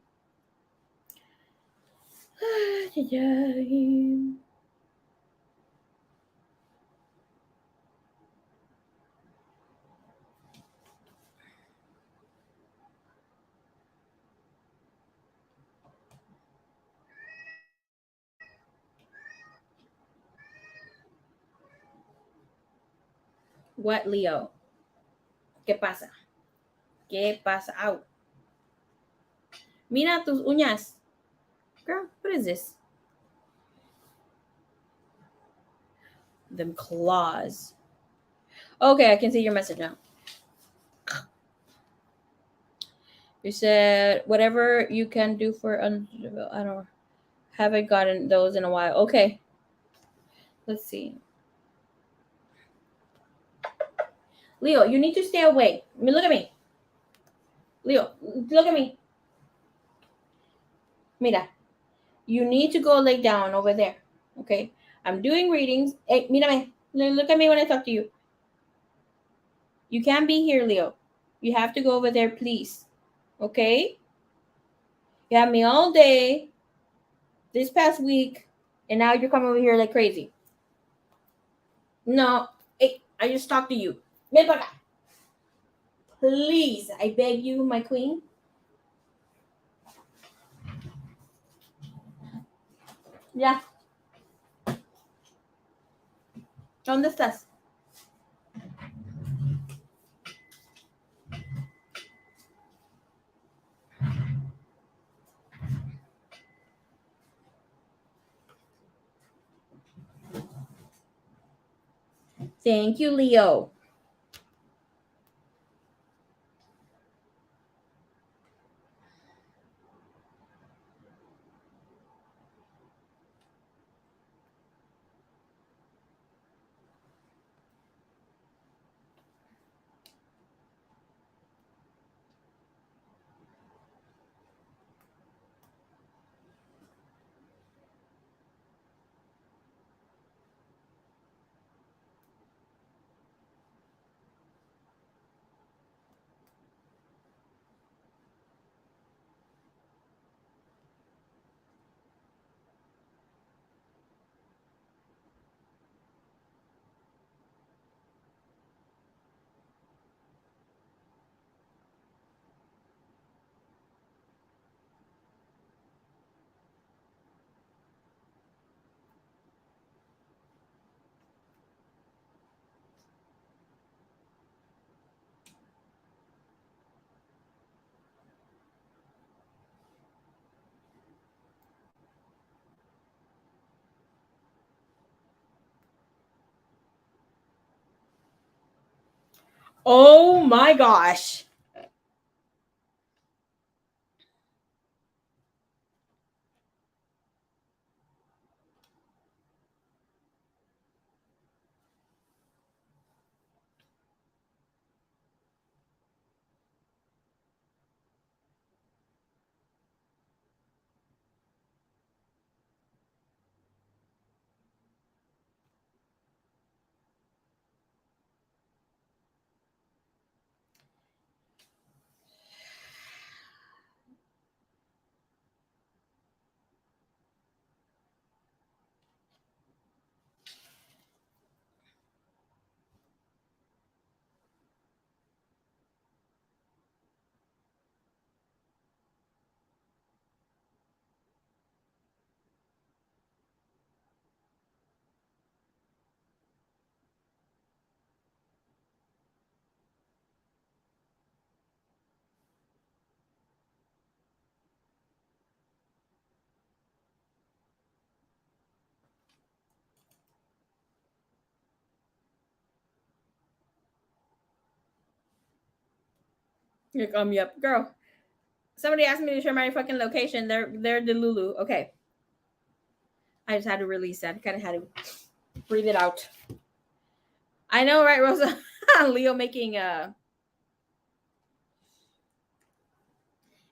What, Leo? ¿Qué pasa? ¿Qué pasa? Out. Mira tus uñas. Girl, what is this? Them claws. Okay, I can see your message now. You said whatever you can do for I don't haven't gotten those in a while. Okay. Let's see. Leo, you need to stay away. I mean, look at me. Leo, look at me. Mira. You need to go lay down over there. Okay? I'm doing readings. Hey, mírame. Look at me when I talk to you. You can't be here, Leo. You have to go over there, please. Okay? You had me all day this past week, and now you're coming over here like crazy. No. Hey, I just talked to you. Ven para acá. Please, I beg you, my queen. Ya. ¿Dónde estás? Thank you, Leo. Oh my gosh. Yep, girl. Somebody asked me to share my fucking location. They're Delulu. Okay. I just had to release that. Kind of had to breathe it out. I know, right, Rosa? Leo making an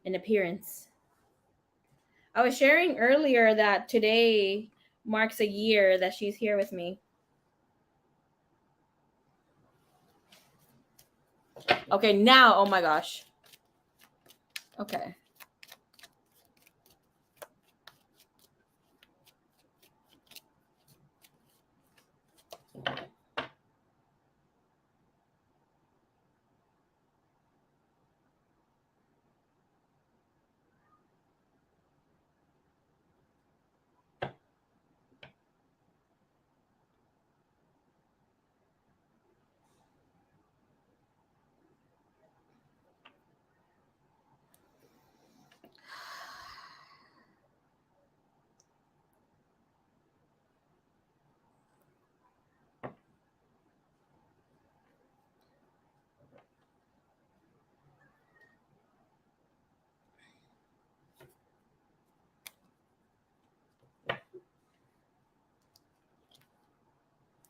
appearance. I was sharing earlier that today marks a year that she's here with me. Okay, now, oh my gosh. Okay.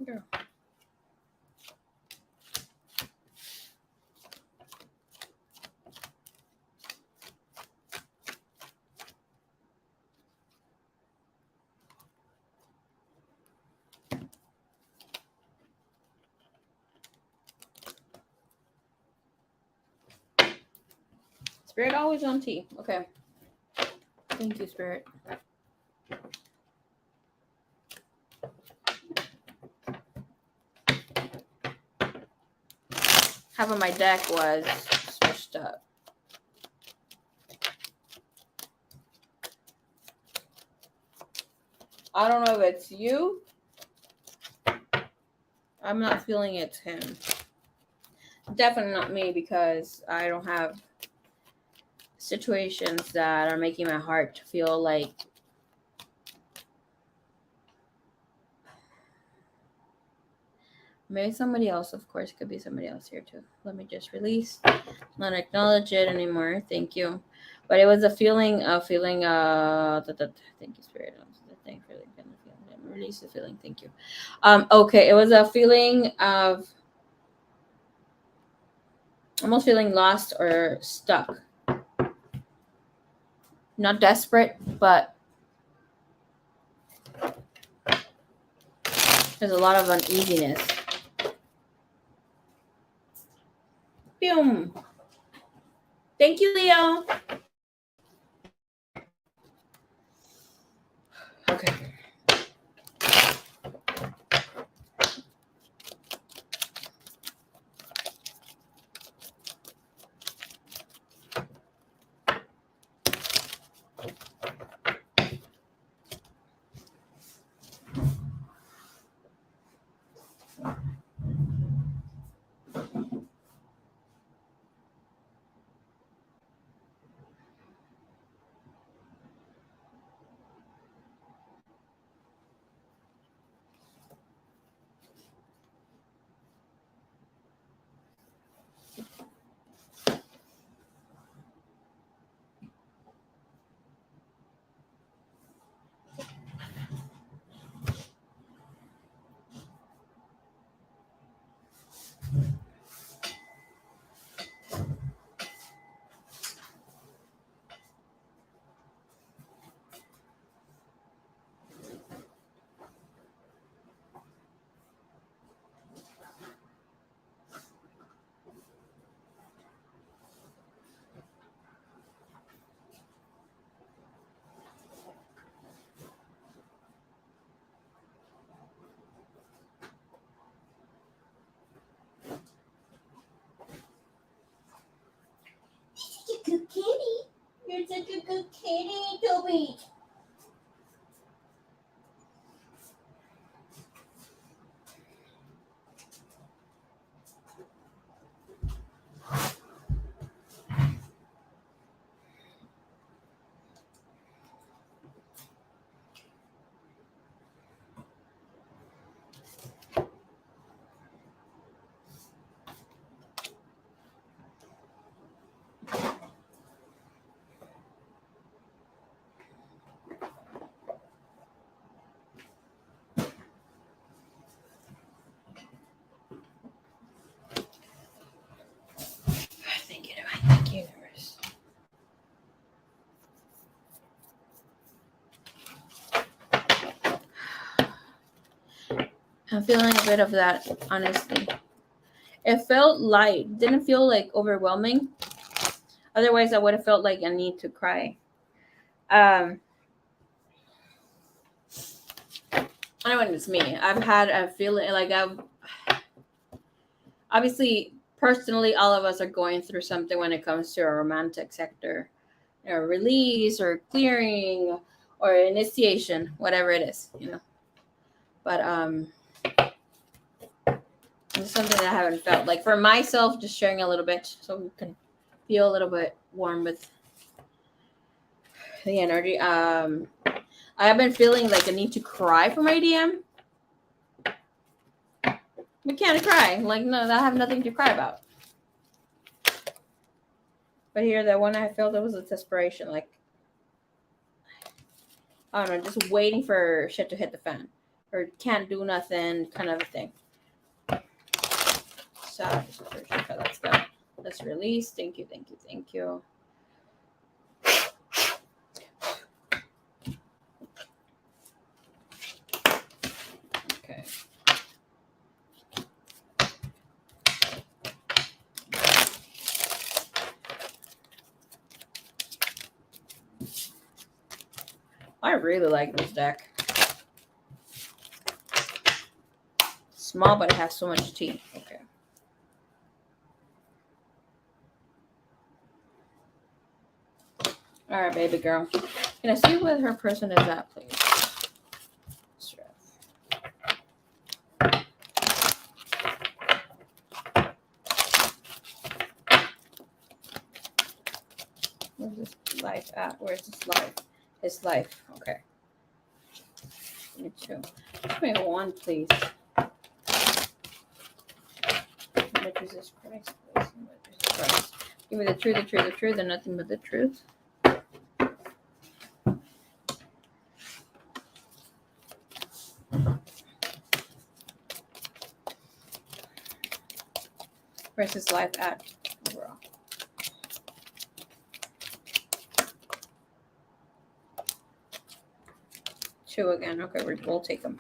Girl. Spirit always on tea. Okay. Thank you, Spirit. Half of my deck was switched up. I don't know if it's you. I'm not feeling it's him. Definitely not me, because I don't have situations that are making my heart feel like maybe somebody else. Of course, could be somebody else here too. Let me just release, not acknowledge it anymore. Thank you. But it was a feeling thank you, Spirit. Thank you for the release the feeling. Thank you. Okay, it was a feeling of almost feeling lost or stuck. Not desperate, but there's a lot of uneasiness. Boom. Thank you, Leo. Okay. Good kitty. You're such a good kitty, Toby. Thank you, Divine. Thank you, universe. I'm feeling a bit of that, honestly. It felt light. Didn't feel like overwhelming. Otherwise, I would have felt like I need to cry. I don't know if it's me. I've had a feeling like obviously, personally, all of us are going through something when it comes to our romantic sector. Release or clearing or initiation, whatever it is, But it's something that I haven't felt. Like for myself, just sharing a little bit so we can feel a little bit warm with the energy. I have been feeling like a need to cry for my DM. We can't cry. Like, no, I have nothing to cry about. But here, the one I felt, it was a desperation. Like, I don't know, just waiting for shit to hit the fan. or can't do nothing kind of a thing. So let's go. Let's release. Thank you, thank you, thank you. Okay. I really like this deck. Small, but it has so much tea. Okay. All right, baby girl. Can I see where her person is at, please? Where's this life at? Where's this life? His life. Okay. Give me two. Give me one, please. Jesus Christ, please. Jesus Christ. Give me the truth, the truth, the truth, and nothing but the truth. Where's his life at overall? Two again. Okay, we'll take them.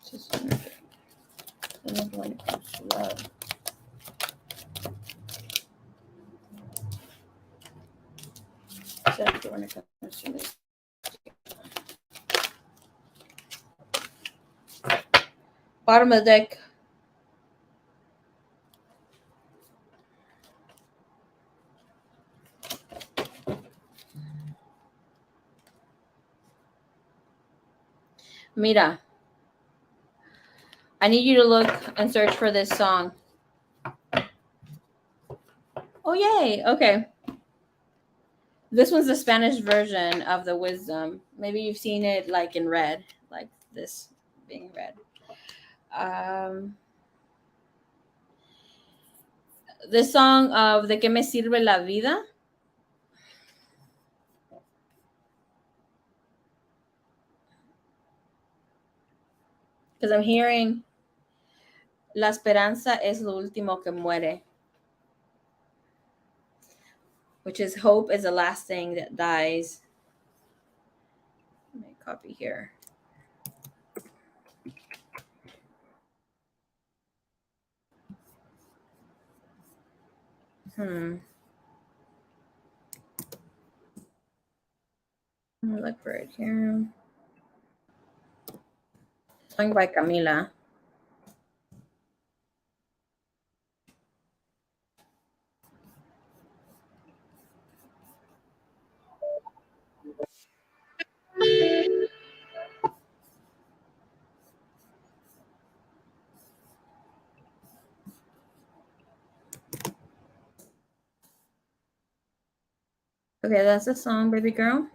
Just energy. And when it comes to love. Exactly when it comes to this. Bottom of the deck. Mira, I need you to look and search for this song. Oh, yay. Okay. This one's the Spanish version of the Wisdom. Maybe you've seen it like in red, like this being red. This song of ¿De qué me sirve la vida? Because I'm hearing La esperanza es lo último que muere, which is hope is the last thing that dies. Let me copy here. Look for it here. Song by Camila. Okay, that's the song, baby girl.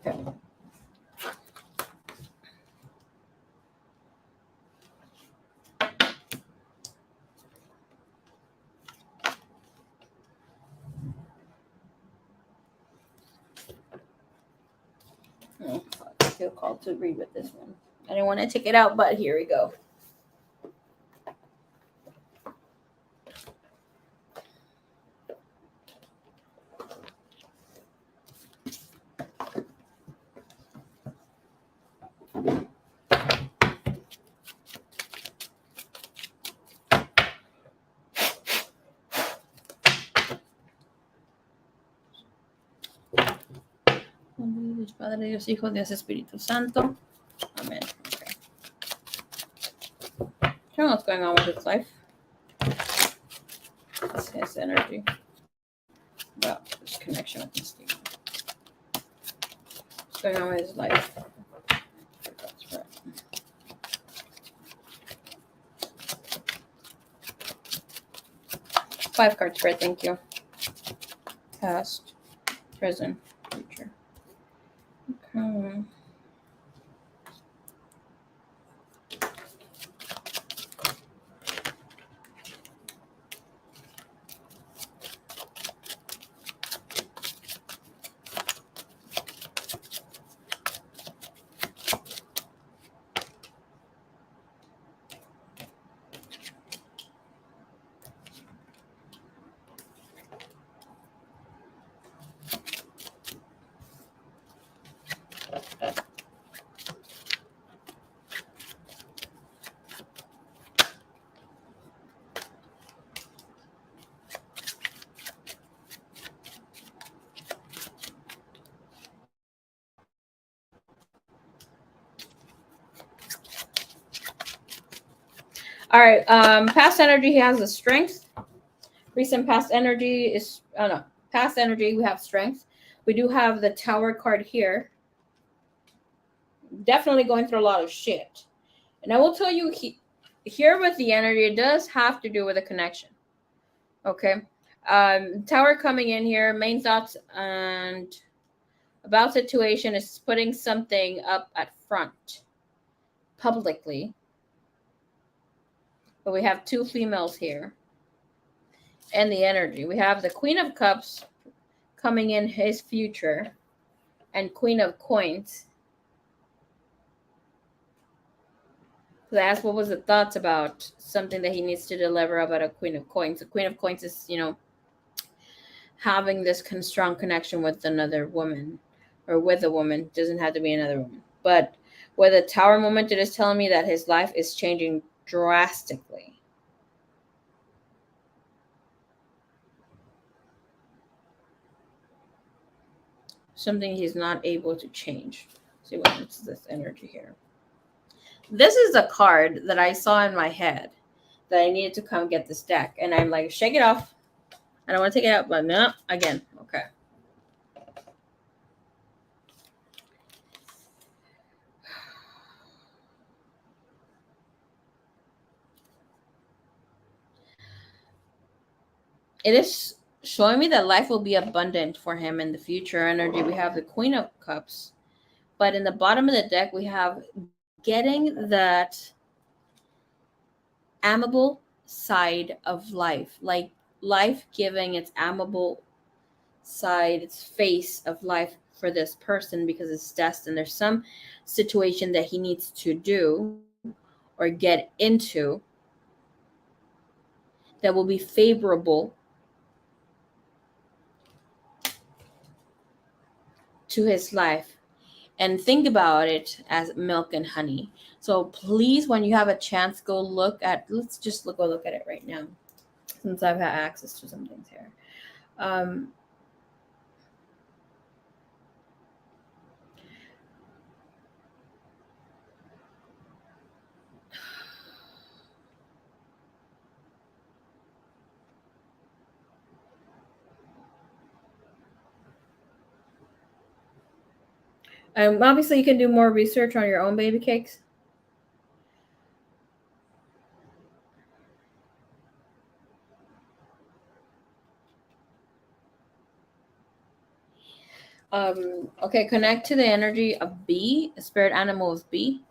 Okay. Oh, I feel called to read with this one. I didn't want to take it out, but here we go. Dios Padre, Dios Hijo, Dios Espíritu Santo. Amen. Okay. I don't know what's going on with his life. It's his energy. about this connection with this demon. What's going on with his life? Five card spread, thank you. Past, present, future. Okay. All right. Past energy, he has a strength. Recent past energy is, oh no, past energy, we have strength. We do have the Tower card here. Definitely going through a lot of shit. And I will tell you, here with the energy, it does have to do with a connection. Okay. Tower coming in here, main thoughts and about situation is putting something up at front publicly. But we have two females here. And the energy. We have the Queen of Cups coming in his future and Queen of Coins. So I asked what was the thoughts about something that he needs to deliver about a Queen of Coins. The Queen of Coins is, having this strong connection with another woman or with a woman. Doesn't have to be another woman. But with a Tower moment, it is telling me that his life is changing drastically. Something he's not able to change. Let's see what's this energy here. This is a card that I saw in my head that I needed to come get this deck. And I'm like, shake it off. I don't want to take it out, but no, again. Okay. It is showing me that life will be abundant for him in the future energy. We have the Queen of Cups. But in the bottom of the deck, we have getting that amiable side of life. Like life giving its amiable side, its face of life for this person because it's destined. There's some situation that he needs to do or get into that will be favorable to his life. And think about it as milk and honey. So please, when you have a chance, go look at, let's just go look at it right now, since I've had access to some things here. Obviously, you can do more research on your own, baby cakes. Okay, connect to the energy of bee, the spirit animal of bee,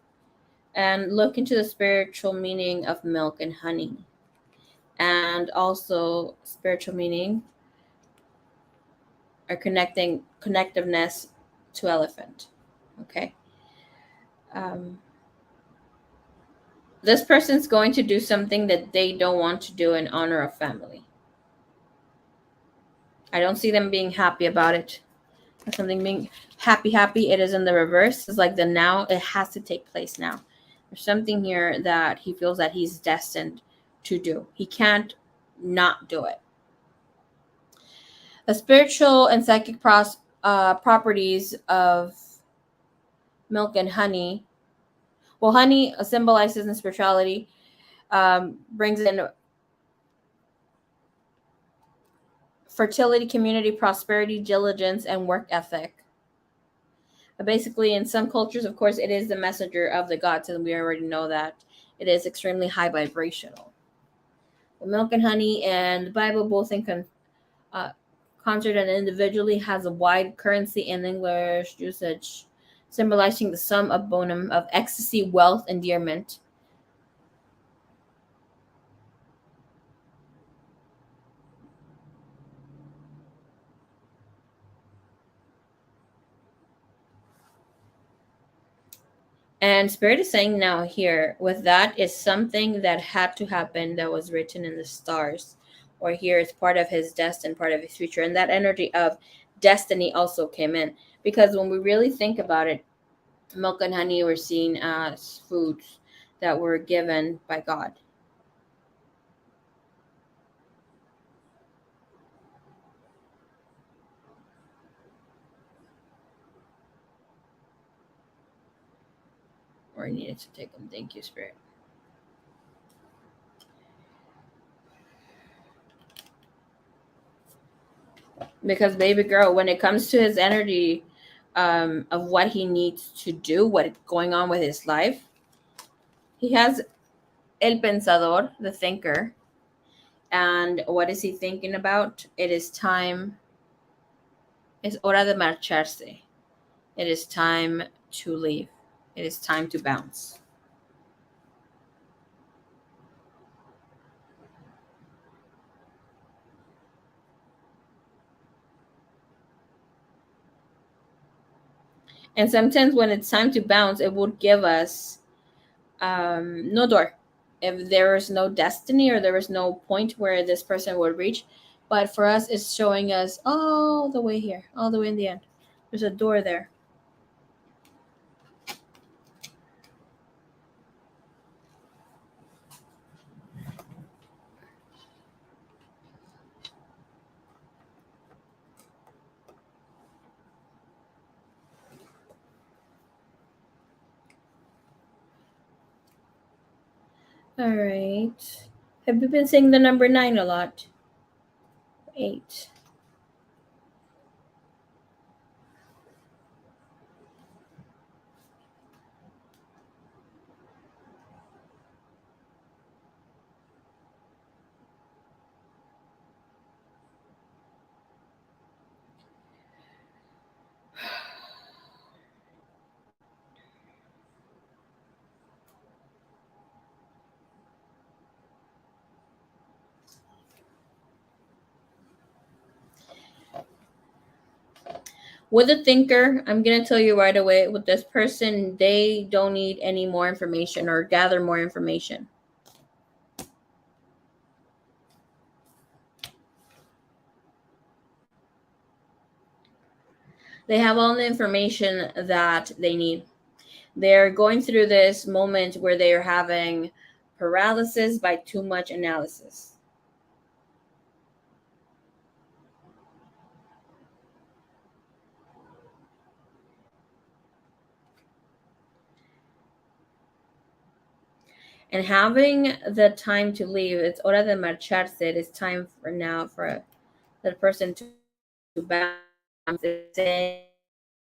and look into the spiritual meaning of milk and honey, and also spiritual meaning or connectiveness to elephant. Okay. This person's going to do something that they don't want to do in honor of family. I don't see them being happy about it. Something being happy. It is in the reverse. It's like the now. It has to take place now. There's something here that he feels that he's destined to do. He can't not do it. The spiritual and psychic properties of milk and honey. Well, honey symbolizes in spirituality, brings in fertility, community, prosperity, diligence, and work ethic. But basically, in some cultures, of course, it is the messenger of the gods, and we already know that it is extremely high vibrational. Well, milk and honey and the Bible both in concert and individually has a wide currency in English usage, symbolizing the sum of bonum of ecstasy, wealth, endearment. And Spirit is saying now here, with that is something that had to happen that was written in the stars. Or here it's part of his destiny, part of his future. And that energy of destiny also came in. Because when we really think about it, milk and honey were seen as foods that were given by God. Or needed to take them. Thank you, Spirit. Because baby girl, when it comes to his energy of what he needs to do, what's going on with his life, he has el pensador, the thinker. And what is he thinking about? It is time. Es hora de marcharse. It is time to leave. It is time to bounce. And sometimes when it's time to bounce, it would give us no door. If there is no destiny or there is no point where this person would reach, but for us, it's showing us all the way here, all the way in the end. There's a door there. All right. Have you been saying the number 9 a lot? 8. With a thinker, I'm going to tell you right away, with this person, they don't need any more information or gather more information. They have all the information that they need. They're going through this moment where they are having paralysis by too much analysis. And having the time to leave, it's hora de marcharse. It is time for now for the person to bounce. Saying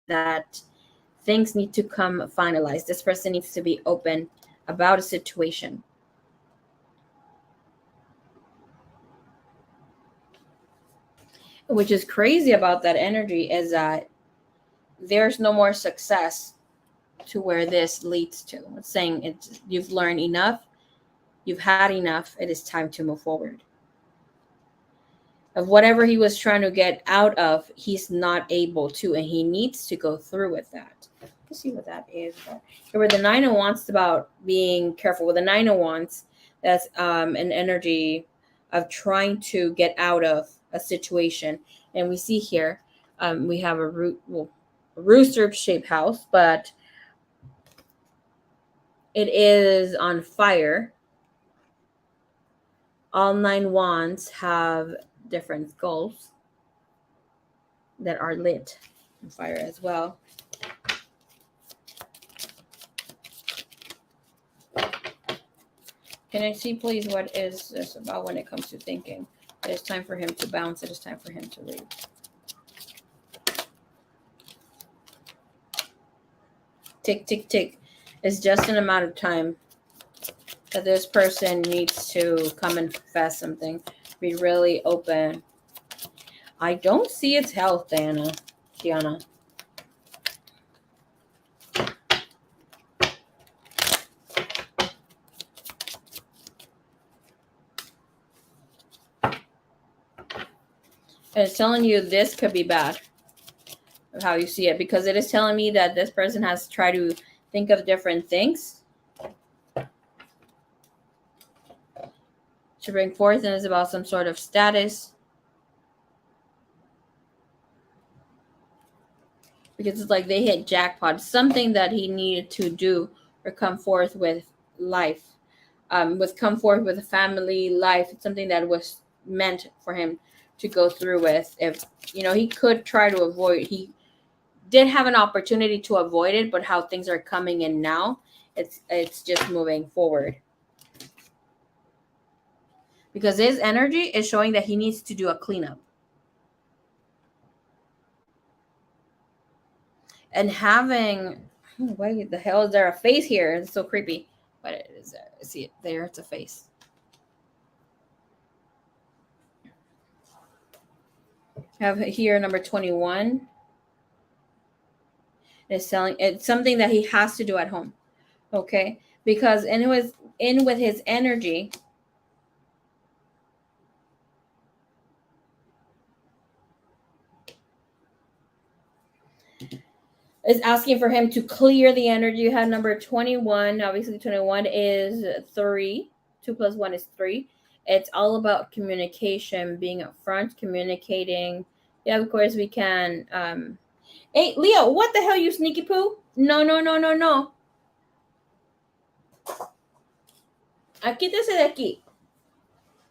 that things need to come finalized. This person needs to be open about a situation. Which is crazy about that energy is that there's no more success to where this leads to. It's saying you've learned enough, you've had enough, it is time to move forward. Of whatever he was trying to get out of, he's not able to, and he needs to go through with that. Let's see what that is. Where the 9 of Wands about being careful. With the 9 of Wands, that's an energy of trying to get out of a situation. And we see here, we have a rooster-shaped house, but it is on fire. All 9 wands have different skulls that are lit on fire as well. Can I see, please, what is this about when it comes to thinking? It's time for him to bounce. It is time for him to leave. Tick, tick, tick. It's just an amount of time that this person needs to come and confess something. Be really open. I don't see its health, Diana. And it's telling you this could be bad of how you see it, because it is telling me that this person has tried to think of different things to bring forth, and it's about some sort of status. Because it's like they hit jackpot, something that he needed to do or come forth with life, come forth with a family life. It's something that was meant for him to go through with. If he could try to avoid, he did have an opportunity to avoid it, but how things are coming in now, it's just moving forward. Because his energy is showing that he needs to do a cleanup. And having, why the hell is there a face here? It's so creepy. But it is there. I see it there. It's a face. I have here number 21. It's something that he has to do at home. Okay? Because in with his energy, is asking for him to clear the energy. You had number 21. Obviously, 21 is 3. 2 plus 1 is 3. It's all about communication, being upfront, communicating. Yeah, of course we can. Hey, Leo, what the hell, you sneaky poo? No. Quítese de aquí.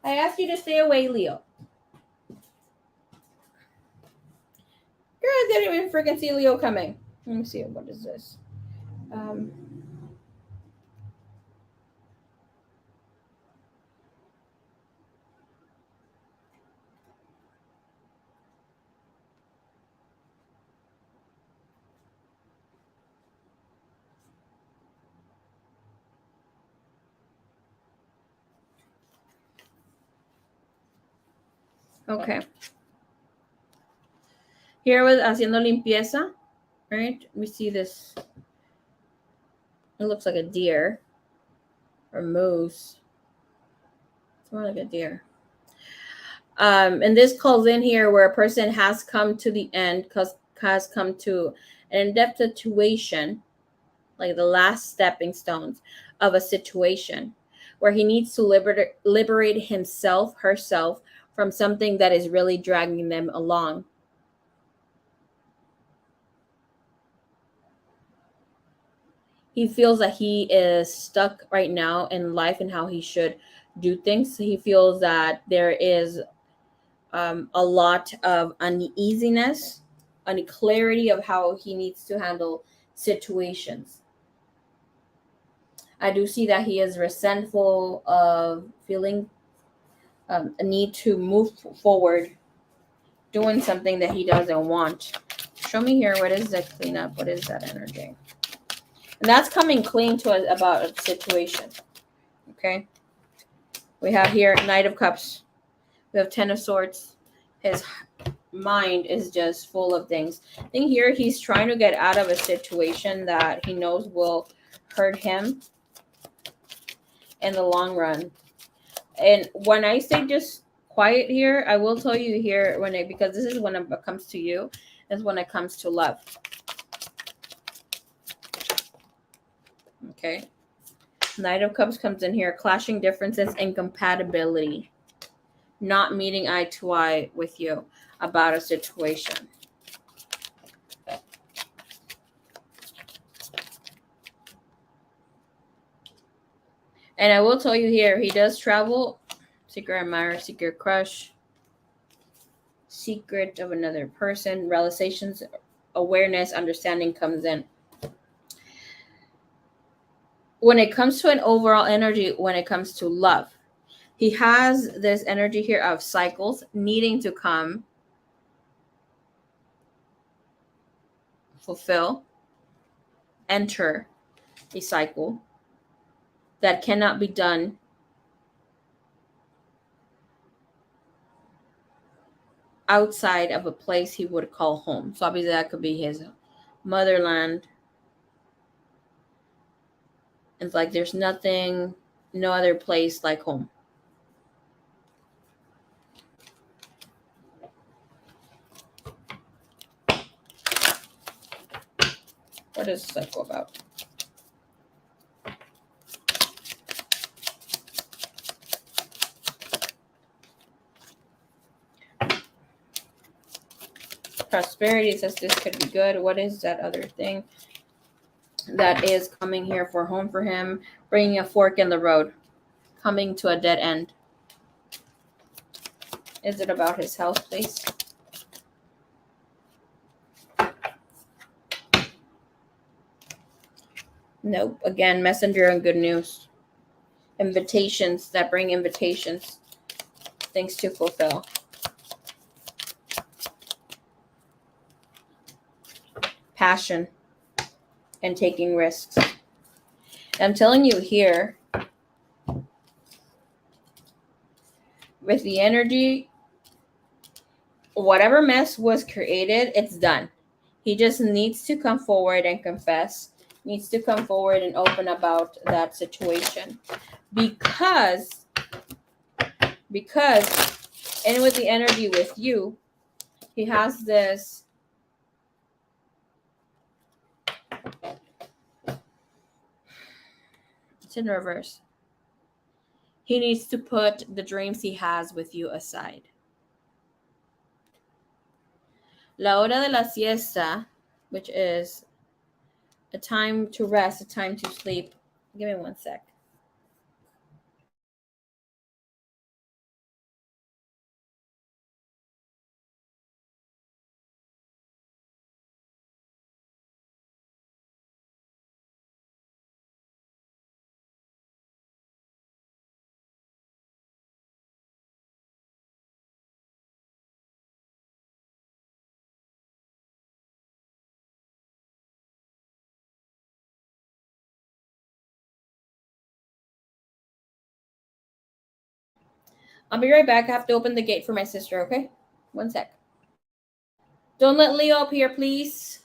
I asked you to stay away, Leo. Girl, I didn't even freaking see Leo coming. Let me see. What is this? Okay. Here was haciendo limpieza, right? We see this. It looks like a deer or moose. It's more like a deer. And this calls in here where a person has come to the end, has come to an in-depth situation, like the last stepping stones of a situation where he needs to liberate himself, herself, from something that is really dragging them along. He feels that he is stuck right now in life and how he should do things. He feels that there is a lot of uneasiness, unclarity of how he needs to handle situations. I do see that he is resentful of feeling a need to move forward, doing something that he doesn't want. Show me here, what is the cleanup? What is that energy? And that's coming clean to us about a situation. Okay. We have here Knight of Cups. We have Ten of Swords. His mind is just full of things. I think here he's trying to get out of a situation that he knows will hurt him in the long run. And when I say just quiet here, I will tell you here because this is when it comes to you, is when it comes to love. Okay. Knight of Cups comes in here, clashing differences, incompatibility, not meeting eye to eye with you about a situation. And I will tell you here, he does travel. Secret admirer, secret crush, secret of another person, realizations, awareness, understanding comes in. When it comes to an overall energy, when it comes to love, He has this energy here of cycles needing to come, fulfill, enter a cycle that cannot be done outside of a place he would call home. So obviously that could be his motherland. It's like there's nothing, no other place like home. What is the cycle about? Prosperity says this could be good. What is that other thing that is coming here for home for him? Bringing a fork in the road, coming to a dead end. Is it about his health, please? Nope. Again, messenger and good news. Invitations that bring invitations. Things to fulfill. Passion and taking risks. I'm telling you here, with the energy, whatever mess was created, it's done. He just needs to come forward and confess, needs to come forward and open about that situation. Because, and with the energy with you, he has this it's in reverse. He needs to put the dreams he has with you aside. La hora de la siesta, which is a time to rest, a time to sleep. Give me 1 sec. I'll be right back. I have to open the gate for my sister, okay? 1 sec. Don't let Leo up here, please.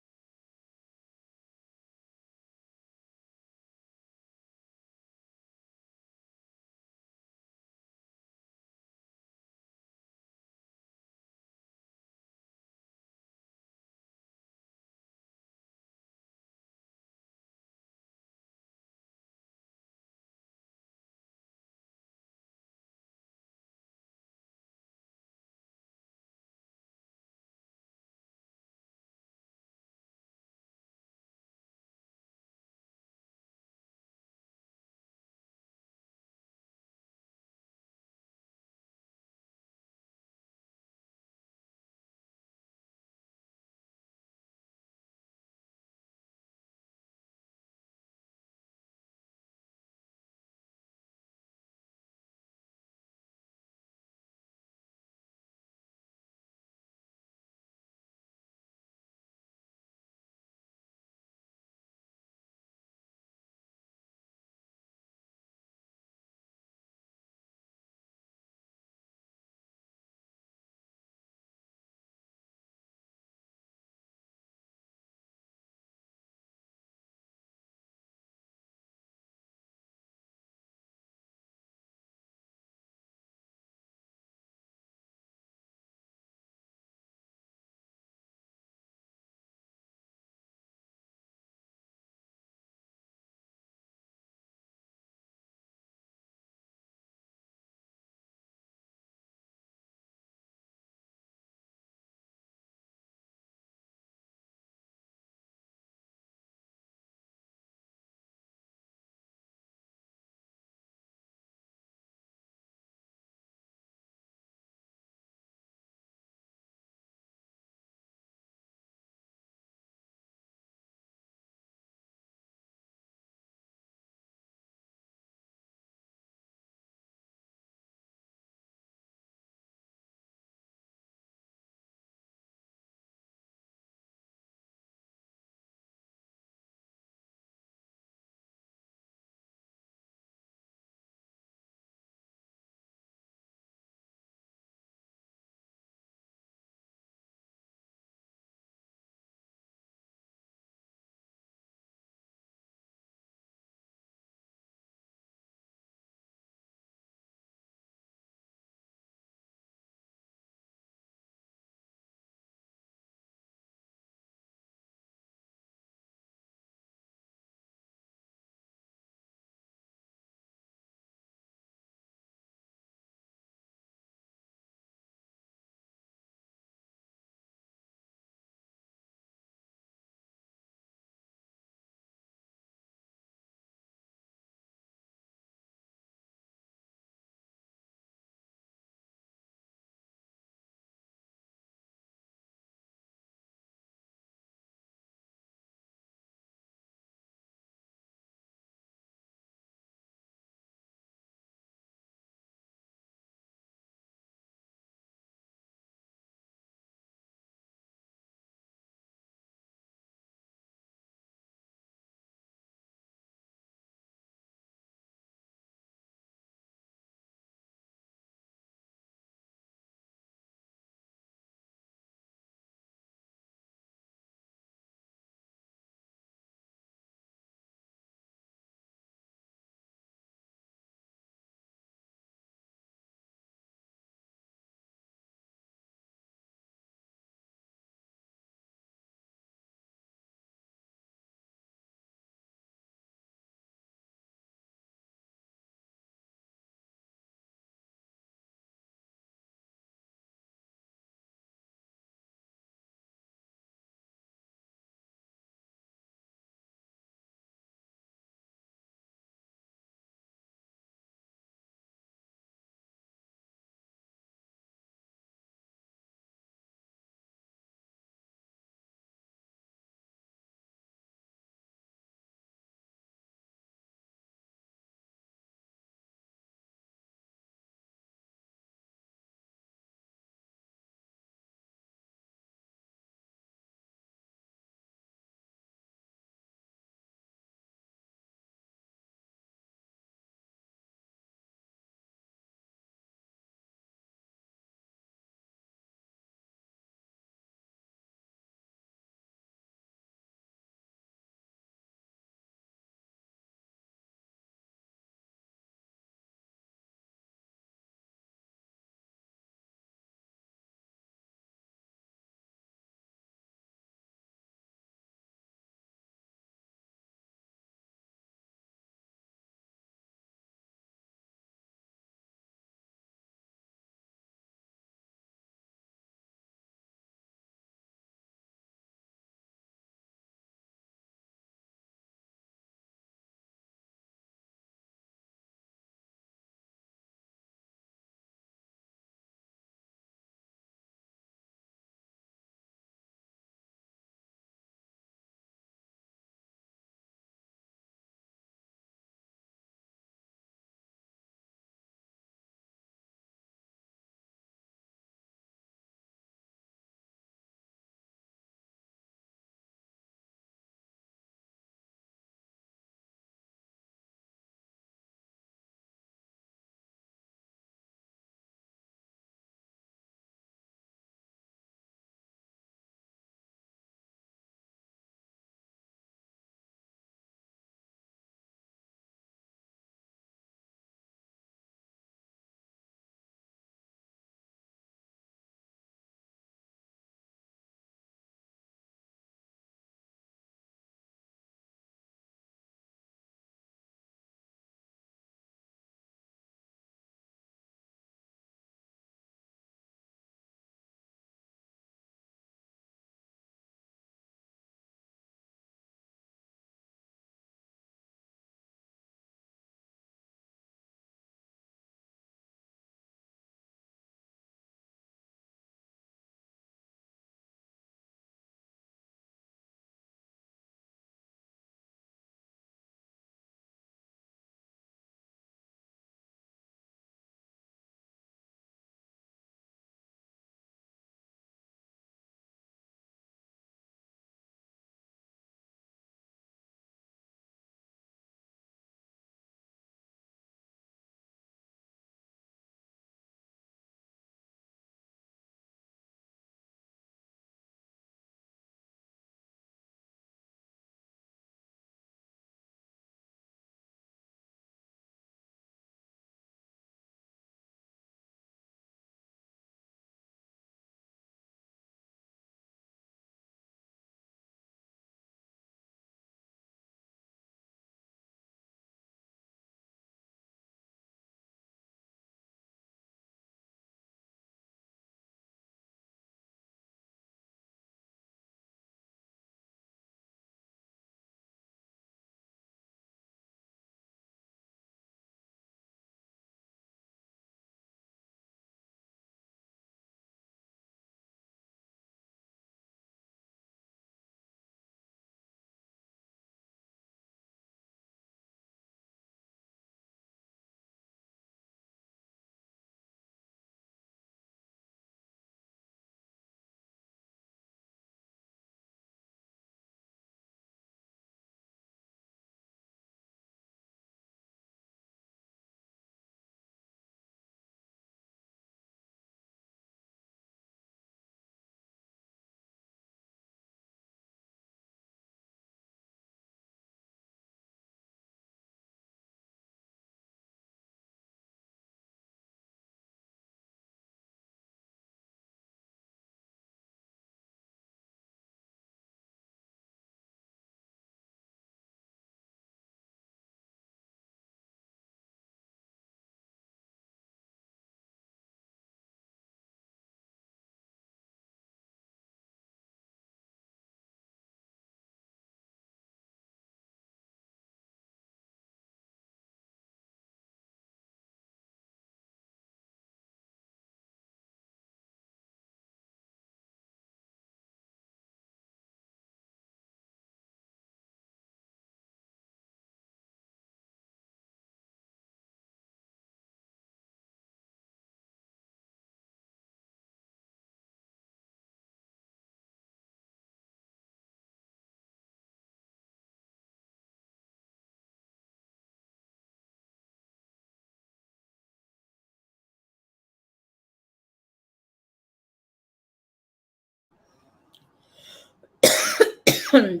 Hi,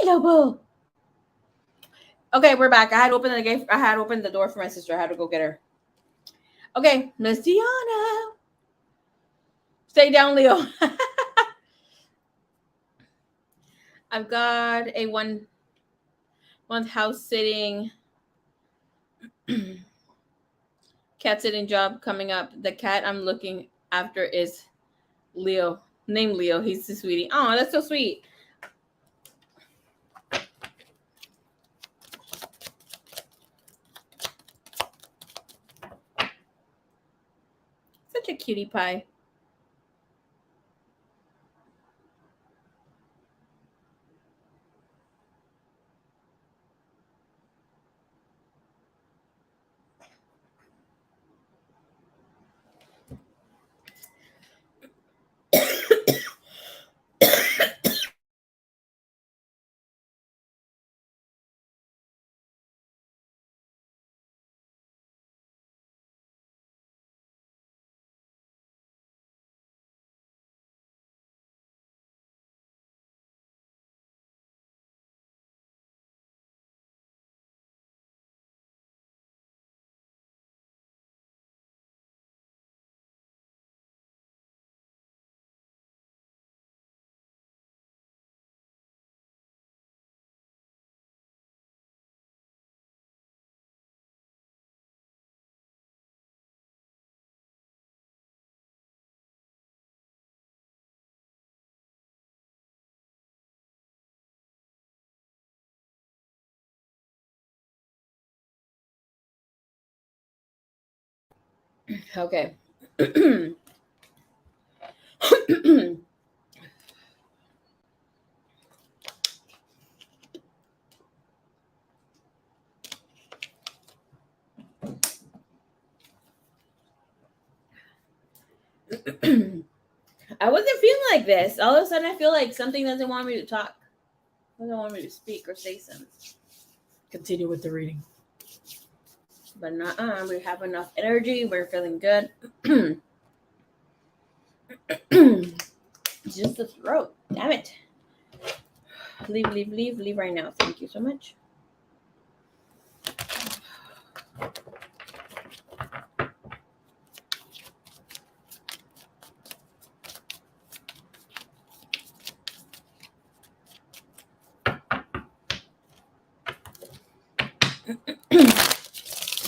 Lobo. Okay, we're back. I had opened the door for my sister. I had to go get her. Okay, Miss Diana. Stay down, Leo. I've got a 1 month house sitting, cat sitting job coming up. The cat I'm looking after is Leo. Named Leo. He's the sweetie. Oh, that's so sweet. Such a cutie pie. Okay. I wasn't feeling like this. All of a sudden, I feel like something doesn't want me to talk. Doesn't want me to speak or say something. Continue with the reading. But we have enough energy. We're feeling good. Just the throat. Damn it. Leave right now. Thank you so much.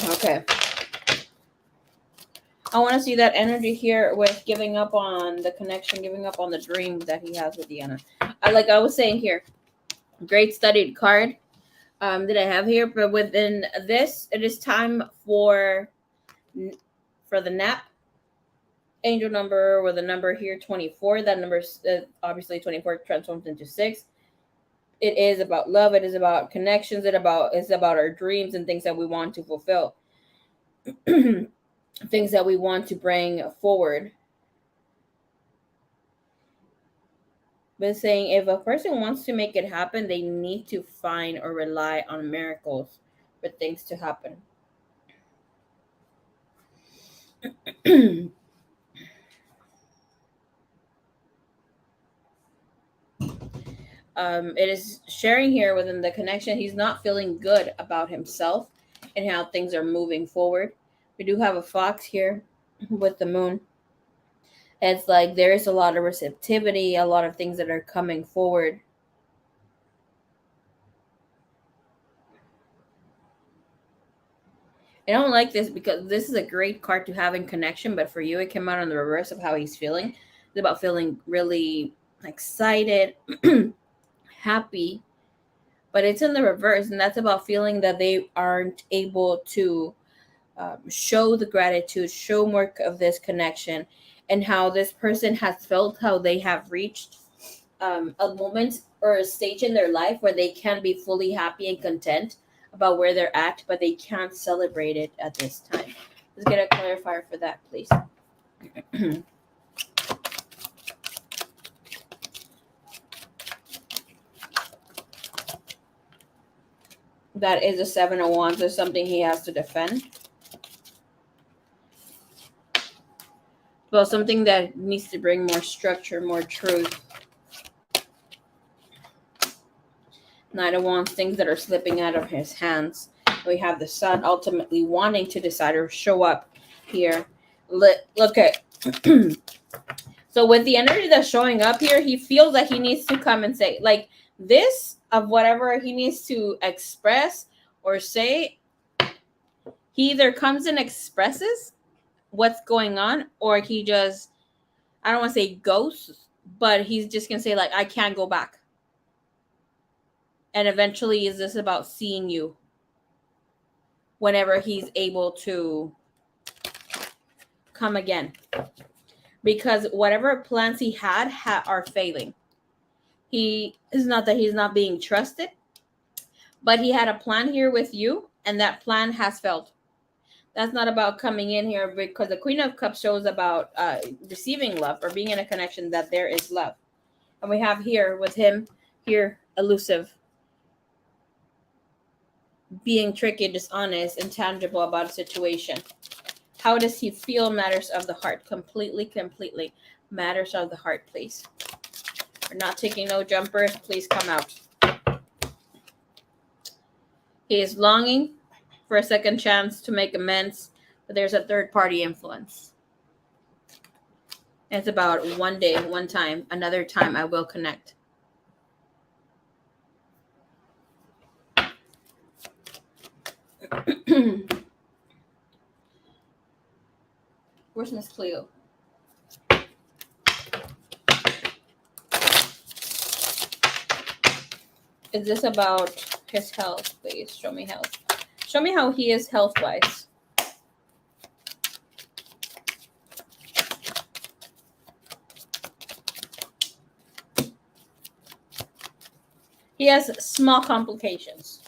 Okay. I want to see that energy here with giving up on the connection, giving up on the dream that he has with Diana. Like I was saying here, great studied card that I have here. But within this, it is time for the nap. Angel number with the number here 24. That number is obviously 24 transforms into 6. It is about love. It is about connections. It's about our dreams and things that we want to fulfill. Things that we want to bring forward. But saying if a person wants to make it happen, they need to find or rely on miracles for things to happen. It is sharing here within the connection. He's not feeling good about himself and how things are moving forward. We do have a fox here with the moon. It's like there is a lot of receptivity, a lot of things that are coming forward. I don't like this because this is a great card to have in connection, but for you, it came out on the reverse of how he's feeling. It's about feeling really excited, happy, but it's in the reverse, and that's about feeling that they aren't able to show the gratitude, show more of this connection, and how this person has felt how they have reached a moment or a stage in their life where they can be fully happy and content about where they're at, but they can't celebrate it at this time. Let's get a clarifier for that, please. That is a 7 of Wands. There's something he has to defend. Well, something that needs to bring more structure, more truth. Knight of Wands, things that are slipping out of his hands. We have the Sun ultimately wanting to decide or show up here. Look at so with the energy that's showing up here, he feels that he needs to come and say, like, this of whatever he needs to express or say. He either comes and expresses what's going on, or he just, I don't want to say ghosts, but he's just gonna say, like, I can't go back. And eventually is this about seeing you whenever he's able to come again, because whatever plans he had are failing. He is not that he's not being trusted, but he had a plan here with you, and that plan has failed. That's not about coming in here, because the Queen of Cups shows about receiving love or being in a connection that there is love. And we have here with him here elusive, being tricky, dishonest, intangible about a situation. How does he feel? Matters of the heart. Completely matters of the heart, please. We're not taking no jumpers. Please come out. He is longing for a second chance to make amends, but there's a third party influence. It's about one day, one time, another time I will connect. Where's Miss Cleo? Is this about his health? Please show me health. Show me how he is health-wise. He has small complications.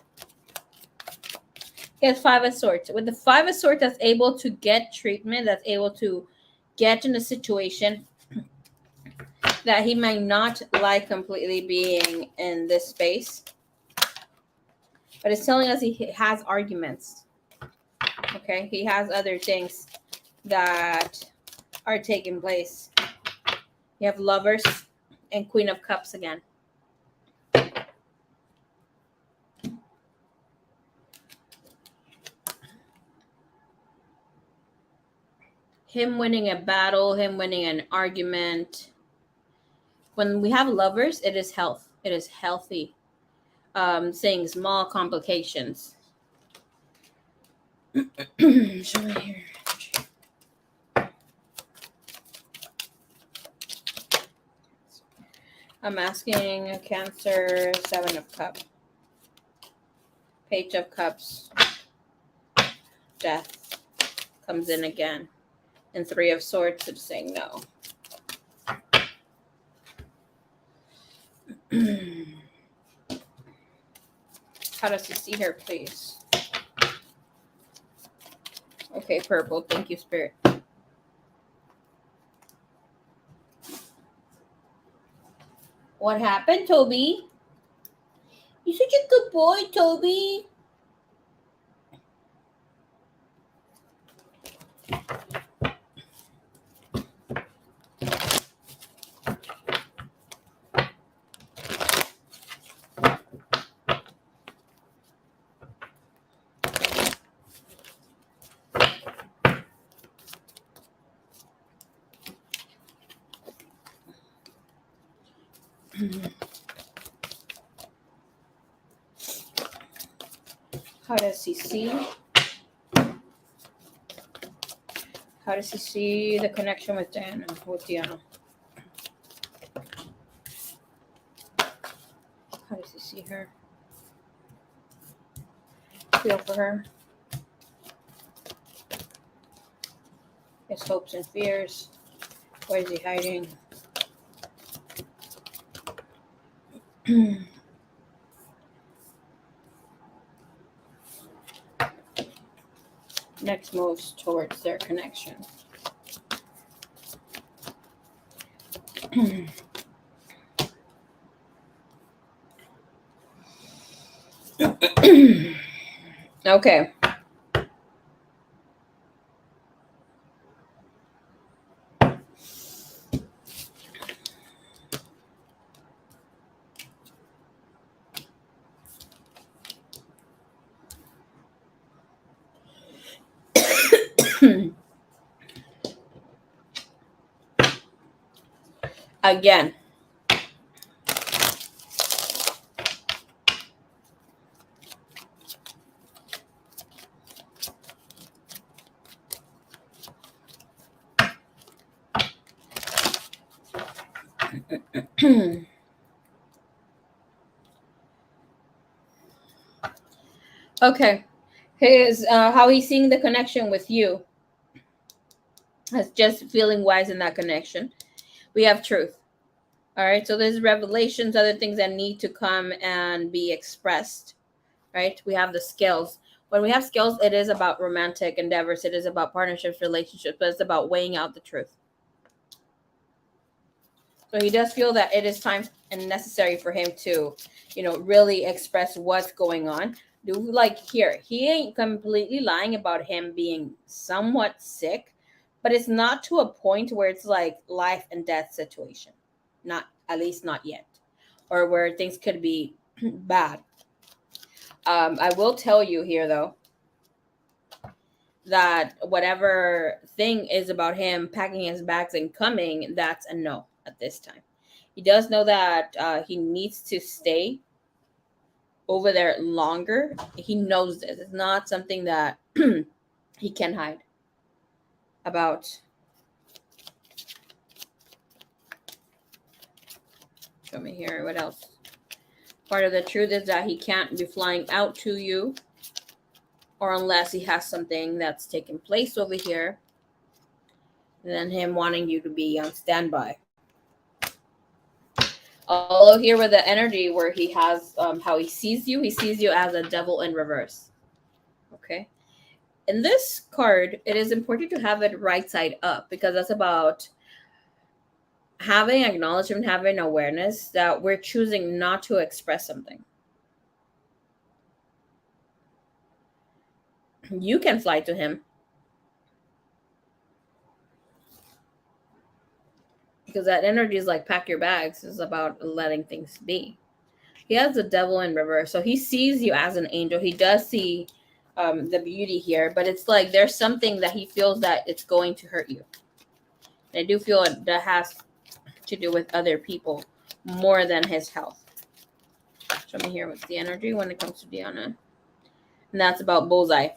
He has Five of Swords. With the Five of Swords, that's able to get treatment, that's able to get in a situation that he might not like completely being in this space. But it's telling us he has arguments. Okay, he has other things that are taking place. You have Lovers and Queen of Cups again. Him winning a battle, him winning an argument. When we have Lovers, it is health. It is healthy. Saying small complications. Show me here. I'm asking a Cancer, Seven of Cups, Page of Cups, Death comes in again, and Three of Swords is saying no. How does he see her, please? Okay, purple. Thank you, Spirit. What happened, Toby? You're such a good boy, Toby. How does he see? How does he see the connection with Diana? How does he see her? Feel for her. His hopes and fears. Where is he hiding? Next moves towards their connection. Okay. again. Okay. His how he's seeing the connection with you. Has just feeling wise in that connection. We have truth. All right. So there's revelations, other things that need to come and be expressed. Right. We have the scales. When we have scales, it is about romantic endeavors. It is about partnerships, relationships, but it's about weighing out the truth. So he does feel that it is time and necessary for him to, really express what's going on. Do like here, he ain't completely lying about him being somewhat sick, but it's not to a point where it's like life and death situation. Not at least not yet, or where things could be bad. I will tell you here though that whatever thing is about him packing his bags and coming, that's a no at this time. He does know that he needs to stay over there longer. He knows this. It's not something that he can hide about. Show me here. What else? Part of the truth is that he can't be flying out to you, or unless he has something that's taking place over here, and then him wanting you to be on standby. Although here with the energy where he has how he sees you as a devil in reverse. Okay. In this card, it is important to have it right side up because that's about having acknowledgement, having awareness that we're choosing not to express something. You can fly to him because that energy is like pack your bags. It's about letting things be. He has the devil in reverse, so he sees you as an angel. He does see the beauty here, but it's like there's something that he feels that it's going to hurt you. And I do feel that has to do with other people more than his health. Show me here what's the energy when it comes to Diana. And that's about bullseye.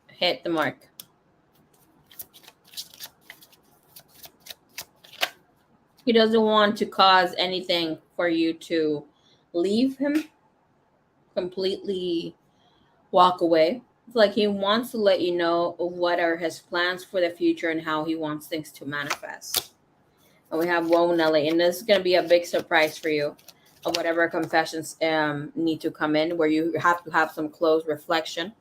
Hit the mark. He doesn't want to cause anything for you to leave him, completely walk away. It's like he wants to let you know what are his plans for the future and how he wants things to manifest. And we have Woe Nelly, and this is going to be a big surprise for you of whatever confessions need to come in, where you have to have some close reflection.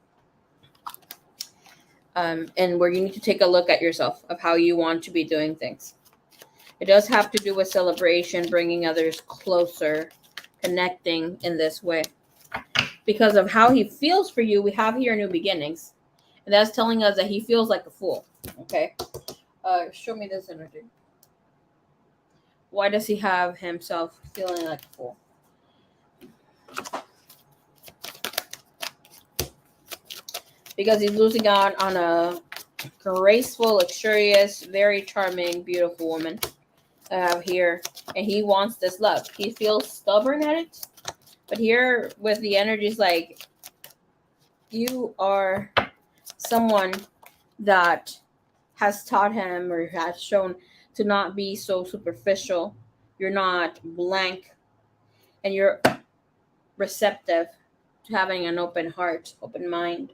And where you need to take a look at yourself of how you want to be doing things. It does have to do with celebration, bringing others closer, connecting in this way. Because of how he feels for you, we have here new beginnings. And that's telling us that he feels like a fool. Okay? Show me this energy. Why does he have himself feeling like a fool? Because he's losing out on a graceful, luxurious, very charming, beautiful woman here. And he wants this love. He feels stubborn at it. But here with the energies, like you are someone that has taught him or has shown to not be so superficial. You're not blank, and you're receptive to having an open heart, open mind.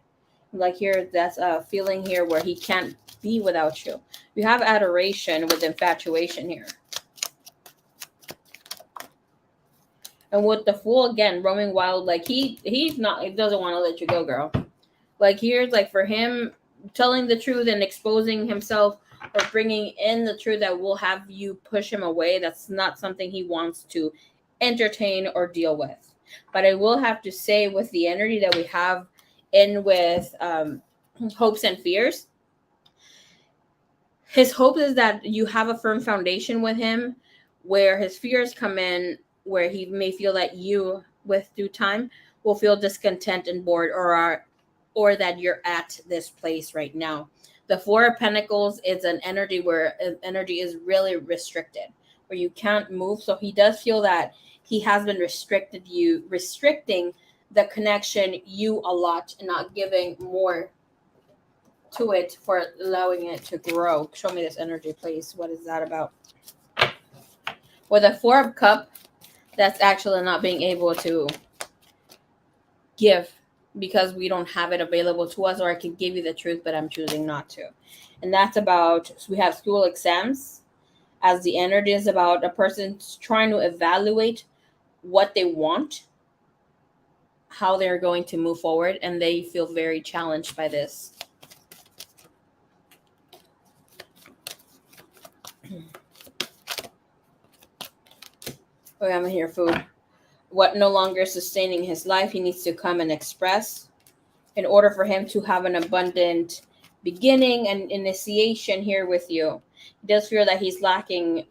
Like here, that's a feeling here where he can't be without you. You have adoration with infatuation here. And with the Fool again, roaming wild, like he doesn't want to let you go, girl. Like here's like for him telling the truth and exposing himself or bringing in the truth that will have you push him away. That's not something he wants to entertain or deal with. But I will have to say, with the energy that we have in with hopes and fears, his hope is that you have a firm foundation with him, where his fears come in, where he may feel that you, with due time, will feel discontent and bored, or that you're at this place right now. The Four of Pentacles is an energy where energy is really restricted. where you can't move. So he does feel that he has been restricting the connection you a lot and not giving more to it for allowing it to grow. Show me this energy, please. What is that about? With a 4 of Cups, that's actually not being able to give because we don't have it available to us, or I can give you the truth, but I'm choosing not to. And that's about, so we have school exams as the energy is about a person trying to evaluate what they want, how they're going to move forward, and they feel very challenged by this. Okay, I'm here, food. What no longer sustaining his life, he needs to come and express in order for him to have an abundant beginning and initiation here with you. He does feel that he's lacking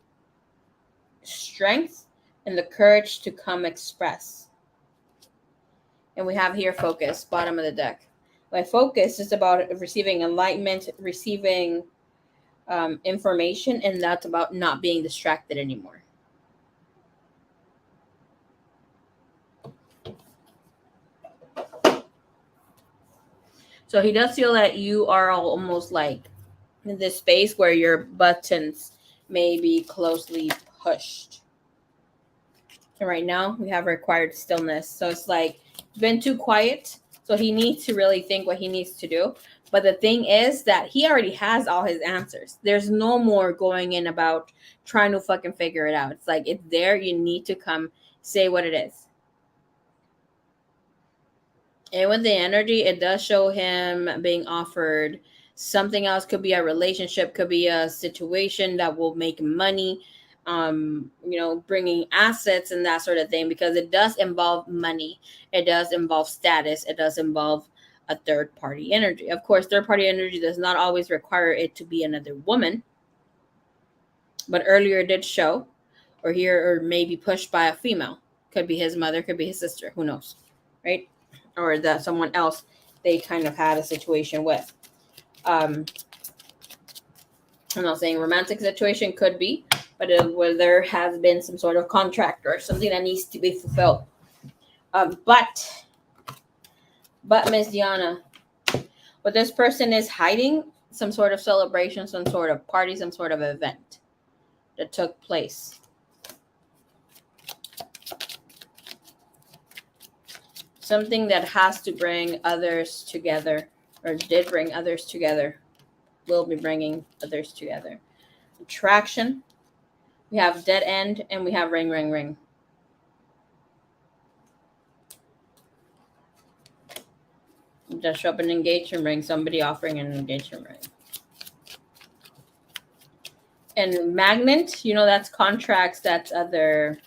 strength and the courage to come express. And we have here focus, bottom of the deck. My focus is about receiving enlightenment, receiving information, and that's about not being distracted anymore. So he does feel that you are almost like in this space where your buttons may be closely pushed. And right now we have required stillness. So it's like it's been too quiet. So he needs to really think what he needs to do. But the thing is that he already has all his answers. There's no more going in about trying to fucking figure it out. It's like it's there. You need to come say what it is. And with the energy, it does show him being offered something else. Could be a relationship, could be a situation that will make money, bringing assets and that sort of thing, because it does involve money. It does involve status. It does involve a third party energy. Of course, third party energy does not always require it to be another woman. But earlier it did show, or maybe pushed by a female. Could be his mother, could be his sister. Who knows, right? Or that someone else they kind of had a situation with. I'm not saying romantic situation, could be, but where there has been some sort of contract or something that needs to be fulfilled. But Miss Diana, what this person is hiding, some sort of celebration, some sort of party, some sort of event that took place. Something that has to bring others together, or did bring others together, will be bringing others together. Attraction. We have dead end, and we have ring, ring, ring. Just show up an engagement ring, somebody offering an engagement ring. And magnet, that's contracts, that's other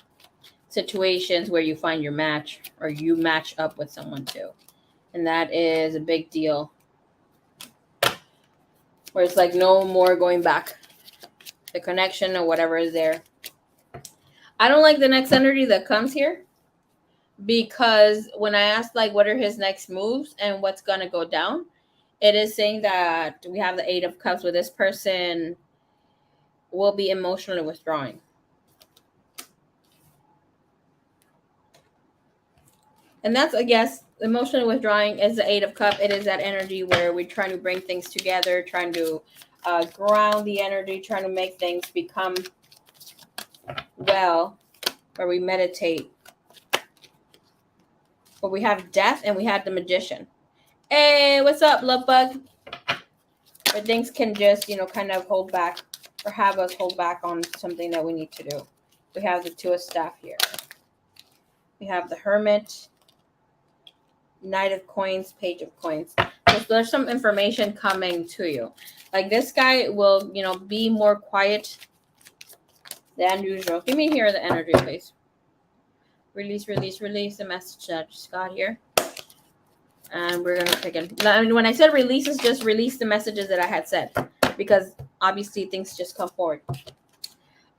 situations where you find your match or you match up with someone too. And that is a big deal. Where it's like no more going back. The connection or whatever is there. I don't like the next energy that comes here, because when I asked like what are his next moves and what's going to go down, it is saying that we have the 8 of Cups with this person will be emotionally withdrawing. And that's, I guess, emotionally withdrawing is the 8 of Cups. It is that energy where we're trying to bring things together, trying to ground the energy, trying to make things become well, where we meditate. But we have death and we have the magician. Hey, what's up, love bug? Where things can just, kind of hold back or have us hold back on something that we need to do. We have the 2 of Staff here. We have the Hermit, Knight of Coins, Page of Coins. So there's some information coming to you. Like this guy will, be more quiet than usual. Give me here the energy, please. Release the message that I just got here. And we're going to pick it. When I said release, it's just release the messages that I had said. Because obviously things just come forward.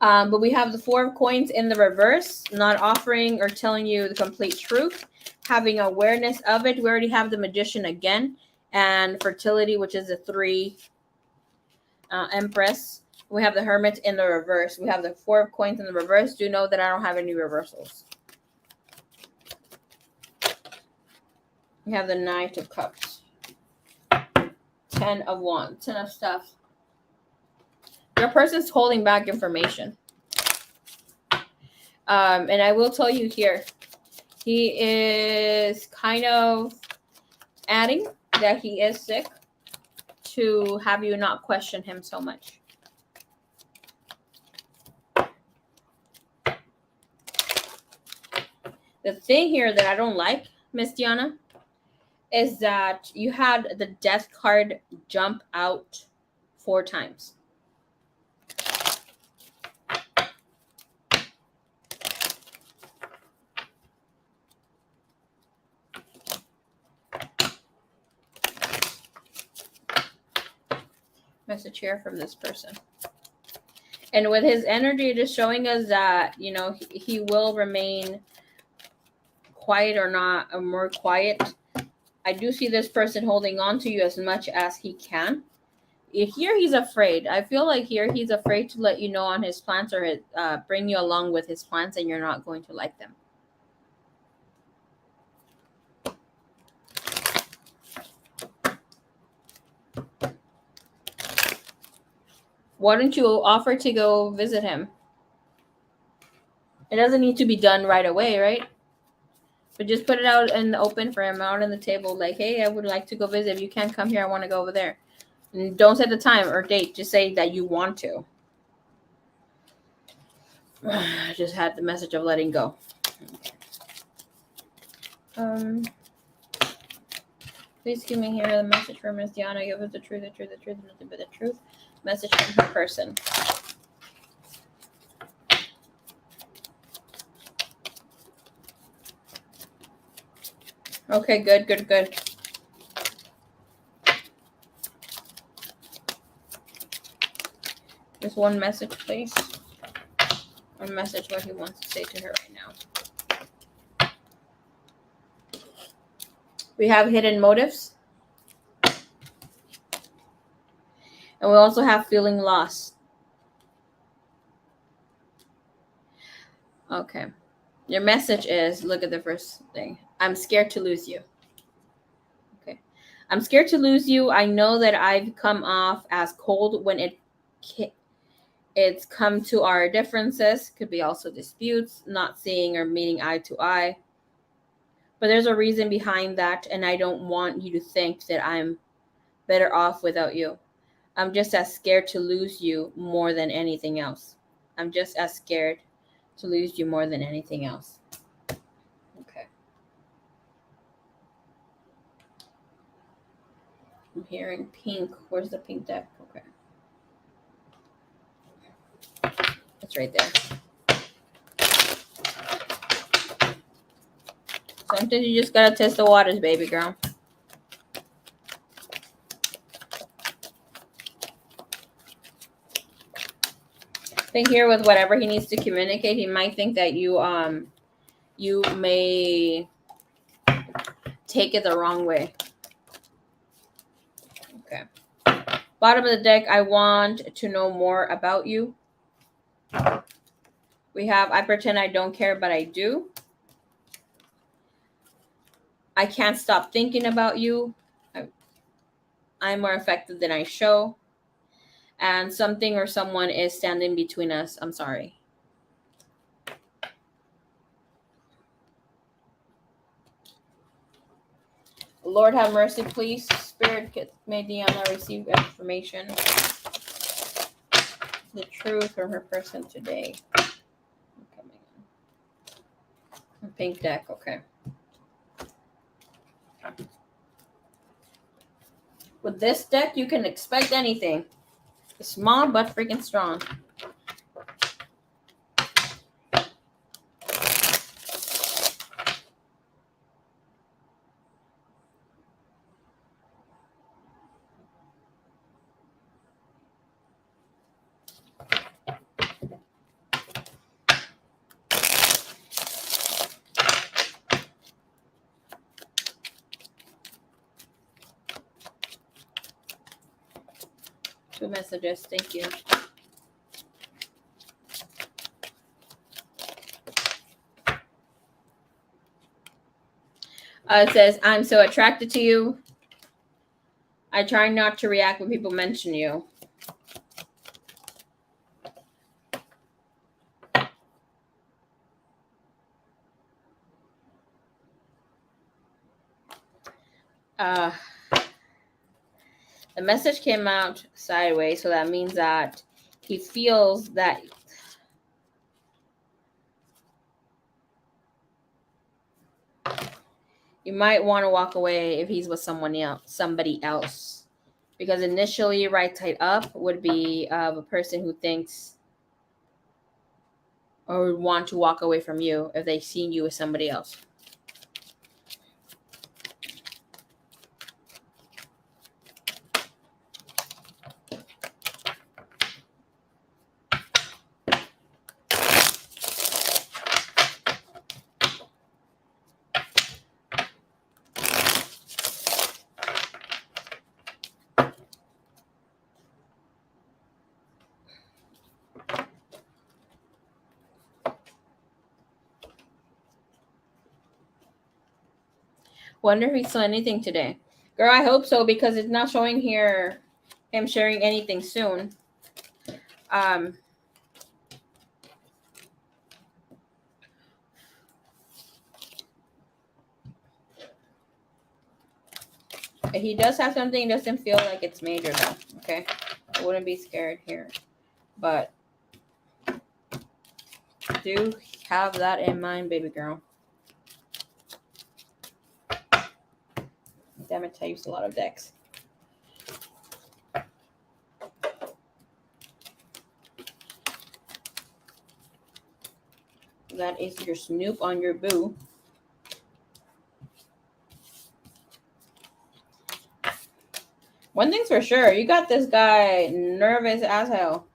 But we have the 4 of Coins in the reverse. Not offering or telling you the complete truth. Having awareness of it. We already have the Magician again. And fertility, which is a 3 Empress. We have the Hermit in the reverse. We have the Four of Coins in the reverse. Do know that I don't have any reversals. We have the Knight of Cups. 10 of Wands. 10 of Stuff. Your person's holding back information. And I will tell you here, he is kind of adding that he is sick to have you not question him so much. The thing here that I don't like, Miss Diana, is that you had the Death card jump out 4 times. Message here from this person. And with his energy just showing us that, you know, he will remain quiet or not, or more quiet. I do see this person holding on to you as much as he can. Here he's afraid. I feel like here he's afraid to let you know on his plans or bring you along with his plans, and you're not going to like them. Why don't you offer to go visit him? It doesn't need to be done right away, right? But just put it out in the open for him, out on the table, like, hey, I would like to go visit. If you can't come here, I want to go over there. And don't set the time or date. Just say that you want to. I just had the message of letting go. Please give me here the message from Miss Diana. Give us the truth, the truth, the truth, nothing but the truth. Message from her person. Okay, good, good, good. Just one message, please. One message what he wants to say to her right now. We have hidden motives. And we also have feeling lost. Okay. Your message is, look at the first thing. I'm scared to lose you. Okay. I'm scared to lose you. I know that I've come off as cold when it's come to our differences. Could be also disputes, not seeing or meeting eye to eye. But there's a reason behind that, and I don't want you to think that I'm better off without you. I'm just as scared to lose you more than anything else. I'm just as scared to lose you more than anything else. Okay. I'm hearing pink. Where's the pink deck? Okay. It's right there. Sometimes you just gotta test the waters, baby girl. I think here with whatever he needs to communicate, he might think that you may take it the wrong way. Okay. Bottom of the deck, I want to know more about you. We have, I pretend I don't care, but I do. I can't stop thinking about you. I'm more effective than I show. And something or someone is standing between us. I'm sorry. Lord have mercy, please. Spirit, may Diana receive information. The truth from her person today. Coming in. Pink deck, okay. With this deck, you can expect anything. It's small but freaking strong. Two messages, thank you. It says, I'm so attracted to you. I try not to react when people mention you. The message came out sideways, so that means that he feels that you might want to walk away if he's with somebody else. Because initially, right side up would be a person who thinks or would want to walk away from you if they've seen you with somebody else. Wonder if he saw anything today. Girl, I hope so, because it's not showing here him sharing anything soon. If he does have something, it doesn't feel like it's major though. Okay, I wouldn't be scared here, but do have that in mind, baby girl. Damn it, I used a lot of decks. That is your snoop on your boo. One thing's for sure, you got this guy nervous as hell.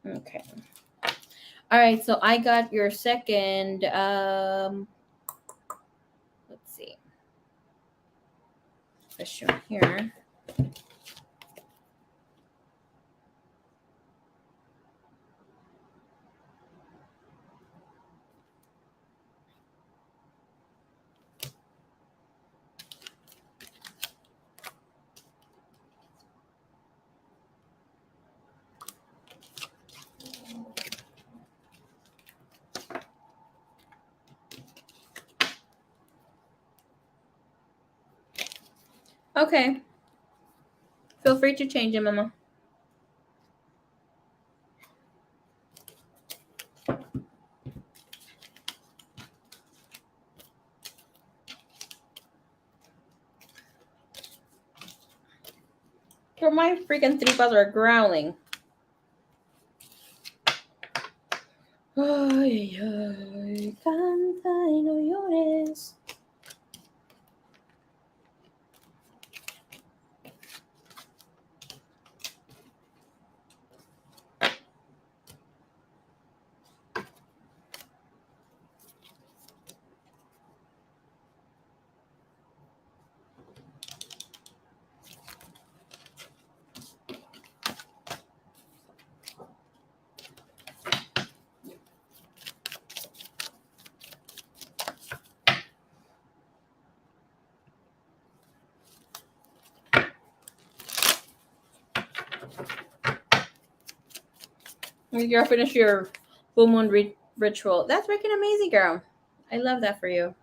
Okay. All right, so I got your second, let's see. Question here. Okay. Feel free to change it, Mama. Girl, my freaking tripas are growling. Ay, ay, canta y no llores. You're finished your full moon ritual. That's freaking amazing, girl. I love that for you.